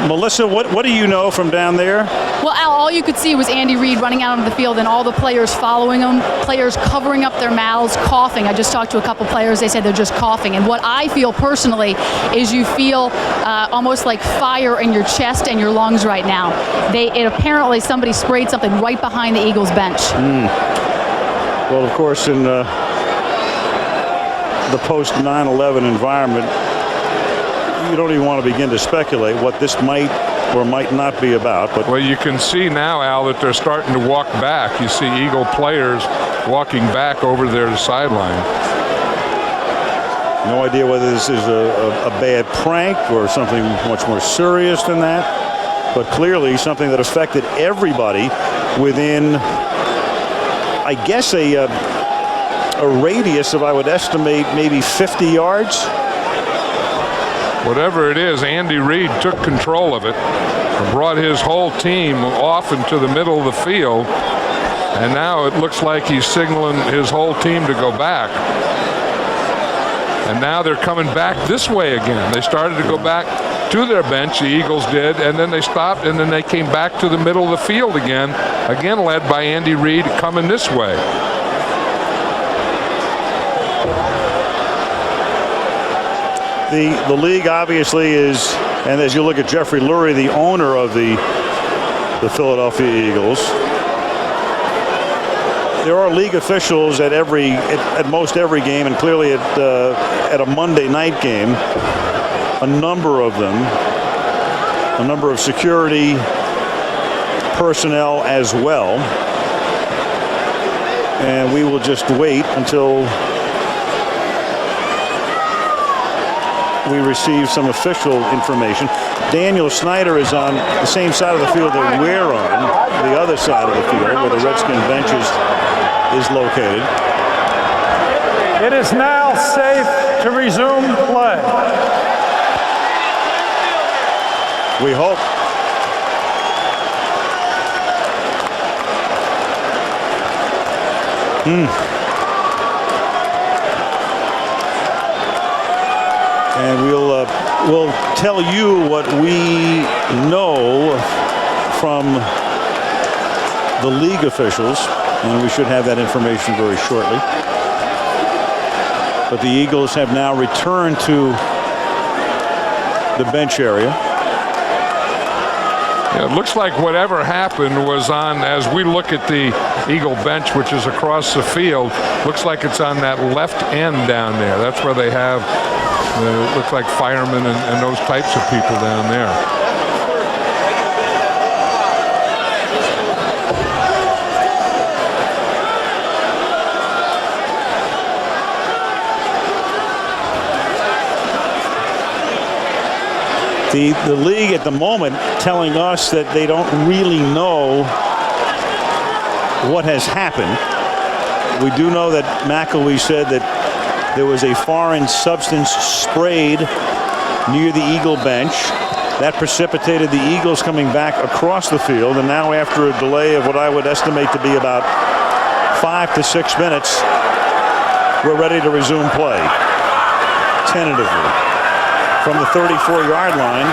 Melissa, what do you know from down there? Well, Al, all you could see was Andy Reid running out onto the field and all the players following him, players covering up their mouths, coughing. I just talked to a couple players. They said they're just coughing. And what I feel personally is you feel almost like fire in your chest and your lungs right now. Apparently somebody sprayed something right behind the Eagles bench. Well, of course, in the post 9/11 environment, you don't even want to begin to speculate what this might or might not be about. But well, you can see now, Al, that they're starting to walk back. You see Eagle players walking back over their sideline. No idea whether this is a bad prank or something much more serious than that, but clearly something that affected everybody within, I guess, a radius of, I would estimate, maybe 50 yards. Whatever it is, Andy Reid took control of it and brought his whole team off into the middle of the field, and now it looks like he's signaling his whole team to go back. And now they're coming back this way again. They started to go back to their bench, the Eagles did, and then they stopped, and then they came back to the middle of the field again led by Andy Reid coming this way. The league obviously is, and as you look at Jeffrey Lurie, the owner of the Philadelphia Eagles, there are league officials at most every game, and clearly at a Monday night game, a number of them, a number of security personnel as well. And we will just wait until we receive some official information. Daniel Snyder is on the same side of the field that we're on, the other side of the field where the Redskins bench is located. It is now safe to resume play. We hope. And we'll tell you what we know from the league officials, and we should have that information very shortly. But the Eagles have now returned to the bench area. Yeah, it looks like whatever happened was on, as we look at the Eagle bench, which is across the field, looks like it's on that left end down there. That's where they have, it looks like firemen and those types of people down there. The league at the moment telling us that they don't really know what has happened. We do know that McElwee said that there was a foreign substance sprayed near the Eagle bench. That precipitated the Eagles coming back across the field, and now after a delay of what I would estimate to be about 5 to 6 minutes, we're ready to resume play. Tentatively. From the 34-yard line,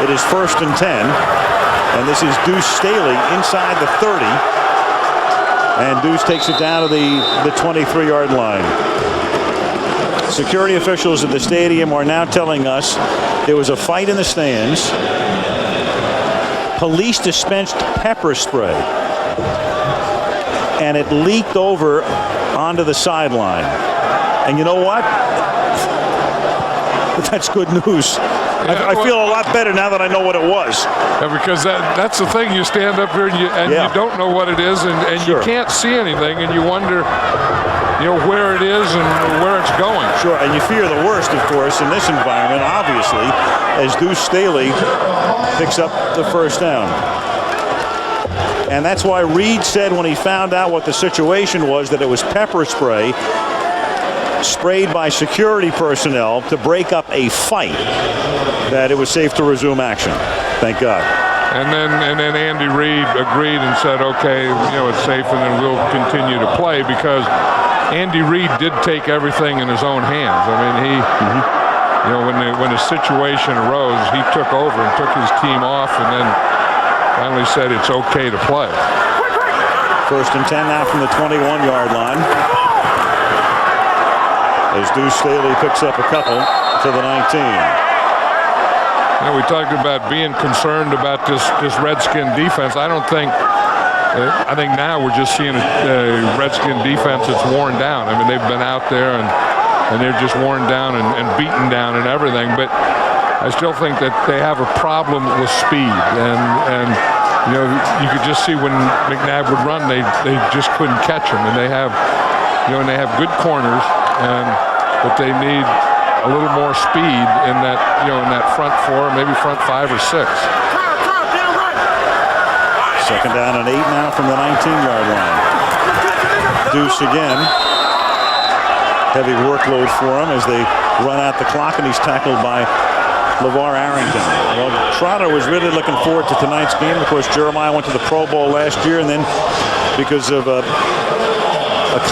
it is 1st and 10, and this is Deuce Staley inside the 30, and Deuce takes it down to the 23-yard line. Security officials at the stadium are now telling us there was a fight in the stands. Police dispensed pepper spray, and it leaked over onto the sideline. And you know what? That's good news. I feel a lot better now that I know what it was. Yeah, because that's the thing. You stand up here and you don't know what it is, and Sure. you can't see anything, and you wonder, where it is and where it's going. Sure, and you fear the worst, of course, in this environment, obviously, as Deuce Staley picks up the first down. And that's why Reid said when he found out what the situation was that it was pepper spray sprayed by security personnel to break up a fight, that it was safe to resume action. Thank God. And then Andy Reid agreed and said, okay, it's safe, and then we'll continue to play, because Andy Reid did take everything in his own hands. I mean, he, when the situation arose, he took over and took his team off, and then finally said it's okay to play. 1st and 10 now from the 21-yard line. As Deuce Staley picks up a couple to the 19. We talked about being concerned about this Redskin defense. I think now we're just seeing a Redskin defense that's worn down. I mean, they've been out there and they're just worn down and beaten down and everything. But I still think that they have a problem with speed. And you could just see when McNabb would run, they just couldn't catch him. And they have, and they have good corners, but they need a little more speed in that, in that front 4, maybe front 5 or 6. 2nd down and 8 now from the 19-yard line. Deuce again. Heavy workload for him as they run out the clock, and he's tackled by LeVar Arrington. Well, Trotter was really looking forward to tonight's game. Of course, Jeremiah went to the Pro Bowl last year, and then because of a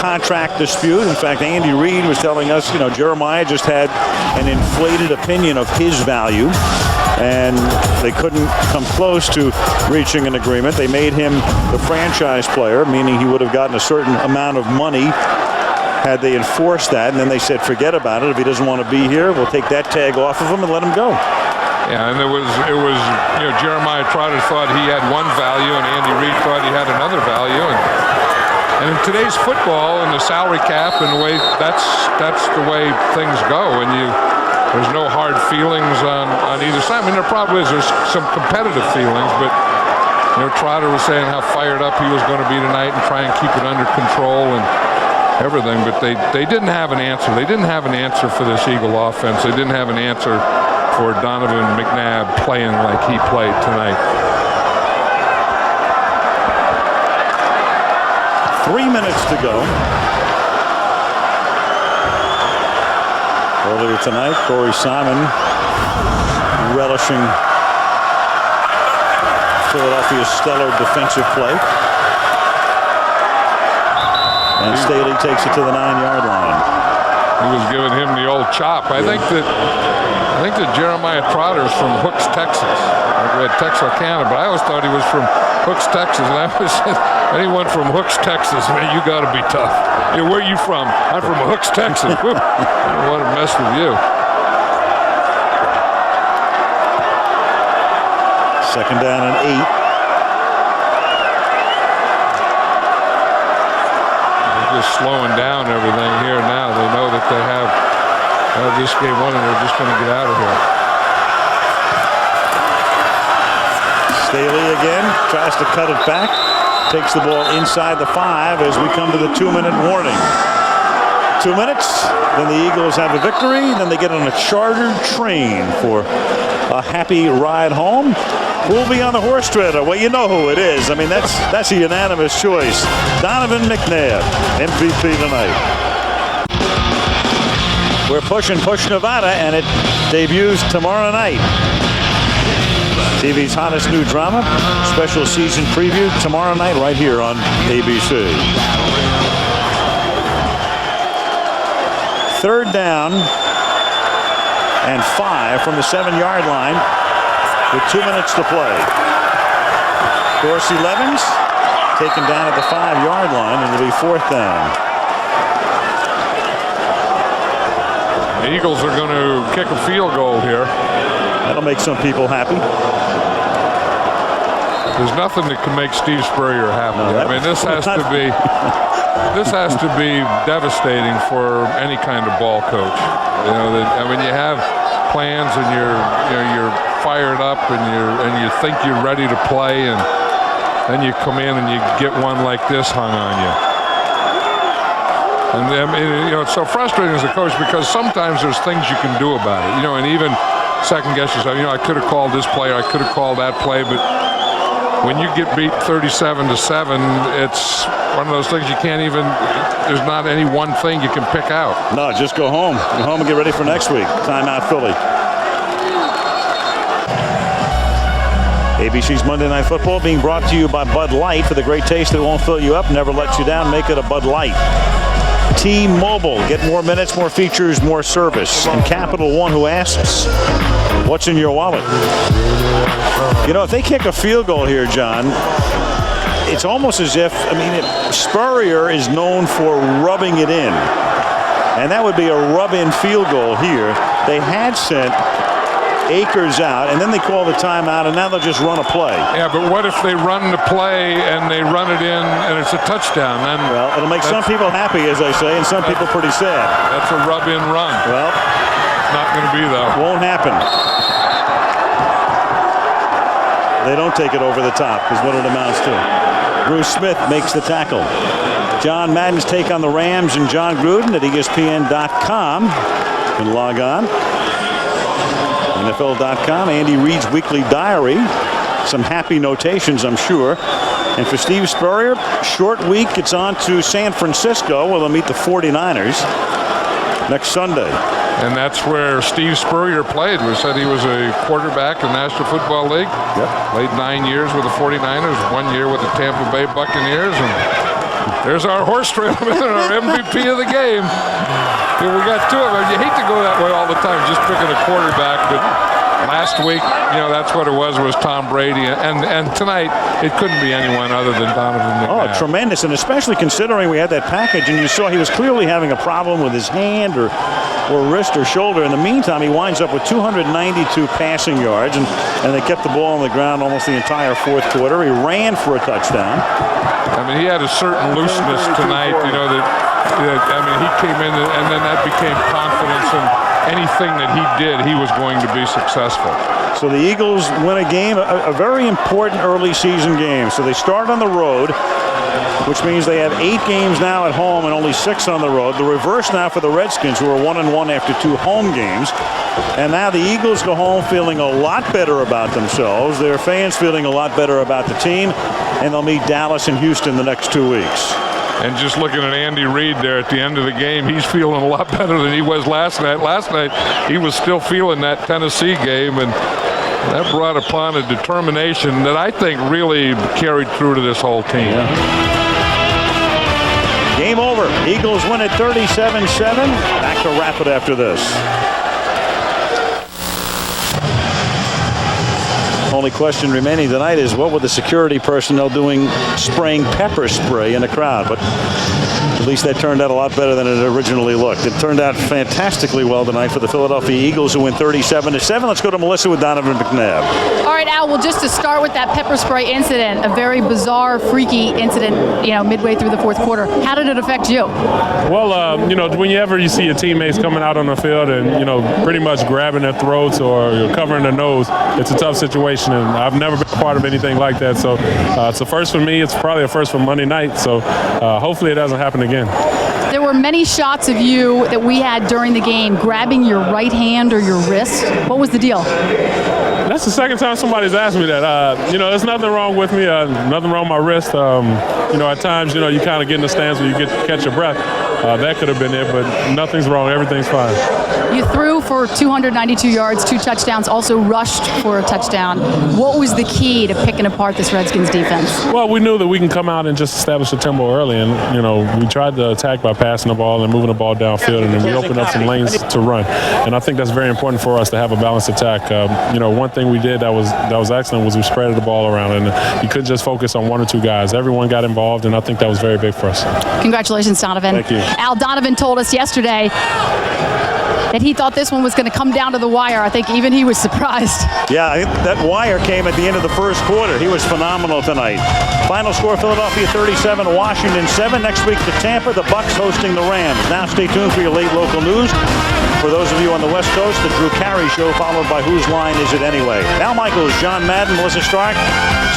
contract dispute. In fact, Andy Reid was telling us, Jeremiah just had an inflated opinion of his value, and they couldn't come close to reaching an agreement. They made him the franchise player, meaning he would have gotten a certain amount of money had they enforced that, and then they said, forget about it. If he doesn't want to be here, we'll take that tag off of him and let him go. Yeah, and it was Jeremiah Trotter thought he had one value, and Andy Reid thought he had another value. And in today's football and the salary cap and the way that's the way things go, and there's no hard feelings on either side. I mean, there's some competitive feelings, but Trotter was saying how fired up he was going to be tonight and try and keep it under control and everything. But they didn't have an answer. They didn't have an answer for this Eagle offense. They didn't have an answer for Donovan McNabb playing like he played tonight. 3 minutes to go. Earlier tonight, Corey Simon relishing Philadelphia's stellar defensive play. And Staley takes it to the 9-yard line. He was giving him the old chop. I think that Jeremiah Trotter is from Hooks, Texas. We had Texarkana, but I always thought he was from Hooks, Texas. And I always said, anyone from Hooks, Texas, man, you got to be tough. Where are you from? I'm from Hooks, Texas. I don't want to mess with you. 2nd down and 8. Just slowing down everything here now. They know that they have this game won, and they're just going to get out of here. Staley again tries to cut it back. Takes the ball inside the 5 as we come to the 2-minute warning. 2 minutes, then the Eagles have a victory. Then they get on a chartered train for a happy ride home. Who'll be on the horse treader? Well, you know who it is. I mean, that's a unanimous choice. Donovan McNabb, MVP tonight. We're pushing Push Nevada, and it debuts tomorrow night. TV's hottest new drama, special season preview tomorrow night right here on ABC. 3rd down and 5 from the 7-yard line with 2 minutes to play. Dorsey Levens taken down at the 5-yard line, and it'll be 4th down. The Eagles are going to kick a field goal here. That'll make some people happy. There's nothing that can make Steve Spurrier happy. I mean, this has to be devastating for any kind of ball coach. You have plans and you're fired up and you think you're ready to play, and then you come in and you get one like this hung on you. And it's so frustrating as a coach because sometimes there's things you can do about it. And even second guess yourself. I could have called this play, I could have called that play, but when you get beat 37-7, it's one of those things you can't even. There's not any one thing you can pick out. No, just go home. Go home and get ready for next week. Timeout, Philly. ABC's Monday Night Football being brought to you by Bud Light. For the great taste that won't fill you up, never lets you down, make it a Bud Light. T-Mobile. Get more minutes, more features, more service. And Capital One, who asks, what's in your wallet? You know, if they kick a field goal here, John, it's almost as if, Spurrier is known for rubbing it in. And that would be a rub-in field goal here. They had sent Akers out, and then they call the timeout, and now they'll just run a play. Yeah, but what if they run the play and they run it in and it's a touchdown? Then well, it'll make some people happy, as I say, and some people pretty sad. That's a rub-in run. Well, it's not going to be, though. Won't happen. They don't take it over the top, is what it amounts to. Bruce Smith makes the tackle. John Madden's take on the Rams and John Gruden at ESPN.com. You can log on. NFL.com, Andy Reid's weekly diary. Some happy notations, I'm sure. And for Steve Spurrier, short week. It's on to San Francisco, where they'll meet the 49ers next Sunday. And that's where Steve Spurrier played. We said he was a quarterback in the National Football League. Yep. Played 9 years with the 49ers, 1 year with the Tampa Bay Buccaneers. And there's our horse trailman, our MVP of the game. And we got two of them. You hate to go that way all the time, just picking a quarterback. But last week, that's what it was Tom Brady. And tonight, it couldn't be anyone other than Donovan McNabb. Oh, tremendous. And especially considering we had that package, and you saw he was clearly having a problem with his hand or wrist or shoulder. In the meantime, he winds up with 292 passing yards, and they kept the ball on the ground almost the entire fourth quarter. He ran for a touchdown. He had a certain looseness tonight, he came in and then that became confidence, and anything that he did, he was going to be successful. So the Eagles win a game, a very important early season game. So they start on the road, which means they have 8 games now at home and only 6 on the road. The reverse now for the Redskins, who are 1-1 after 2 home games. And now the Eagles go home feeling a lot better about themselves. Their fans feeling a lot better about the team. And they'll meet Dallas and Houston the next 2 weeks. And just looking at Andy Reid there at the end of the game, he's feeling a lot better than he was last night. Last night, he was still feeling that Tennessee game, and that brought upon a determination that I think really carried through to this whole team. Yeah. Game over. Eagles win at 37-7. Back to wrap it after this. Only question remaining tonight is what were the security personnel doing spraying pepper spray in the crowd? But at least that turned out a lot better than it originally looked. It turned out fantastically well tonight for the Philadelphia Eagles, who win 37-7. Let's go to Melissa with Donovan McNabb. All right, Al, well, just to start with that pepper spray incident, a very bizarre, freaky incident, midway through the fourth quarter. How did it affect you? Well, whenever you see your teammates coming out on the field and, pretty much grabbing their throats or covering their nose, it's a tough situation, and I've never been a part of anything like that. So it's a first for me. It's probably a first for Monday night. So hopefully it doesn't happen again. There were many shots of you that we had during the game grabbing your right hand or your wrist. What was the deal? That's the second time somebody's asked me that. There's nothing wrong with me. Nothing wrong with my wrist. At times, you kind of get in the stands where you catch your breath. That could have been it, but nothing's wrong. Everything's fine. You threw for 292 yards, 2 touchdowns, also rushed for a touchdown. What was the key to picking apart this Redskins defense? Well, we knew that we can come out and just establish a tempo early, and we tried to attack by passing the ball and moving the ball downfield, and then we opened up some lanes to run. And I think that's very important for us to have a balanced attack. One thing we did that was excellent was we spread the ball around, and you couldn't just focus on 1 or 2 guys. Everyone got involved, and I think that was very big for us. Congratulations, Donovan. Thank you. Al, Donovan told us yesterday that he thought this one was going to come down to the wire. I think even he was surprised. Yeah, that wire came at the end of the first quarter. He was phenomenal tonight. Final score, Philadelphia 37, Washington 7. Next week to Tampa, the Bucs hosting the Rams. Now stay tuned for your late local news. For those of you on the West Coast, the Drew Carey Show, followed by Whose Line Is It Anyway? Al Michaels, John Madden, Melissa Stark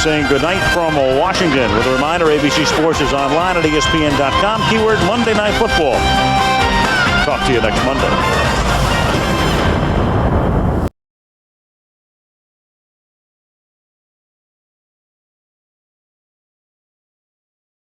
saying goodnight from Washington. With a reminder, ABC Sports is online at ESPN.com. Keyword Monday Night Football. Talk to you next Monday.